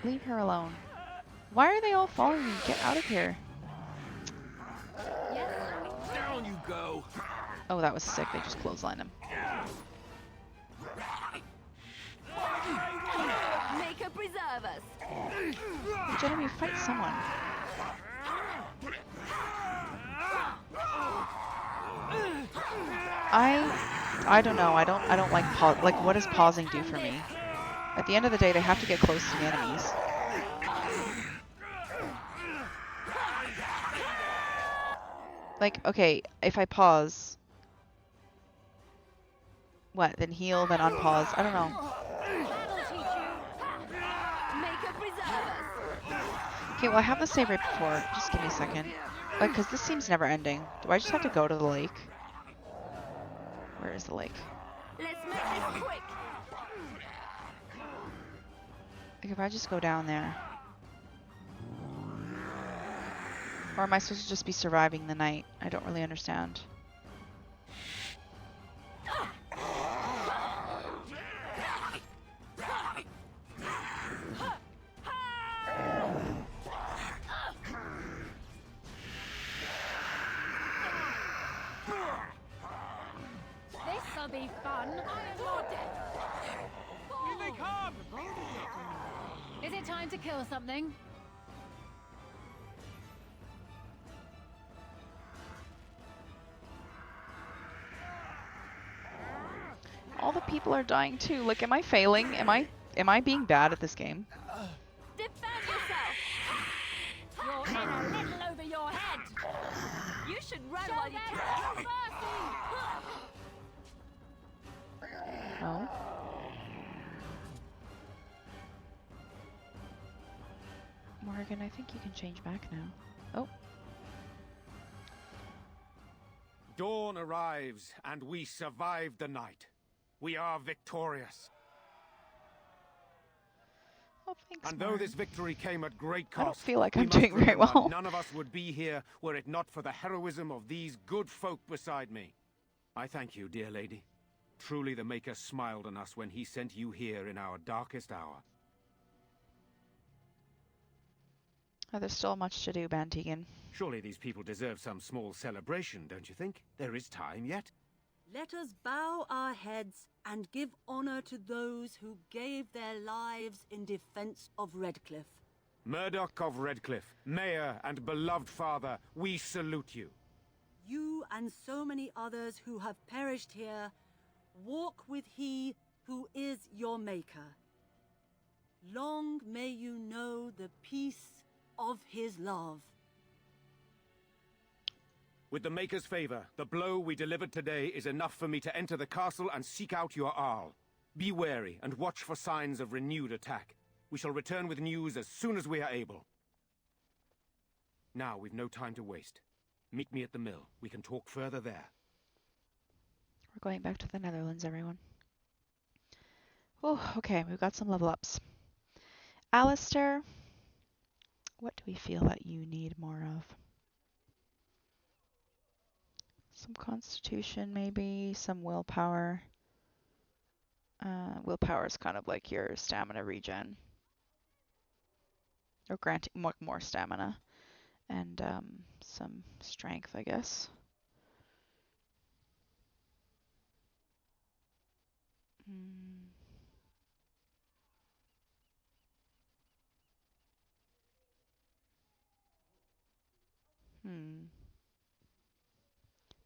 Leave her alone. Why are they all following me? Get out of here. Down you go. Oh, that was sick. They just clotheslined him. Make her preserve us. Genevieve, fight someone. I don't know. I don't like like what does pausing do for me? At the end of the day, they have to get close to the enemies. Like, okay, if I pause, what? Then heal, then unpause. I don't know. Okay, well I have the save right before. Just give me a second. Like, because this seems never ending. Do I just have to go to the lake? Where is the lake? Let's make this quick. Like, if I just go down there. Or am I supposed to just be surviving the night? I don't really understand. This'll be fun. Here they come! Is it time to kill something? All the people are dying too. Like, am I failing? Am I being bad at this game? Defend yourself. You're in a little over your head. You should run while you can. Oh. Morgan, I think you can change back now. Oh. Dawn arrives, and we survive the night. We are victorious. Oh, thanks, and though Mark. this victory came at great cost, I don't feel like we I'm must doing very remember well. None of us would be here were it not for the heroism of these good folk beside me. I thank you, dear lady. Truly the Maker smiled on us when he sent you here in our darkest hour. Oh, there's still much to do, Bantegan. Surely these people deserve some small celebration, don't you think? There is time yet. Let us bow our heads and give honor to those who gave their lives in defense of Redcliffe. Murdoch of Redcliffe, Mayor and beloved father, we salute you. You and so many others who have perished here, walk with he who is your Maker. Long may you know the peace of his love. With the Maker's favor, the blow we delivered today is enough for me to enter the castle and seek out your Arl. Be wary and watch for signs of renewed attack. We shall return with news as soon as we are able. Now we've no time to waste. Meet me at the mill. We can talk further there. We're going back to the Netherlands, everyone. Oh, okay, we've got some level ups. Alistair, what do we feel that you need more of? Some constitution, maybe, some willpower. Willpower is kind of like your stamina regen. or granting more stamina and some strength, I guess.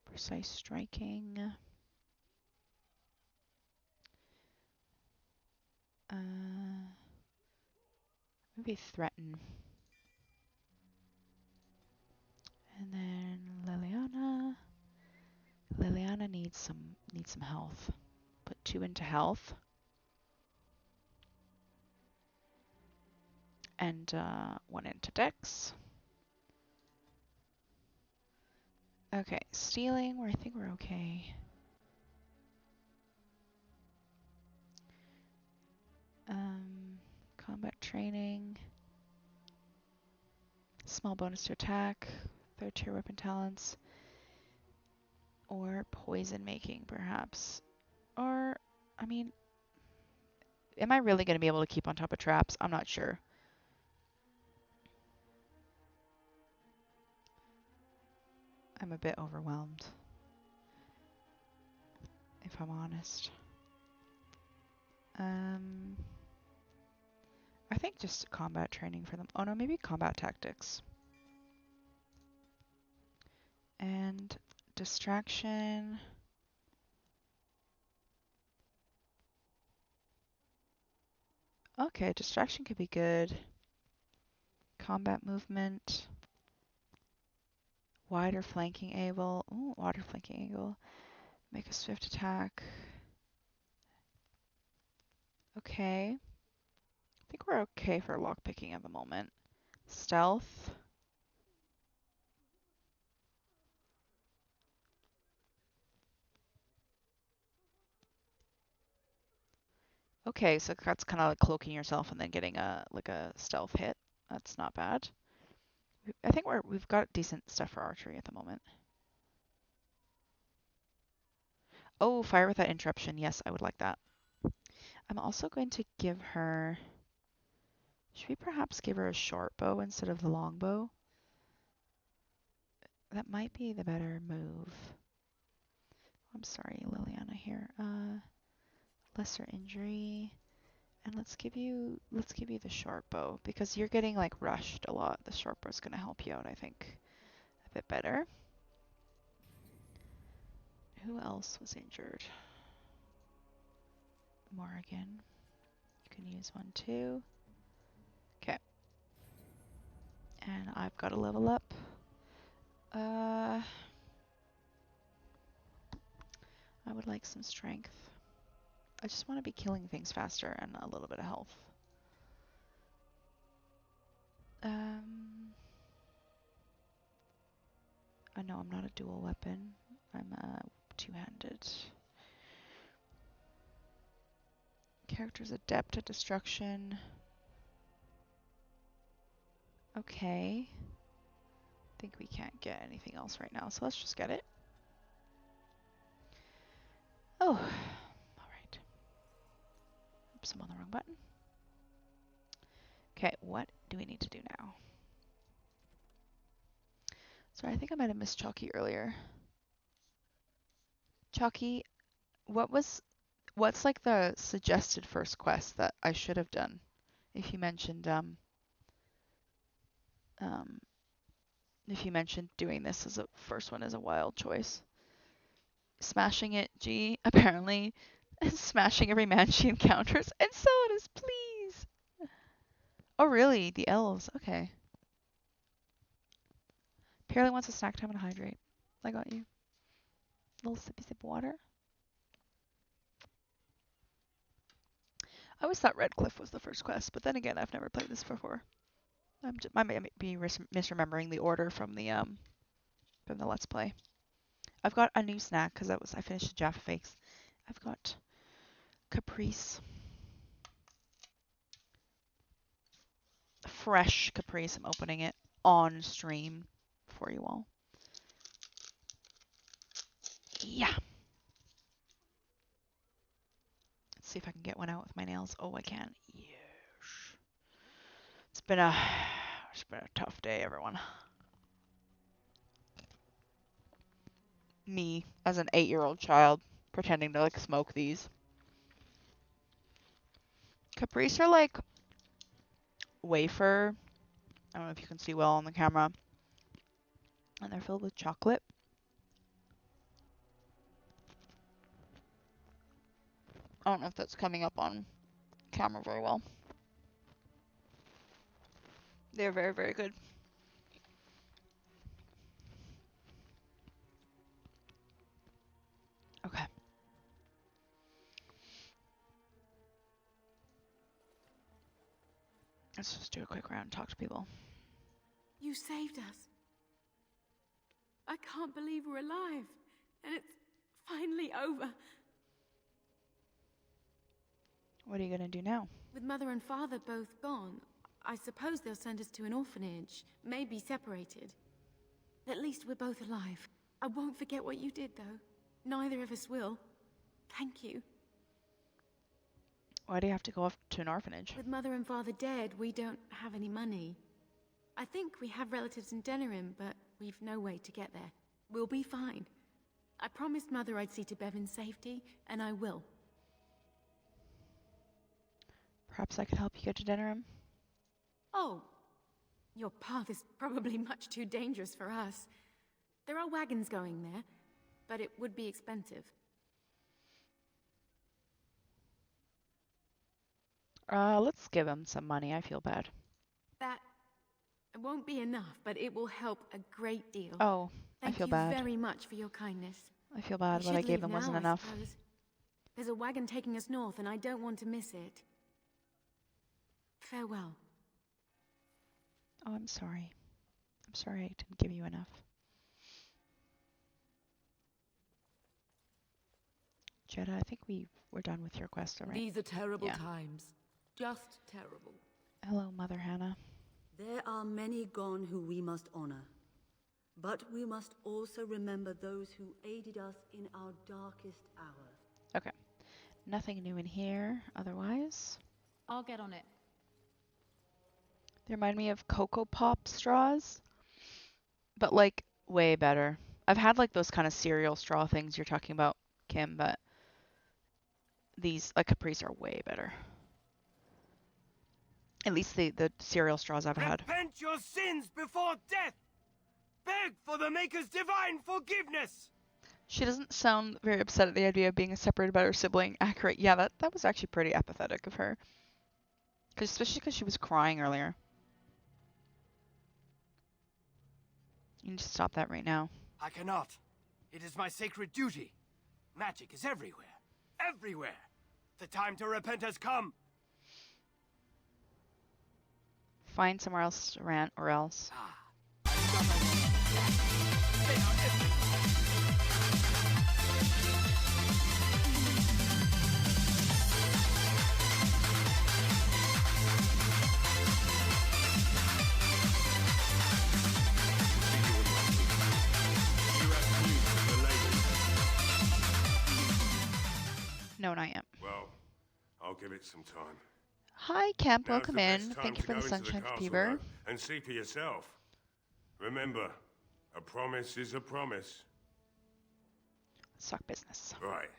Precise striking. Maybe threaten. And then Liliana. Liliana needs some health. Put 2 into health. And 1 into dex. Okay, stealing, I think we're okay. Combat training. Small bonus to attack. 3rd tier weapon talents. Or poison making, perhaps. Or, I mean, am I really going to be able to keep on top of traps? I'm not sure. I'm a bit overwhelmed, if I'm honest. I think just combat training for them. Oh no, maybe combat tactics. And distraction. Okay, distraction could be good. Combat movement. Wider flanking angle. Ooh, wider flanking angle. Make a swift attack. Okay. I think we're okay for lockpicking at the moment. Stealth. Okay, so that's kind of like cloaking yourself and then getting a stealth hit. That's not bad. I think we've got decent stuff for archery at the moment. Oh, fire without interruption. Yes, I would like that. I'm also going to give her... Should we perhaps give her a short bow instead of the long bow? That might be the better move. I'm sorry, Liliana here. Lesser injury. And let's give you the short bow because you're getting like rushed a lot. The short bow is going to help you out, I think, a bit better. Who else was injured? Morrigan. You can use one too. Okay. And I've got to level up. I would like some strength. I just want to be killing things faster and a little bit of health. I know I'm not a dual weapon. I'm two-handed. Character's adept at destruction. Okay. I think we can't get anything else right now, so let's just get it. Oh, alright. Oops, I'm on the wrong button. Okay, what do we need to do now? Sorry, I think I might have missed Chalky earlier. Chalky, what's like the suggested first quest that I should have done? If you mentioned doing this as a first one as a wild choice. Smashing it, G, apparently. Smashing every man she encounters. And so it is, please. Oh, really? The elves. Okay. Apparently wants a snack time and hydrate. I got you. Little sippy sip water. I always thought Redcliffe was the first quest, but then again, I've never played this before. I may be misremembering the order from the Let's Play. I've got a new snack because I finished the Jaffa Fakes. I've got Caprice. Fresh Caprice. I'm opening it on stream for you all. Yeah. Let's see if I can get one out with my nails. Oh, I can. Yes. It's been a It's been a tough day, everyone. Me, as an 8-year-old child, pretending to, like, smoke these. Caprice are, like, wafer. I don't know if you can see well on the camera. And they're filled with chocolate. I don't know if that's coming up on camera very well. They're very, very good. Okay. Let's just do a quick round and talk to people. You saved us. I can't believe we're alive. And it's finally over. What are you gonna do now? With Mother and Father both gone, I suppose they'll send us to an orphanage. Maybe separated. At least we're both alive. I won't forget what you did, though. Neither of us will. Thank you. Why do you have to go off to an orphanage? With Mother and Father dead, we don't have any money. I think we have relatives in Denerim, but we've no way to get there. We'll be fine. I promised Mother I'd see to Bevan's safety, and I will. Perhaps I could help you get to Denerim? Oh, your path is probably much too dangerous for us. There are wagons going there, but it would be expensive. Let's give him some money. I feel bad. That won't be enough, but it will help a great deal. Oh, I feel bad. Thank you very much for your kindness. I feel bad. We What I should gave leave them now, wasn't I enough. suppose. There's a wagon taking us north, and I don't want to miss it. Farewell. Oh, I'm sorry. I'm sorry I didn't give you enough. Jeddah, I think we're done with your quest already. These are terrible Yeah. times. Just terrible. Hello, Mother Hannah. There are many gone who we must honor. But we must also remember those who aided us in our darkest hour. Okay. Nothing new in here, otherwise. I'll get on it. They remind me of Cocoa Pop straws, but like way better. I've had like those kind of cereal straw things you're talking about, Kim, but these like Caprice are way better. At least the cereal straws I've had. Repent your sins before death! Beg for the Maker's divine forgiveness! She doesn't sound very upset at the idea of being separated by her sibling. Accurate. Yeah, that was actually pretty apathetic of her. Especially because she was crying earlier. You need to stop that right now. I cannot. It is my sacred duty. Magic is everywhere. Everywhere! The time to repent has come! Find somewhere else to rant or else. No, not yet. Well, I'll give it some time. Hi, Kemp. Now's Welcome the in. best time Thank you to for go the into sunshine castle, fever. though, and see for yourself. Remember, a promise is a promise. Suck business. Right.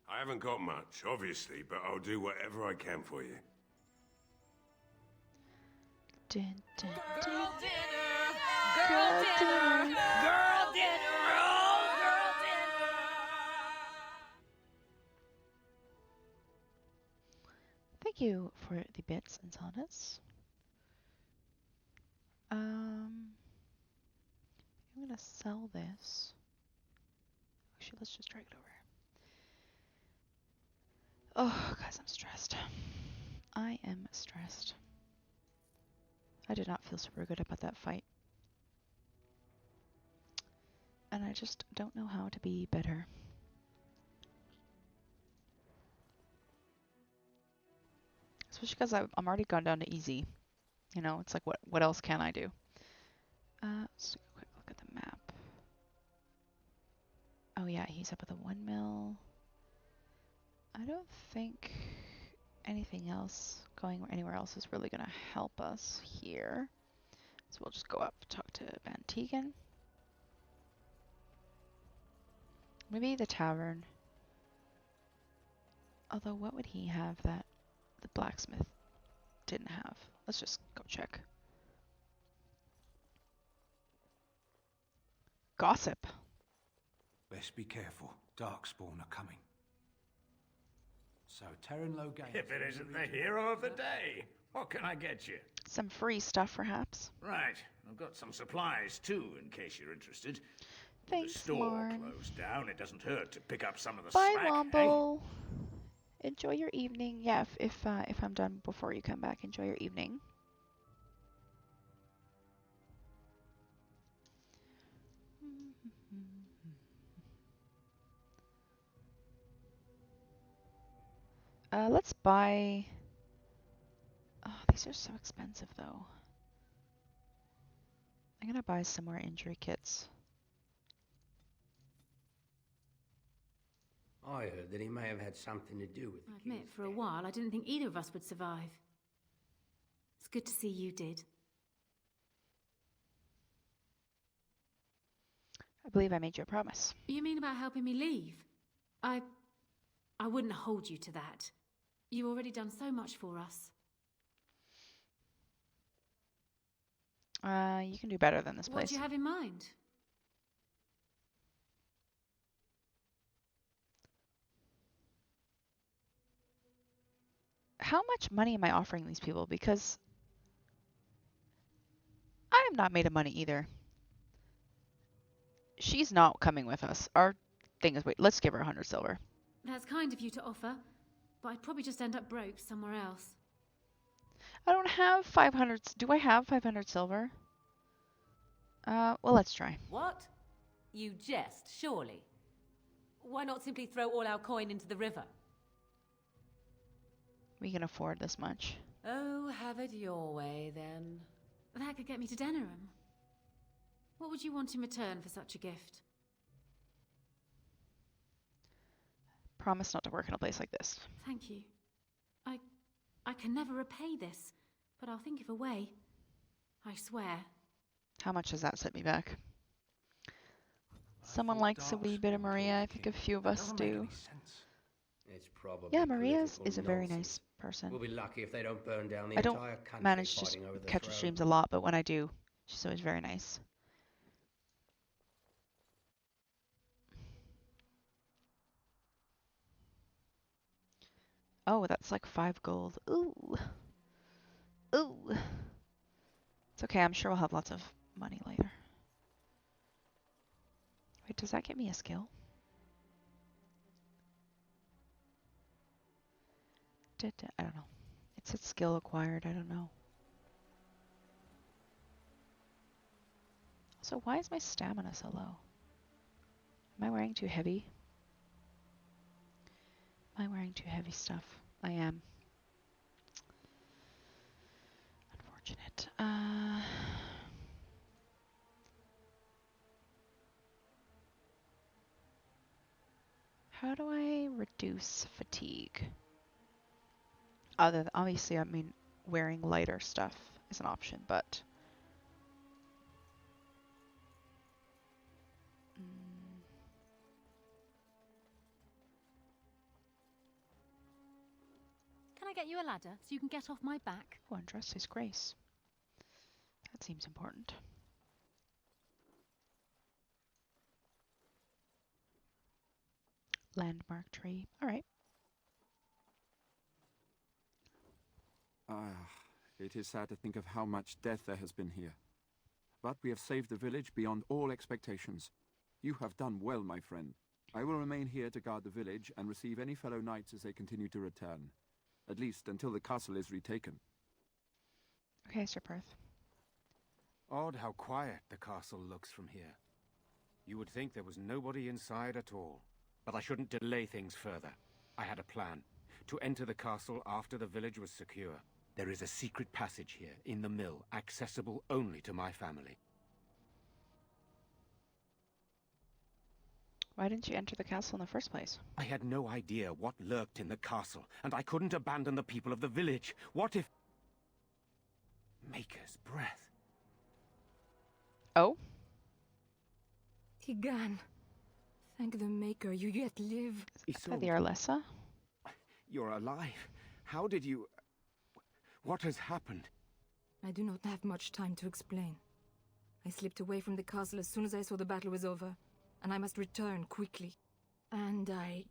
I haven't got much, obviously, but I'll do whatever I can for you. Dun, dun, dun. Girl dinner! Girl dinner! Girl dinner! Oh, girl dinner! Thank you for the bits and sodas. I'm gonna sell this. Actually, let's just drag it over. Oh, guys, I'm stressed. I am stressed. I did not feel super good about that fight. And I just don't know how to be better. Especially because I'm already gone down to easy. You know, it's like, what else can I do? Let's take a quick look at the map. Oh yeah, he's up with a 1 mil. I don't think anything else going anywhere else is really going to help us here. So we'll just go up, talk to Van Tegan. Maybe the tavern. Although, what would he have that the blacksmith didn't have? Let's just go check. Gossip. Best be careful. Darkspawn are coming. So, Terran Loghain... If it isn't the hero of the day, what can I get you? Some free stuff, perhaps. Right. I've got some supplies, too, in case you're interested. Thanks, the store Marn. closed down. It doesn't hurt to pick up some of the Bye, slack, Womble. Enjoy your evening. Yeah, if I'm done before you come back, enjoy your evening. Let's buy... Oh, these are so expensive, though. I'm gonna buy some more injury kits. I heard that he may have had something to do with I admit, for a while, I didn't think either of us would survive. It's good to see you did. I believe I made you a promise. You mean about helping me leave? I wouldn't hold you to that. You've already done so much for us. You can do better than this What place. do you have in mind? How much money am I offering these people? Because I am not made of money either. She's not coming with us. Our thing is, wait, let's give her 100 silver. That's kind of you to offer, but I'd probably just end up broke somewhere else. I don't have 500. Do I have 500 silver? Well, let's try. What? You jest, surely. Why not simply throw all our coin into the river? We can afford this much. Oh, have it your way, then. That could get me to Denerim. What would you want in return for such a gift? Promise not to work in a place like this. Thank you. I can never repay this, but I'll think of a way. I swear. How much does that set me back? Someone likes a wee bit of Maria. I think a few of us do. It's probably Yeah, Maria's political is a very nonsense. nice person. We'll be lucky if they don't burn down the I don't entire country manage to fighting over the catch her throne. streams a lot, but when I do, she's always very nice. Oh, that's like 5 gold. Ooh. Ooh. It's okay, I'm sure we'll have lots of money later. Wait, does that get me a skill? I don't know. It said skill acquired, I don't know. So why is my stamina so low? Am I wearing too heavy? Am I wearing too heavy stuff? I am. Unfortunate. How do I reduce fatigue? Other than, obviously, I mean, wearing lighter stuff is an option, but... Can I get you a ladder so you can get off my back? Oh, undress His Grace. That seems important. Landmark tree. Alright. It is sad to think of how much death there has been here. But we have saved the village beyond all expectations. You have done well, my friend. I will remain here to guard the village and receive any fellow knights as they continue to return. At least until the castle is retaken. Okay, Sir Perth. Odd how quiet the castle looks from here. You would think there was nobody inside at all. But I shouldn't delay things further. I had a plan. To enter the castle after the village was secure. There is a secret passage here, in the mill, accessible only to my family. Why didn't you enter the castle in the first place? I had no idea what lurked in the castle, and I couldn't abandon the people of the village. What if... Maker's breath. Oh? Tigan. Thank the Maker you yet live. The Arlessa? You're alive. How did you... What has happened? I do not have much time to explain. I slipped away from the castle as soon as I saw the battle was over, and I must return quickly. And I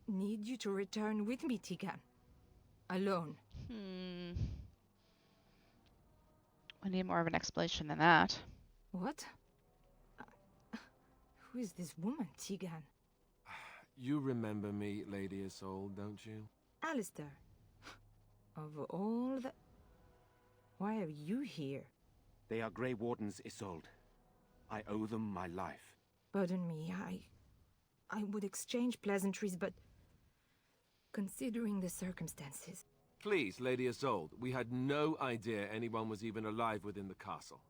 need you to return with me, Tigan. Alone. I need more of an explanation than that. What? Who is this woman, Tigan? You remember me, Lady Isolde, don't you? Alistair. Of all the... Why are you here? They are Grey Wardens, Isolde. I owe them my life. Pardon me, I would exchange pleasantries, but... considering the circumstances... Please, Lady Isolde, we had no idea anyone was even alive within the castle.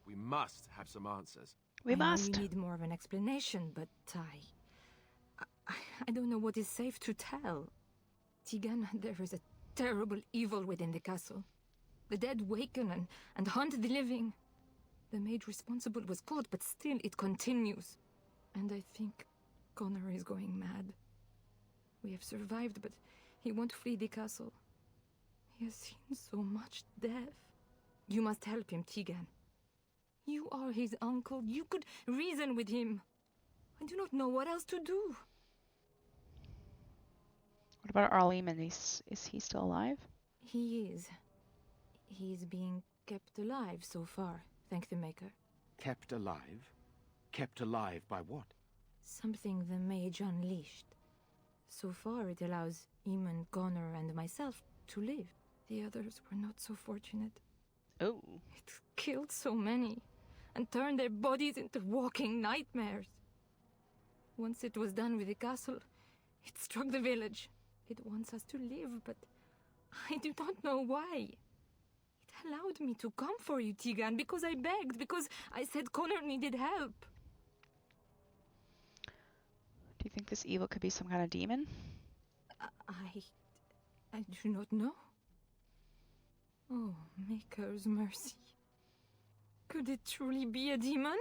We must have some answers. We must. I need more of an explanation, but I don't know what is safe to tell. Tigan, there is a terrible evil within the castle. The dead waken and haunt the living. The maid responsible was caught, but still it continues. And I think Connor is going mad. We have survived, but he won't flee the castle. He has seen so much death. You must help him, Tigan. You are his uncle. You could reason with him. I do not know what else to do. What about Arleman? Is he still alive? He is. He's being kept alive so far, thank the Maker. Kept alive? Kept alive by what? Something the mage unleashed. So far it allows Eamon, Connor, and myself to live. The others were not so fortunate. Oh. It killed so many, and turned their bodies into walking nightmares. Once it was done with the castle, it struck the village. It wants us to live, but I do not know why. It allowed me to come for you, Tigan, because I begged, because I said Connor needed help. Do you think this evil could be some kind of demon? I do not know. Oh, Maker's mercy. Could it truly be a demon?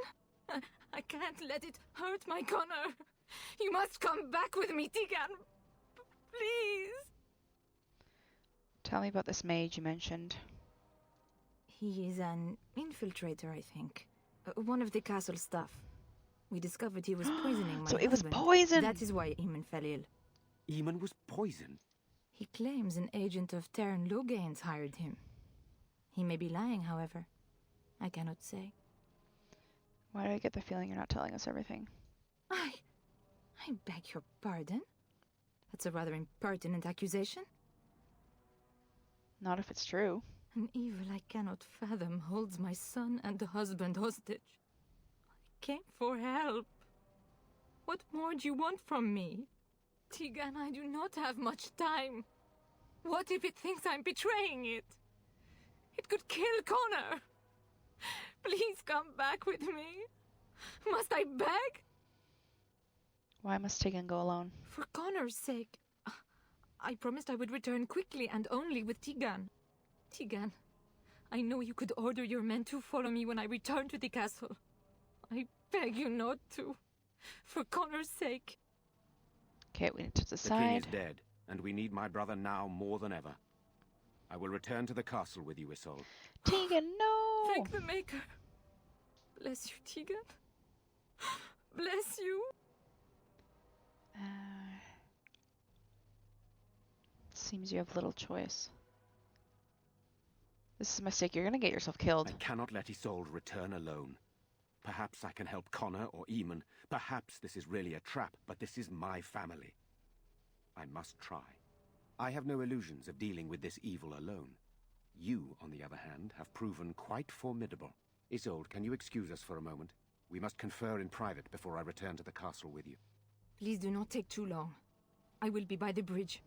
I can't let it hurt my Connor. You must come back with me, Tigan. Please. Tell me about this mage you mentioned. He is an infiltrator, I think. One of the castle staff. We discovered he was poisoning my So it was husband. poison! That is why Eamon fell ill. Eamon was poisoned? He claims an agent of Terran Logains hired him. He may be lying, however. I cannot say. Why do I get the feeling you're not telling us everything? I beg your pardon? That's a rather impertinent accusation. Not if it's true. An evil I cannot fathom holds my son and the husband hostage. I came for help. What more do you want from me? Tigan, I do not have much time. What if it thinks I'm betraying it? It could kill Connor. Please come back with me. Must I beg? Why must Tegan go alone? For Connor's sake. I promised I would return quickly and only with Tigan. Tigan, I know you could order your men to follow me when I return to the castle. I beg you not to. For Connor's sake. Okay, we need to decide. The king is dead, and we need my brother now more than ever. I will return to the castle with you, Isolde. Tegan, no! Thank the Maker. Bless you, Tegan. Bless you. Seems you have little choice. This is a mistake. You're gonna get yourself killed. I cannot let Isolde return alone. Perhaps I can help Connor or Eamon. Perhaps this is really a trap, but this is my family. I must try. I have no illusions of dealing with this evil alone. You, on the other hand, have proven quite formidable. Isolde, can you excuse us for a moment? We must confer in private before I return to the castle with you. Please do not take too long. I will be by the bridge.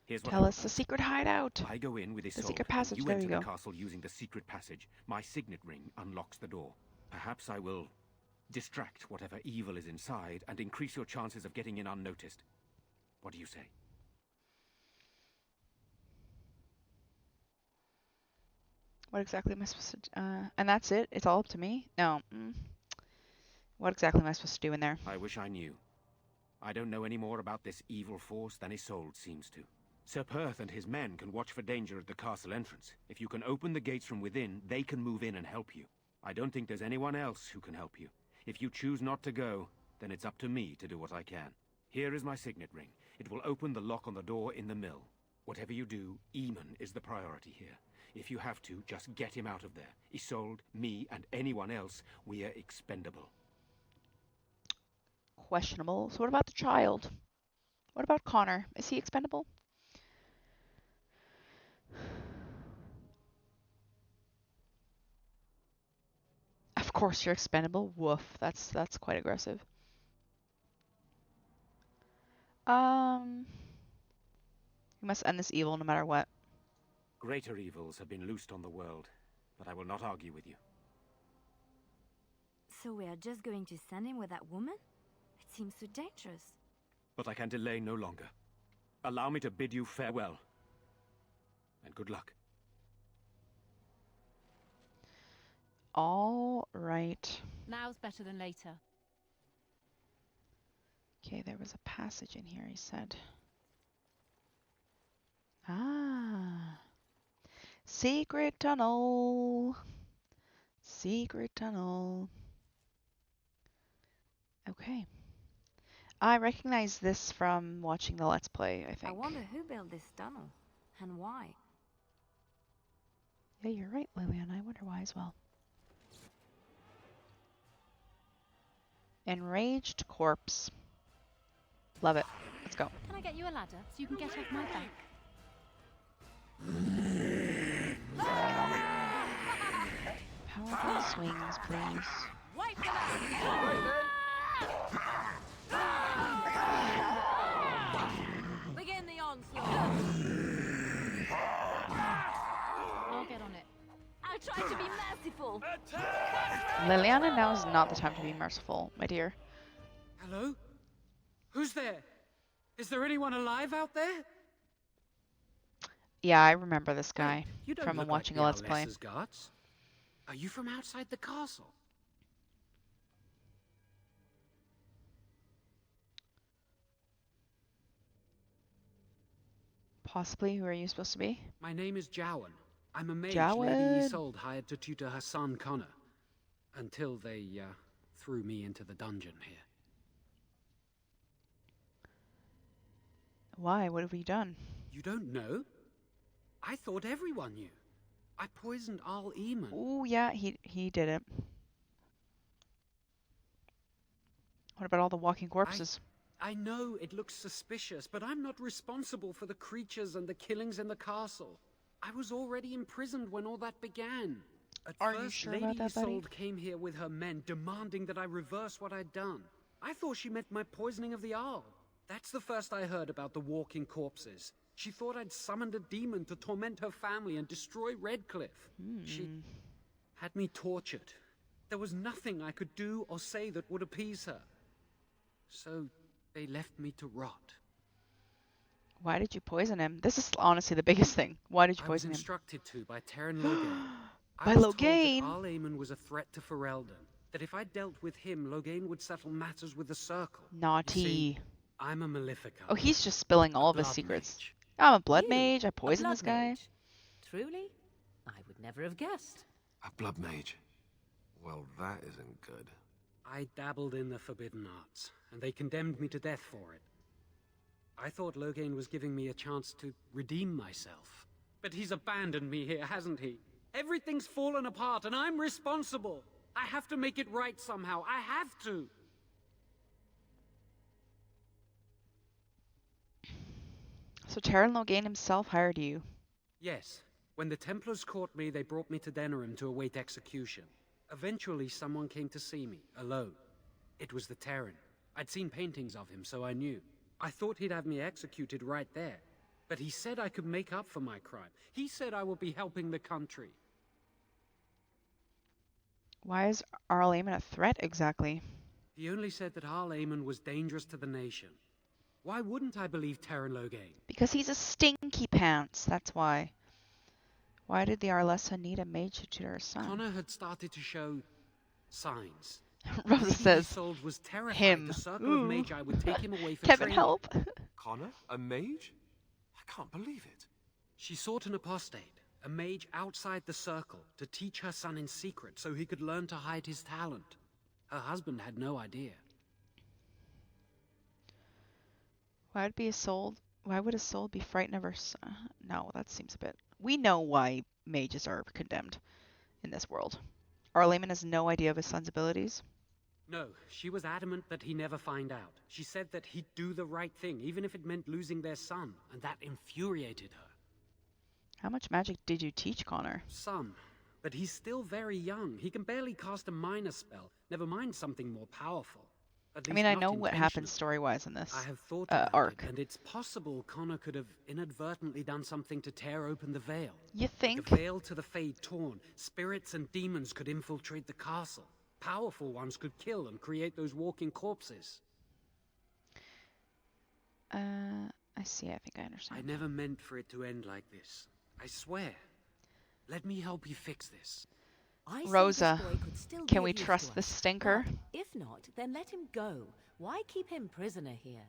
Here's what Tell us the secret hideout. I go in with Isolde. The secret passage. You There enter you go. the castle using the secret passage. My signet ring unlocks the door. Perhaps I will distract whatever evil is inside and increase your chances of getting in unnoticed. What do you say? What exactly am I supposed to... and that's it? It's all up to me? No. What exactly am I supposed to do in there? I wish I knew. I don't know any more about this evil force than Isolde seems to. Sir Perth and his men can watch for danger at the castle entrance. If you can open the gates from within, they can move in and help you. I don't think there's anyone else who can help you. If you choose not to go, then it's up to me to do what I can. Here is my signet ring. It will open the lock on the door in the mill. Whatever you do, Eamon is the priority here. If you have to, just get him out of there. Isolde, me, and anyone else, we are expendable. Questionable. So what about the child? What about Connor? Is he expendable? Of course you're expendable. Woof. That's quite aggressive. We must end this evil no matter what. Greater evils have been loosed on the world, but I will not argue with you. So we are just going to send him with that woman? It seems so dangerous. But I can delay no longer. Allow me to bid you farewell. And good luck. All right. Now's better than later. Okay, there was a passage in here, he said. Ah. Secret tunnel. Secret tunnel. Okay. I recognize this from watching the Let's Play, I think. I wonder who built this tunnel and why. Yeah, you're right, Liliana. I wonder why as well. Enraged corpse. Love it. Let's go. Can I get you a ladder so you can get off my back? Powerful swings, please. Wipe them out! Begin the onslaught. I'll get on it. I tried to be merciful. Liliana, now is not the time to be merciful, my dear. Hello? Who's there? Is there anyone alive out there? Yeah, I remember this guy You don't from look watching like a Let's Play. Alessa's guards. Are you from outside the castle? Possibly. Who are you supposed to be? My name is Jowan. I'm a mage Jowan? Lady Isolde hired to tutor her son Connor. Until they, threw me into the dungeon here. Why? What have we done? You don't know? I thought everyone knew. I poisoned Arl Eamon. Oh, yeah, he did it. What about all the walking corpses? I know it looks suspicious, but I'm not responsible for the creatures and the killings in the castle. I was already imprisoned when all that began. At Are first, you sure Lady about that, buddy? Isolde came here with her men, demanding that I reverse what I'd done. I thought she meant my poisoning of the Arl. That's the first I heard about the walking corpses. She thought I'd summoned a demon to torment her family and destroy Redcliffe. She had me tortured. There was nothing I could do or say that would appease her. So they left me to rot. Why did you poison him? This is honestly the biggest thing. Why did you I was poison him? instructed to by Terran Loghain. By I was told Loghain? that Arl Eamon was a threat to Ferelden. That if I dealt with him, Loghain would settle matters with the Circle. Naughty. You see, I'm a Malefica. Oh, he's just spilling all of his blood secrets. I'm a blood mage. I A poisoned blood this guy. mage? Truly? I would never have guessed. A blood mage? Well, that isn't good. I dabbled in the forbidden arts, and they condemned me to death for it. I thought Loghain was giving me a chance to redeem myself. But he's abandoned me here, hasn't he? Everything's fallen apart, and I'm responsible. I have to make it right somehow. I have to. So Terran Loghain himself hired you. Yes. When the Templars caught me, they brought me to Denerim to await execution. Eventually, someone came to see me, alone. It was the Terran. I'd seen paintings of him, so I knew. I thought he'd have me executed right there. But he said I could make up for my crime. He said I would be helping the country. Why is Arl Eamon a threat exactly? He only said that Arl Eamon was dangerous to the nation. Why wouldn't I believe Terran Loghain? Because he's a stinky pants. That's why. Why did the Arlessa need a mage to tutor her son? Connor had started to show signs. Rosa Maybe says, Isolde was terrified him. the circle of Magi would take him away for Kevin, training. help. Connor? A mage? I can't believe it. She sought an apostate, a mage outside the circle, to teach her son in secret so he could learn to hide his talent. Her husband had no idea. Why would a soul be frightened of her son? No, that seems a bit... We know why mages are condemned in this world. Arlayman has no idea of his son's abilities. No, she was adamant that he never find out. She said that he'd do the right thing, even if it meant losing their son, and that infuriated her. How much magic did you teach Connor? Some, but he's still very young. He can barely cast a minor spell, never mind something more powerful. I mean, I know what happens story-wise in this I have thought about arc. it, and it's possible Connor could have inadvertently done something to tear open the veil. You think? With the veil to the Fade torn, spirits and demons could infiltrate the castle. Powerful ones could kill and create those walking corpses. I see. I think I understand. I never meant for it to end like this. I swear. Let me help you fix this. I see Rosa, this boy could still be can of we use trust to this us. stinker? But if not, then let him go. Why keep him prisoner here?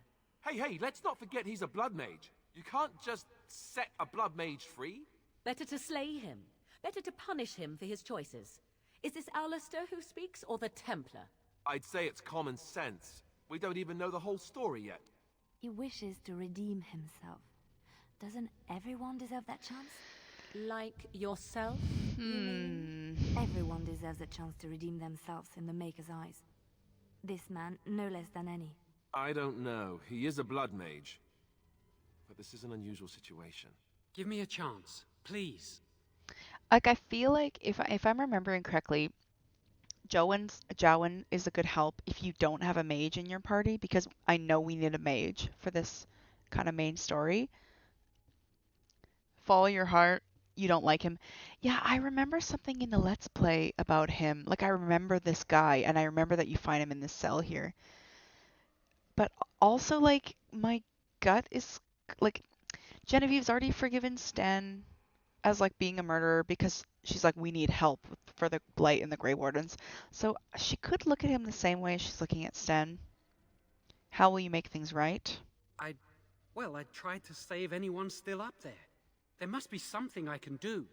Hey, let's not forget he's a blood mage. You can't just set a blood mage free. Better to slay him. Better to punish him for his choices. Is this Alistair who speaks, or the Templar? I'd say it's common sense. We don't even know the whole story yet. He wishes to redeem himself. Doesn't everyone deserve that chance? Like yourself, you mean? Everyone deserves a chance to redeem themselves in the Maker's eyes. This man, no less than any. I don't know. He is a blood mage. But this is an unusual situation. Give me a chance, please. Like, I feel like if I'm remembering correctly, Jowen is a good help if you don't have a mage in your party, because I know we need a mage for this kind of main story. Follow your heart. You don't like him. Yeah, I remember something in the Let's Play about him. Like, I remember this guy, and I remember that you find him in this cell here. But also, like, my gut is, like, Genevieve's already forgiven Sten as, like, being a murderer because she's like, we need help for the Blight and the Grey Wardens. So she could look at him the same way she's looking at Sten. How will you make things right? I tried to save anyone still up there. There must be something I can do.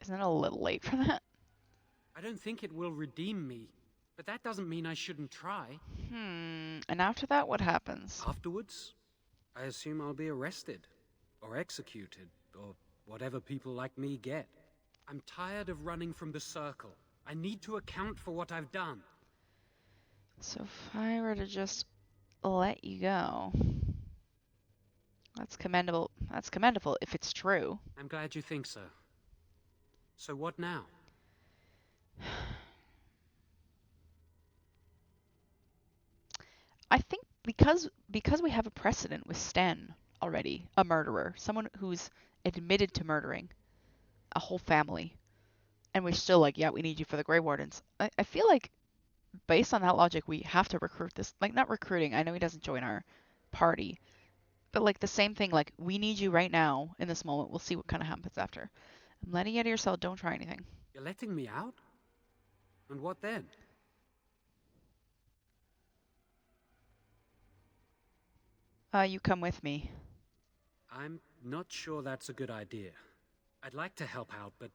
Isn't it a little late for that? I don't think it will redeem me, but that doesn't mean I shouldn't try. And after that, what happens? Afterwards, I assume I'll be arrested, or executed, or whatever people like me get. I'm tired of running from the circle. I need to account for what I've done. So if I were to just let you go... That's commendable. That's commendable if it's true. I'm glad you think so. So what now? I think because we have a precedent with Sten already, a murderer, someone who's admitted to murdering a whole family, and we're still like, yeah, we need you for the Grey Wardens. I feel like, based on that logic, we have to recruit this. Like, not recruiting. I know he doesn't join our party. But, like, the same thing, like, we need you right now, in this moment. We'll see what kind of happens after. I'm letting you out of your cell. Don't try anything. You're letting me out? And what then? You come with me. I'm not sure that's a good idea. I'd like to help out, but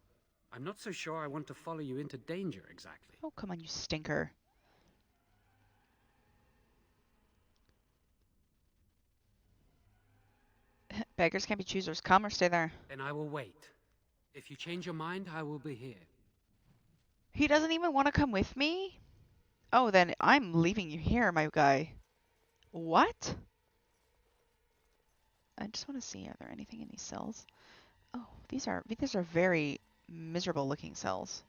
I'm not so sure I want to follow you into danger exactly. Oh, come on, you stinker. Beggars can't be choosers. Come or stay there. Then I will wait. If you change your mind, I will be here. He doesn't even want to come with me? Oh, then I'm leaving you here, my guy. What? I just want to see, are there anything in these cells? Oh, these are very miserable looking cells.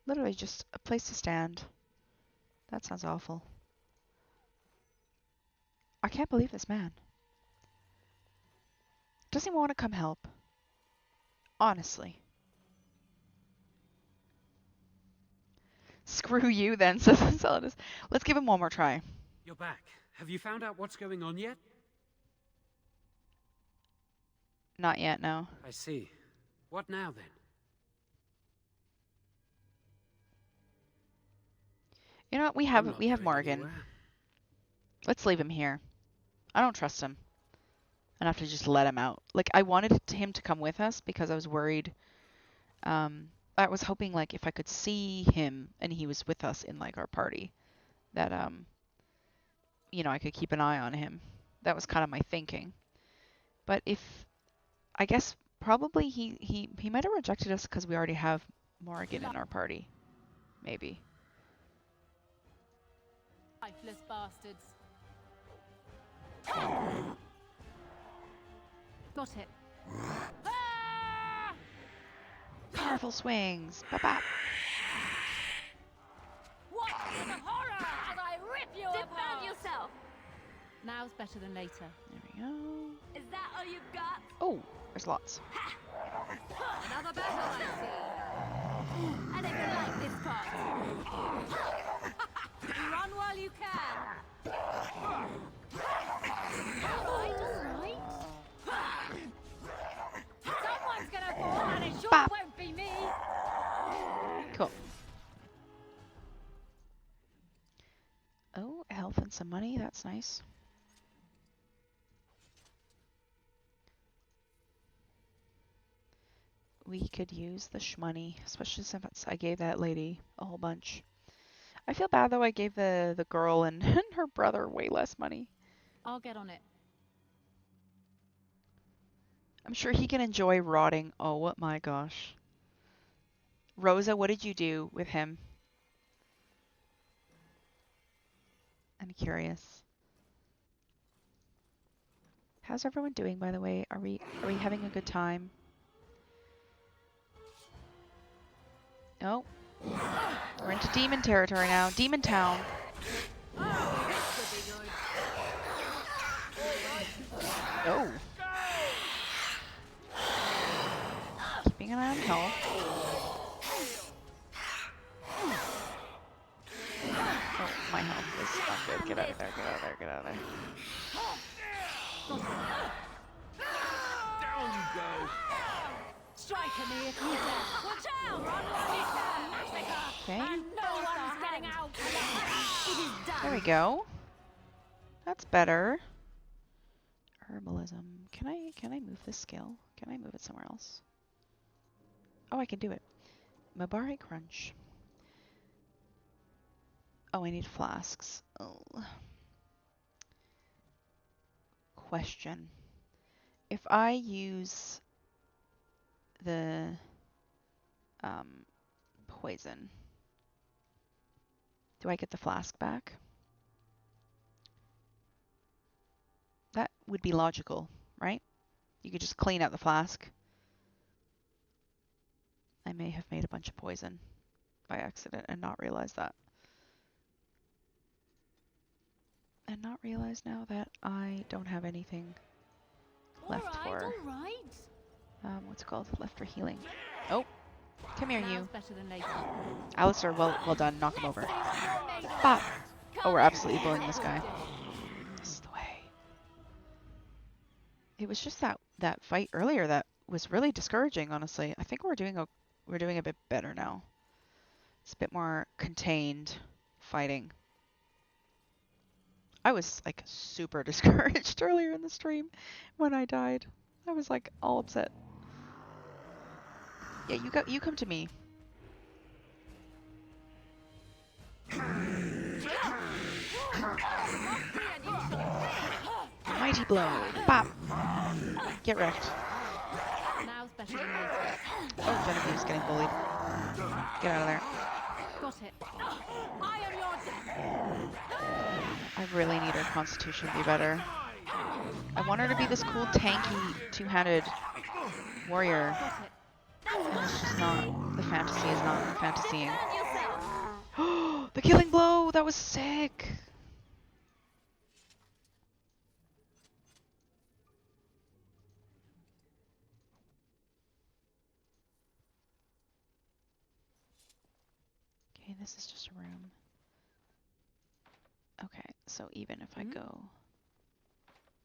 Literally just a place to stand. That sounds awful. I can't believe this man. Doesn't even want to come help. Honestly. Screw you then, says Enceladus. Let's give him one more try. You're back. Have you found out what's going on yet? Not yet, no. I see. What now, then? You know what? We I'm have not we have going Morgan. anywhere. Let's leave him here. I don't trust him enough to just let him out. Like, I wanted him to come with us because I was worried. I was hoping, like, if I could see him and he was with us in, like, our party, that, you know, I could keep an eye on him. That was kind of my thinking. But I guess probably he might have rejected us because we already have Morgan in our party. Maybe. Lifeless bastards. Got it. Powerful swings. Ba-ba. What is the horror as I rip you apart? Defend yourself. Now's better than later. There we go. Is that all you've got? Oh, there's lots. Another battle, I see. I think I like this part. Run while you can. Someone's gonna fall, and it sure Bop. won't be me. Cool. Oh, health and some money. That's nice. We could use the shmoney, especially since I gave that lady a whole bunch. I feel bad though. I gave the girl and her brother way less money. I'll get on it. I'm sure he can enjoy rotting. Oh my gosh. Rosa, what did you do with him? I'm curious. How's everyone doing, by the way? Are we having a good time? Oh. We're into demon territory now. Demon Town. Oh. Keeping an eye on health. Oh, my health is not good. Get out of there, get out of there, get out of there. Down you go. Strike at me if you dare. Watch out! Run while you can. Okay. And no one's getting out. It is done. There we go. That's better. Herbalism. Can I move this skill? Can I move it somewhere else? Oh, I can do it. Mabari Crunch. Oh, I need flasks. Oh. Question. If I use the poison, do I get the flask back? That would be logical, right? You could just clean out the flask. I may have made a bunch of poison by accident and not realized that. And not realize now that I don't have anything left for... what's it called? Left for healing. Oh, come here, you. Better than later. Alistair, well done. Knock him over. Bop. Oh, we're absolutely bullying this guy. This is the way. It was just that fight earlier that was really discouraging, honestly. I think we're doing a bit better now. It's a bit more contained fighting. I was like super discouraged earlier in the stream when I died. I was like all upset. Yeah, you come to me. Mighty blow. Bop. Get wrecked. Now's better than later. Oh, Genevieve's getting bullied. Get out of there. Got it. I am your death. I really need her constitution to be better. I want her to be this cool, tanky, two-handed warrior. And it's just not. The fantasy is not fantasying. The killing blow! That was sick! Okay, this is just a room. Okay, so even if I go...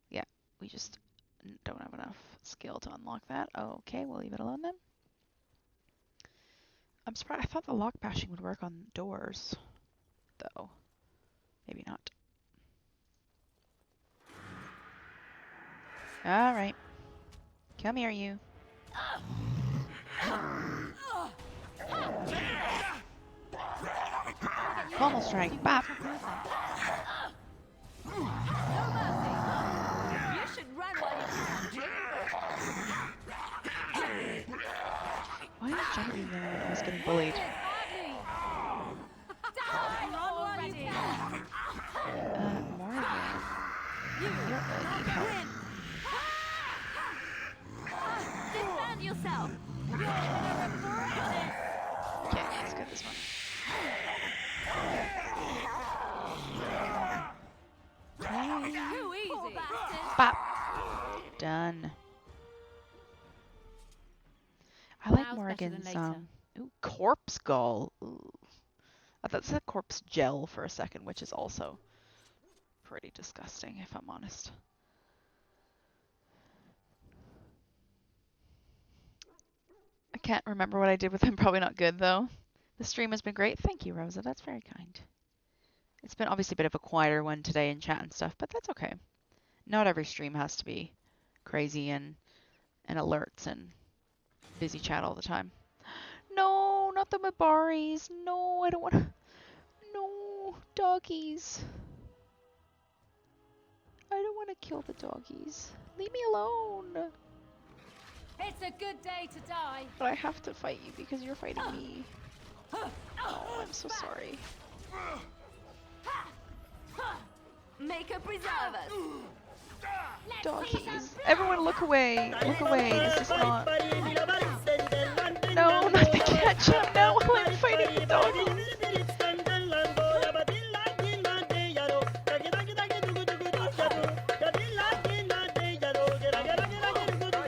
Yeah, we just don't have enough skill to unlock that. Okay, we'll leave it alone then. I'm surprised. I thought the lock bashing would work on doors, though. Maybe not. All right. Come here, you. Pommel strike. Bop. You should run while you can. Why is Genevieve the one who was getting bullied? Morgan. You're gonna need help. Defend yourself. Okay, let's get this one. Too easy. Bop. Done. I like Now's better than Morgan's later. ooh, corpse gall. Ooh. I thought it said corpse gel for a second, which is also pretty disgusting, if I'm honest. I can't remember what I did with him. Probably not good, though. The stream has been great. Thank you, Rosa. That's very kind. It's been obviously a bit of a quieter one today in chat and stuff, but that's okay. Not every stream has to be crazy and alerts and busy chat all the time. No, not the Mabaris. No, I don't want to. No, doggies. I don't want to kill the doggies. Leave me alone. It's a good day to die. But I have to fight you because you're fighting me. Oh, I'm so sorry. Maker preserve us. Doggies. Everyone look away. Look away. This is not... No, not the ketchup. No, I'm fighting the doggies.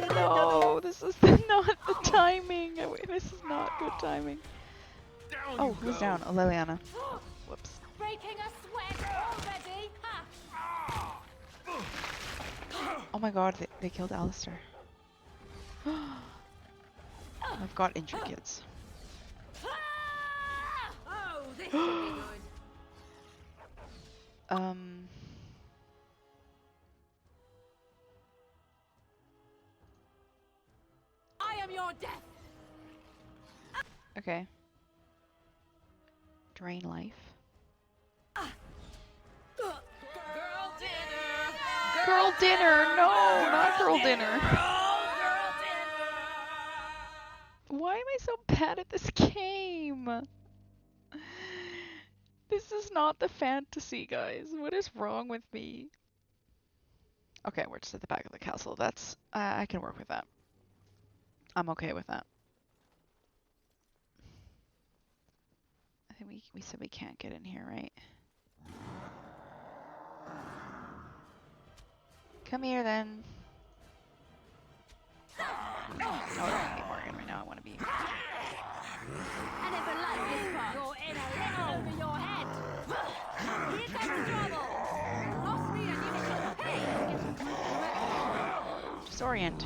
No, this is not the timing. This is not good timing. Oh, who's down? Oh, Liliana. Whoops. Breaking a sweat already. Ha. Oh my god, they killed Alistair. I've got intricates. Oh, this should be good. I am your death. Okay. Drain life. Girl dinner. Girl dinner! No, not girl dinner. Why am I so bad at this game? This is not the fantasy, guys. What is wrong with me? Okay, we're just at the back of the castle. That's... I can work with that. I'm okay with that. I think we said we can't get in here, right? Come here, then. Oh, I don't want to be Morgan right now. I want to be... I never liked this part. You're in a little over your head. Here comes trouble. You lost me and you get paid. Disorient.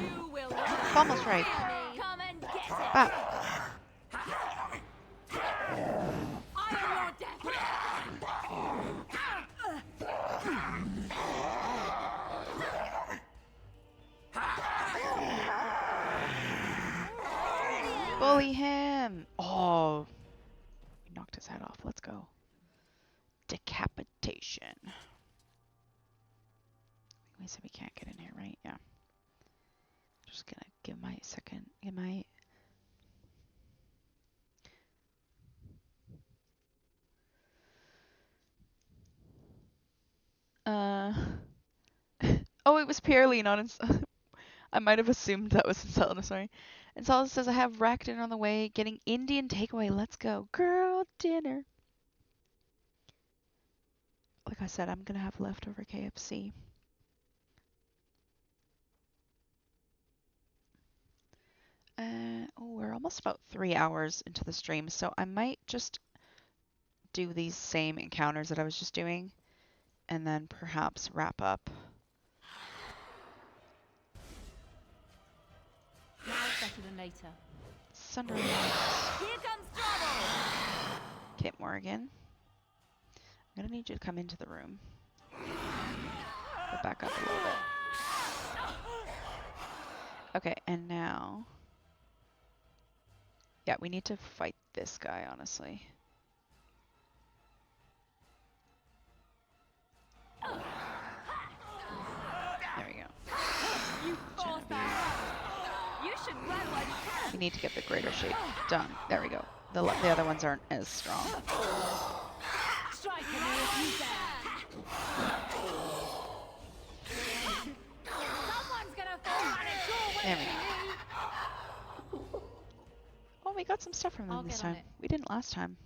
You will Almost right. come and get it. Bop. I am your death. Bully him! Oh, he knocked his head off. Let's go. Decapitation. We said we can't get in here, right? Yeah. Just gonna give my second. Give my. Oh, it was purely not. I might have assumed that was Encelada, sorry. Encelada says, I have rack dinner on the way. Getting Indian takeaway. Let's go. Girl dinner. Like I said, I'm going to have leftover KFC. Oh, we're almost almost about 3 hours into the stream, so I might just do these same encounters that I was just doing, and then perhaps wrap up. Now it's better than later. Sunrise. Here comes trouble! Okay, Morgan. I'm gonna need you to come into the room. Go back up a little bit. Okay, and now... Yeah, we need to fight this guy, honestly. There we go. You forced that. You should run while you can. We need to get the greater shape done. There we go. The other ones aren't as strong. Strike me if you dare. Someone's gonna fall on it your way. There we go. Oh, we got some stuff from them this time. We didn't last time.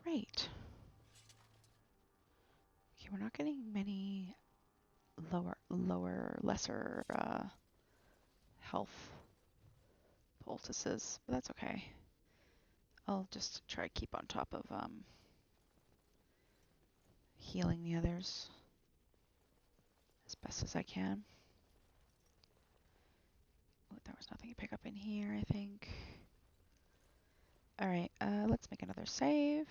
Great. Okay, we're not getting many lesser health poultices, but that's okay. I'll just try to keep on top of healing the others as best as I can. Oh, there was nothing to pick up in here, I think. Alright, let's make another save.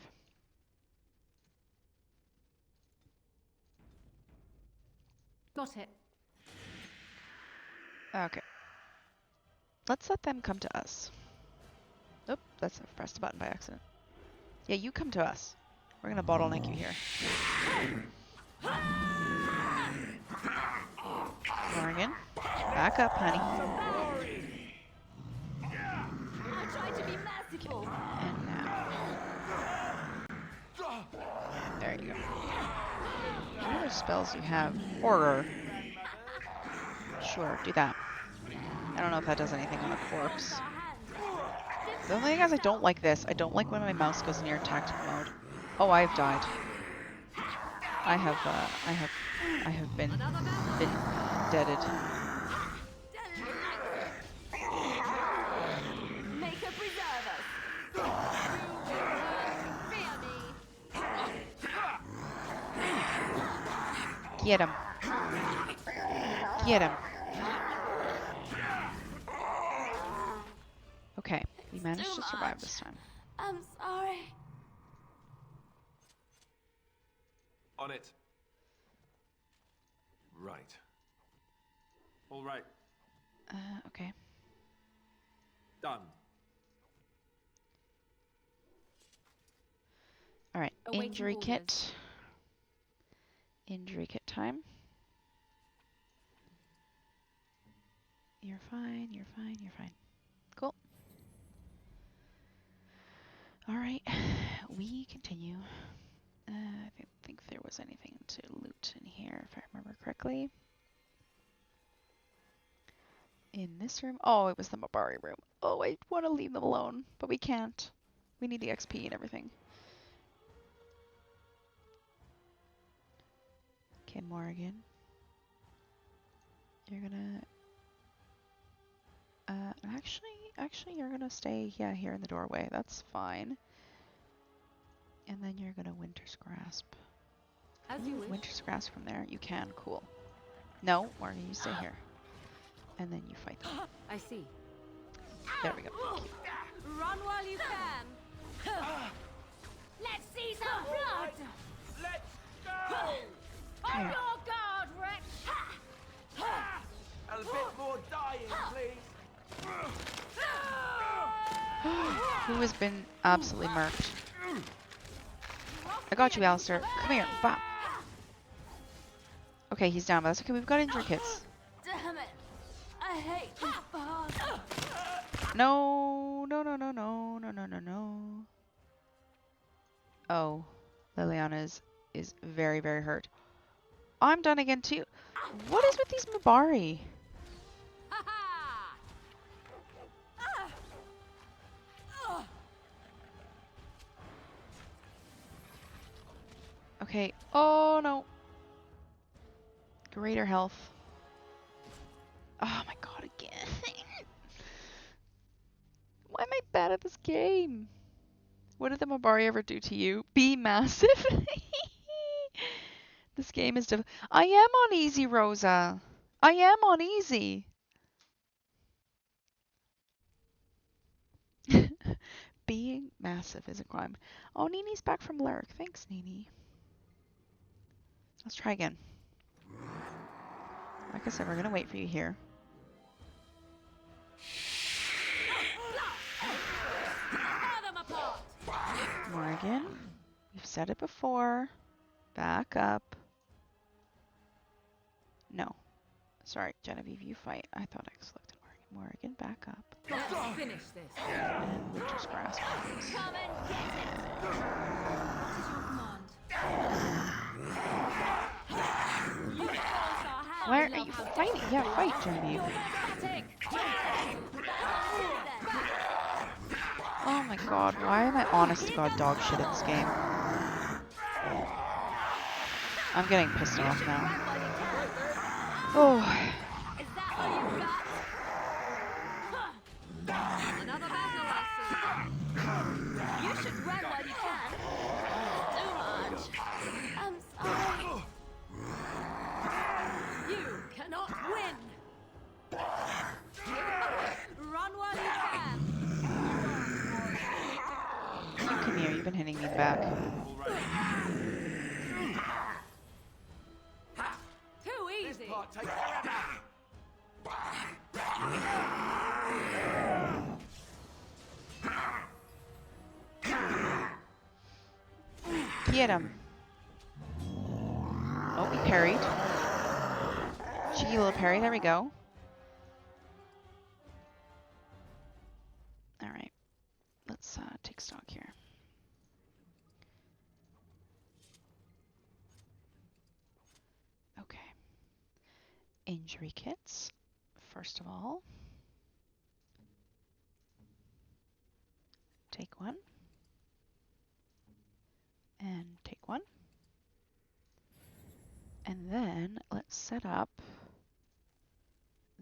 Got it. Okay. Let's let them come to us. Nope, that's I pressed the button by accident. Yeah, you come to us. We're gonna bottleneck you here. Morgan, back up, honey. I tried to be merciful. And now. There you go. What other spells you have? Horror. Sure, do that. I don't know if that does anything on a corpse. The only thing is I don't like this. I don't like when my mouse goes near tactical mode. Oh, I've died. I have been deaded. Make a preserve us. Get him. Get him. Okay, we managed to survive this time. I'm sorry. On it. Right. All right. Okay. Done. All right, Awaiting injury orders. kit. Injury kit time. You're fine, you're fine, you're fine. Cool. All right, we continue. I don't think there was anything to loot in here, if I remember correctly. In this room? Oh, it was the Mabari room. Oh, I want to leave them alone, but we can't. We need the XP and everything. Okay, Morgan. You're gonna... actually, you're gonna stay, yeah, here in the doorway. That's fine. And then you're gonna Winter's Grasp. As Can you you wish. Winter's Grasp from there? You can, cool. No, Morgan, you stay here. And then you fight them. I see. There we go. Thank you. Run while you can. Let's see some blood. Let's go! On Here. your guard, wretch. A bit more dying, please. Who has been absolutely murked? I got you, Alistair. Come here. Bop. Okay, he's down, but that's okay. We've got injury kits. Damn it. I hate this part. No, no, no, no, no, no, no, no, no. Oh, Liliana is very, very hurt. I'm done again too. What is with these Mabari? Okay. Oh no. Greater health. Oh my god, again. bad at this game. What did the Mabari ever do to you? Be massive? This game is I am on easy, Rosa. I am on easy. Being massive is a crime. Oh, Nini's back from Lurk. Thanks, Nini. Let's try again. Like I said, we're gonna wait for you here. Morgan, we've said it before. Back up. No. Sorry, Genevieve, you fight. I thought I just looked at Morgan. Morgan, back up. Let's finish this. And we'll just grasp things. Come and get it. What is your command? Why are you fighting? Yeah, fight, Genevieve. Oh my god, why am I honest to god dog shit in this game? I'm getting pissed off now. Oh. Is that all you got? Another battle lesson. You should run while you can. Too much. I'm sorry. You cannot win. Run while you can. You come here, you've been hitting me back. Too easy. Get him. Oh, he parried. Cheeky little parry, there we go. Alright. Let's take stock here. Okay. Injury kits, first of all. Take one. And take one. And then let's set up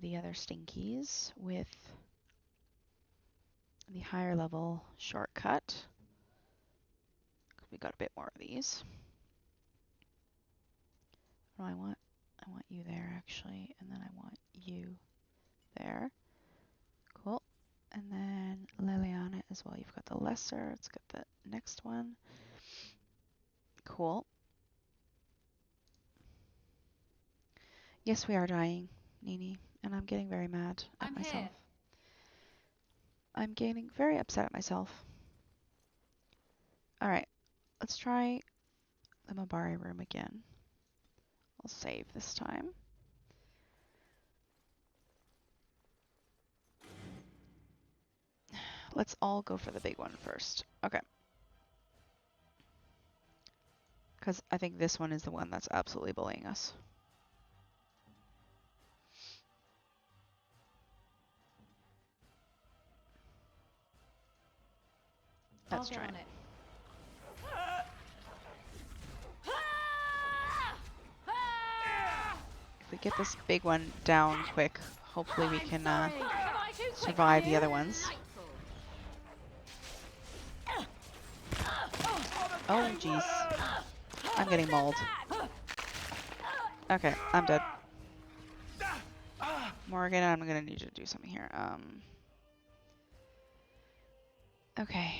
the other stinkies with the higher level shortcut. We got a bit more of these. What do I want? I want you there actually, and then I want you there. Cool. And then Liliana as well. You've got the lesser. Let's get the next one. Cool. Yes, we are dying, Nini, and I'm getting very mad at myself. Here. I'm getting very upset at myself. Alright, let's try the Mabari room again. I'll save this time. Let's all go for the big one first. Okay. Because I think this one is the one that's absolutely bullying us. Let's try it. If we get this big one down quick, hopefully we can survive the other ones. Oh jeez. I'm getting mauled. Okay, I'm dead. Morgan, I'm gonna need you to do something here. Okay.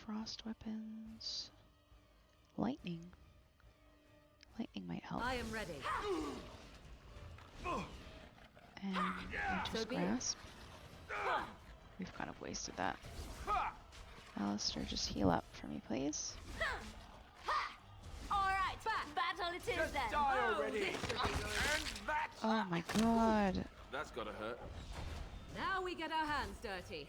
Frost weapons. Lightning. Lightning might help. I am ready. And Winter's Grasp. We've kind of wasted that. Alistair, just heal up for me, please. Alright, battle it is then. Die already. Oh my god. That's gotta hurt. Now we get our hands dirty.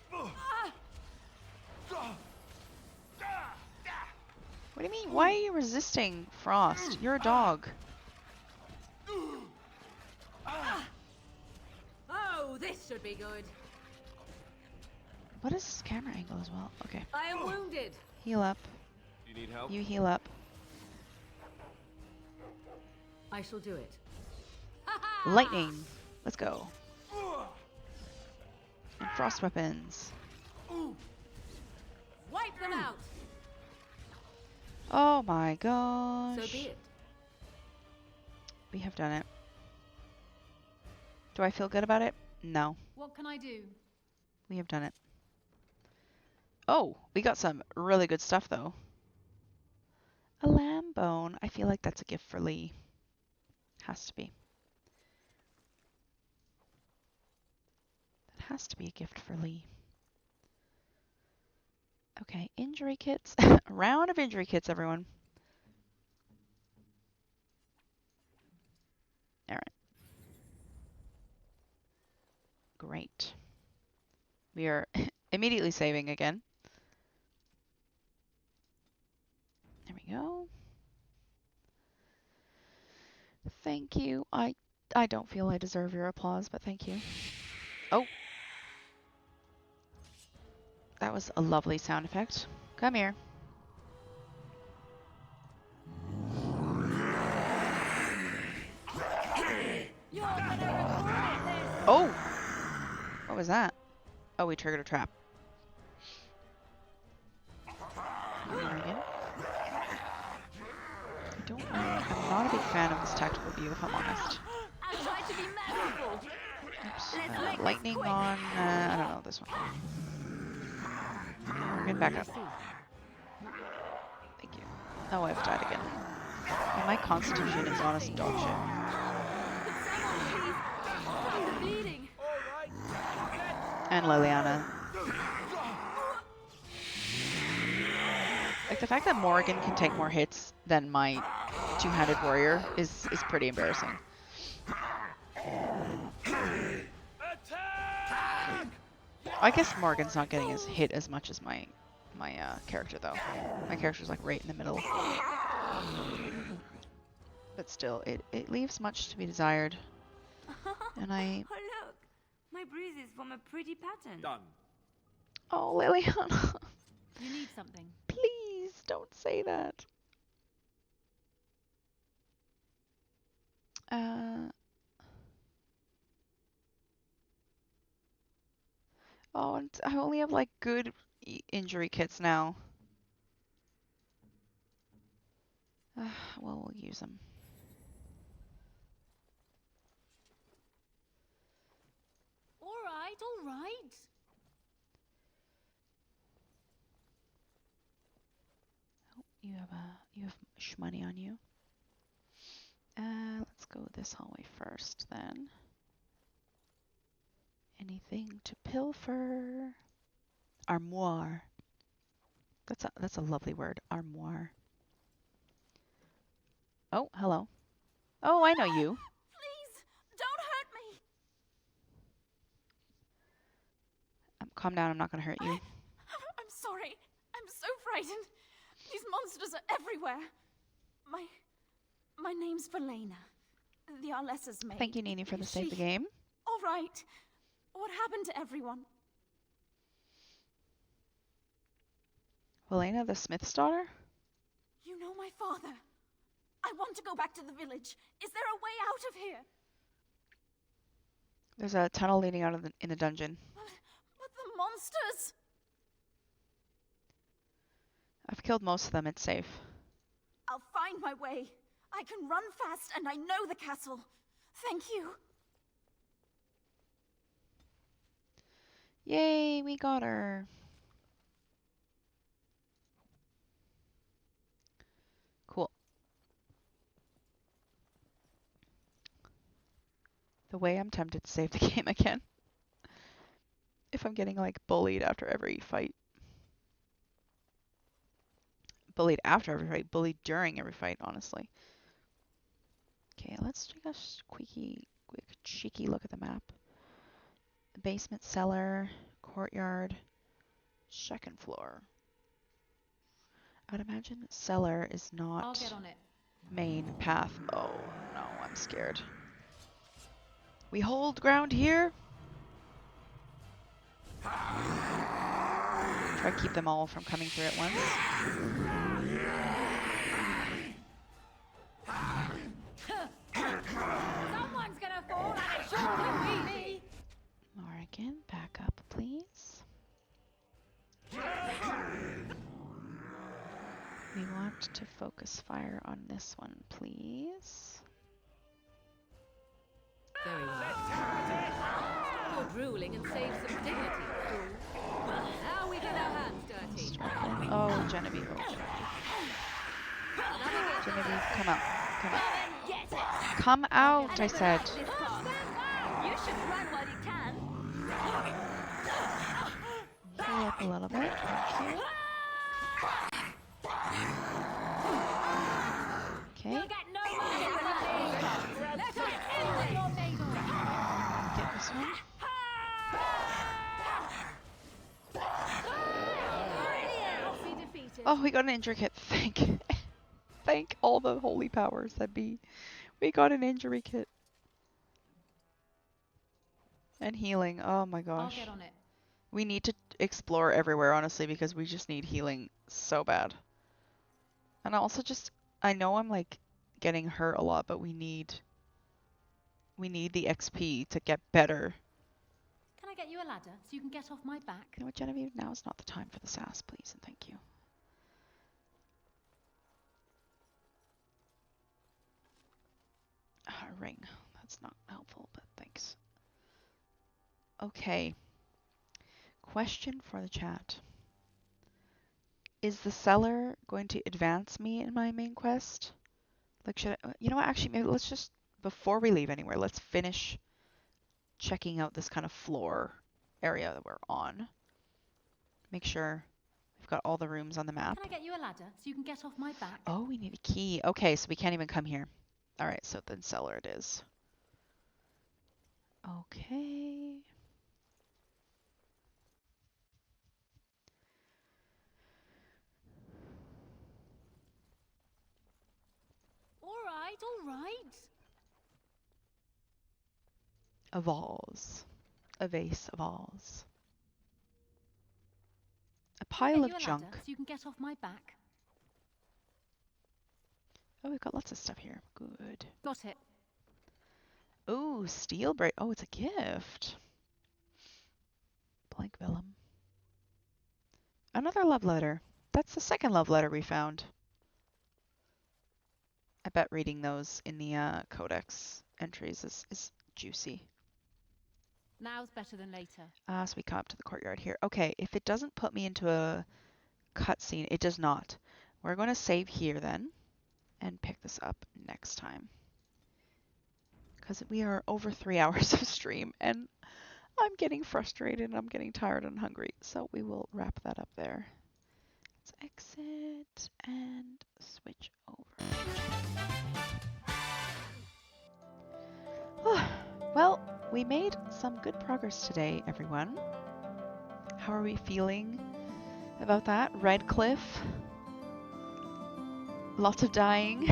What do you mean? Why are you resisting Frost? You're a dog. Oh, this should be good. What is this camera angle as well? Okay. I am wounded. Heal up. Do you need help? You heal up. I shall do it. Lightning. Let's go. And frost weapons. Wipe them out. Oh my gosh. So be it. We have done it. Do I feel good about it? No. What can I do? We have done it. Oh, we got some really good stuff though. A lamb bone. I feel like that's a gift for Lee. Has to be. That has to be a gift for Lee. Okay, injury kits. A round of injury kits, everyone. All right. Great. We are immediately saving again. There we go. Thank you. I don't feel I deserve your applause, but thank you. Oh. That was a lovely sound effect. Come here. Oh! What was that? Oh, we triggered a trap. Morgan. I'm not a big fan of this tactical view, if I'm honest. I'll try to be merciful. Oops. Lightning on, I don't know, this one. Morgan, back up. Thank you. Oh, I've died again. And my constitution is honest dog shit. And Liliana. Like, the fact that Morgan can take more hits than my two-handed warrior is pretty embarrassing. I guess Morgan's not getting hit as much as my character, though. My character's like right in the middle. But still, it leaves much to be desired. And I... Oh, look! My bruises form a pretty pattern. Done. Oh, Liliana. You need something. Please don't say that. Oh, and I only have like good injury kits now. Well, we'll use them. All right, all right. Oh, you have shmoney on you. Let's go this hallway first, then. Anything to pilfer? Armoire. That's a lovely word. Armoire. Oh, hello. Oh, I know you. Please, don't hurt me. Calm down. I'm not gonna hurt you. I'm sorry. I'm so frightened. These monsters are everywhere. My name's Valena. The Arlessa's maid. Thank you, Nini, for the save the game. All right. What happened to everyone? Valena, the Smith's daughter? You know my father. I want to go back to the village. Is there a way out of here? There's a tunnel leading out of in the dungeon. But the monsters! I've killed most of them. It's safe. I'll find my way. I can run fast and I know the castle. Thank you. Yay, we got her. Cool. The way I'm tempted to save the game again. If I'm getting like bullied after every fight. Bullied after every fight, bullied during every fight, honestly. Okay, let's take a quick cheeky look at the map. Basement, cellar, courtyard, second floor. I'd imagine cellar is not I'll get on it. Main path. Oh no, I'm scared. We hold ground here. Try to keep them all from coming through at once. second. Back up, please. We want to focus fire on this one, please. Very well. Good ruling and save some dignity, fool. Now we get our hands dirty. Oh, Genevieve. Oh, Genevieve. Genevieve, come out. Come out. Come out, I said. You should run while you can. Pull up a little bit. Thank you. Okay. Get this one. Oh, we got an injury kit. Thank all the holy powers that be. We got an injury kit. And healing. Oh my gosh. I'll get on it. We need to explore everywhere, honestly, because we just need healing so bad. And I also just, I know I'm like getting hurt a lot, but we need the XP to get better. Can I get you a ladder so you can get off my back? You know what, Genevieve? Now is not the time for the sass, please, and thank you. A ring. That's not helpful, but thanks. Okay. Question for the chat. Is the seller going to advance me in my main quest? Like, should I, you know what, actually, maybe let's just, before we leave anywhere, let's finish checking out this kind of floor area that we're on. Make sure we've got all the rooms on the map. Can I get you a ladder so you can get off my back? Oh, we need a key. Okay, so we can't even come here. All right, so then cellar it is. Okay. All right. A vase. A vase, a vase. A pile of junk. So you can get off my back. Oh, we've got lots of stuff here. Good. Got it. Oh, steel braid. Oh, it's a gift. Blank vellum. Another love letter. That's the second love letter we found. I bet reading those in the codex entries is juicy. Now's better than later. So we come up to the courtyard here. Okay, if it doesn't put me into a cutscene, it does not. We're going to save here then and pick this up next time. Because we are over 3 hours of stream and I'm getting frustrated and I'm getting tired and hungry. So we will wrap that up there. Let's exit and switch over. Well, we made some good progress today, everyone. How are we feeling about that? Redcliffe. Lots of dying.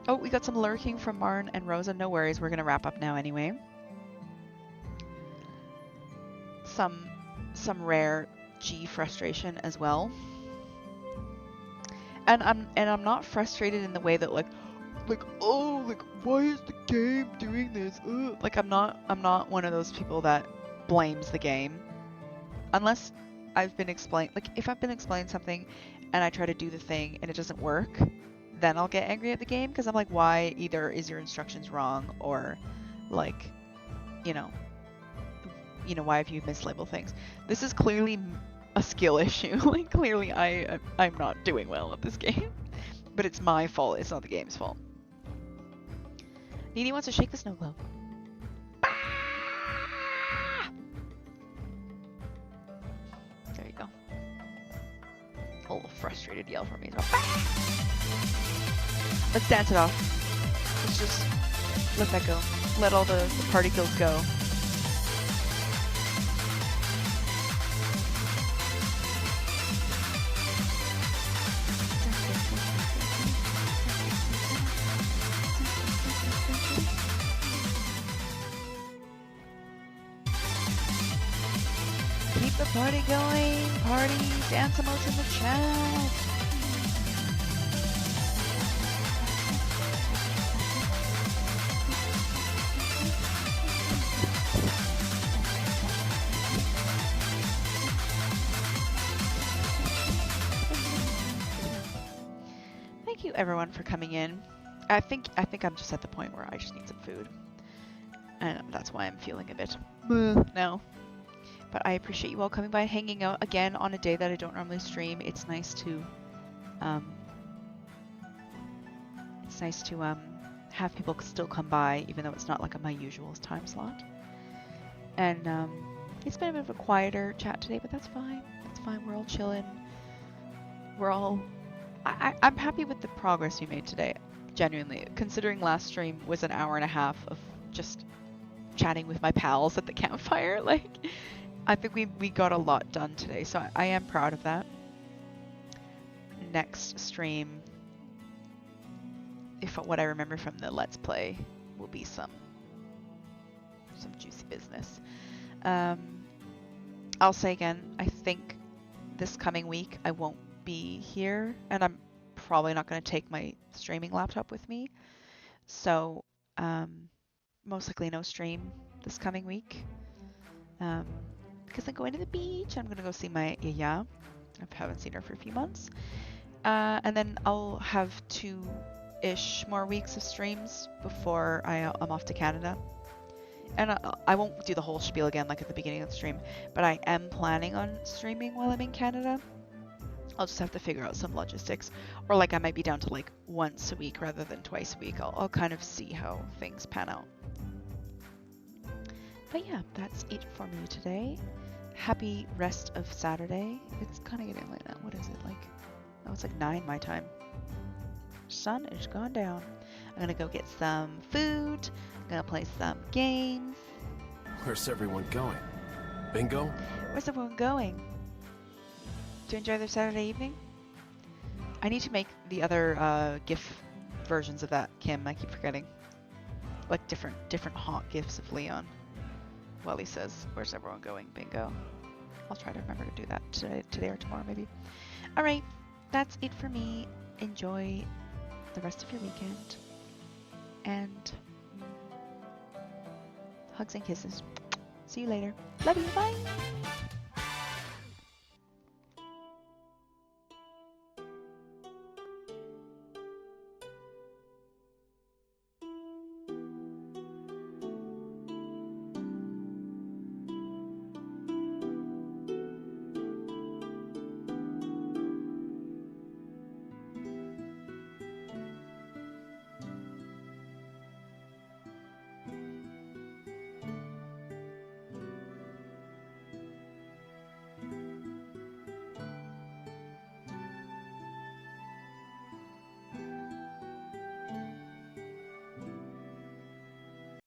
Oh, we got some lurking from Marn and Rosa. No worries, we're gonna wrap up now anyway. Some rare G frustration as well. And I'm not frustrated in the way that like oh, like why is the game doing this? Ugh. Like I'm not one of those people that blames the game. Unless I've been explained, like if I've been explained something and I try to do the thing and it doesn't work, then I'll get angry at the game because I'm like, why either is your instructions wrong or like, you know, why have you mislabeled things? This is clearly a skill issue. Like clearly I'm not doing well at this game, but it's my fault. It's not the game's fault. Needy wants to shake the snow globe. There you go. A little frustrated yell from me. Let's dance it off. Let's just let that go. Let all the party kills go. Keep the party going. Party dance emotes in the chat. everyone for coming in. I think I'm just at the point where I just need some food, and that's why I'm feeling a bit now. But I appreciate you all coming by and hanging out again on a day that I don't normally stream. It's nice to have people still come by, even though it's not like my usual time slot. And it's been a bit of a quieter chat today, but that's fine. That's fine. We're all chilling. We're all. I'm happy with the progress we made today. Genuinely, considering last stream was an hour and a half of just chatting with my pals at the campfire. Like, I think we got a lot done today, so I am proud of that. Next stream, if what I remember from the Let's Play, will be some juicy business. I'll say again, I think this coming week I won't be here, and I'm probably not going to take my streaming laptop with me, so most likely no stream this coming week, because I'm going to the beach. I'm going to go see my Yaya. I haven't seen her for a few months, and then I'll have 2-ish more weeks of streams before I'm off to Canada. And I won't do the whole spiel again like at the beginning of the stream, but I am planning on streaming while I'm in Canada. I'll just have to figure out some logistics, or like I might be down to like once a week rather than twice a week. I'll kind of see how things pan out. But yeah, that's it for me today. Happy rest of Saturday. It's kind of getting late now. What is it like? Oh, it's like 9 my time. Sun is gone down. I'm gonna go get some food. I'm gonna play some games. Where's everyone going? Bingo? Where's everyone going? To enjoy their Saturday evening? I need to make the other GIF versions of that, Kim. I keep forgetting. Like different hot GIFs of Leon. While he says, "Where's everyone going? Bingo." I'll try to remember to do that today or tomorrow maybe. Alright, that's it for me. Enjoy the rest of your weekend. And hugs and kisses. See you later. Love you. Bye.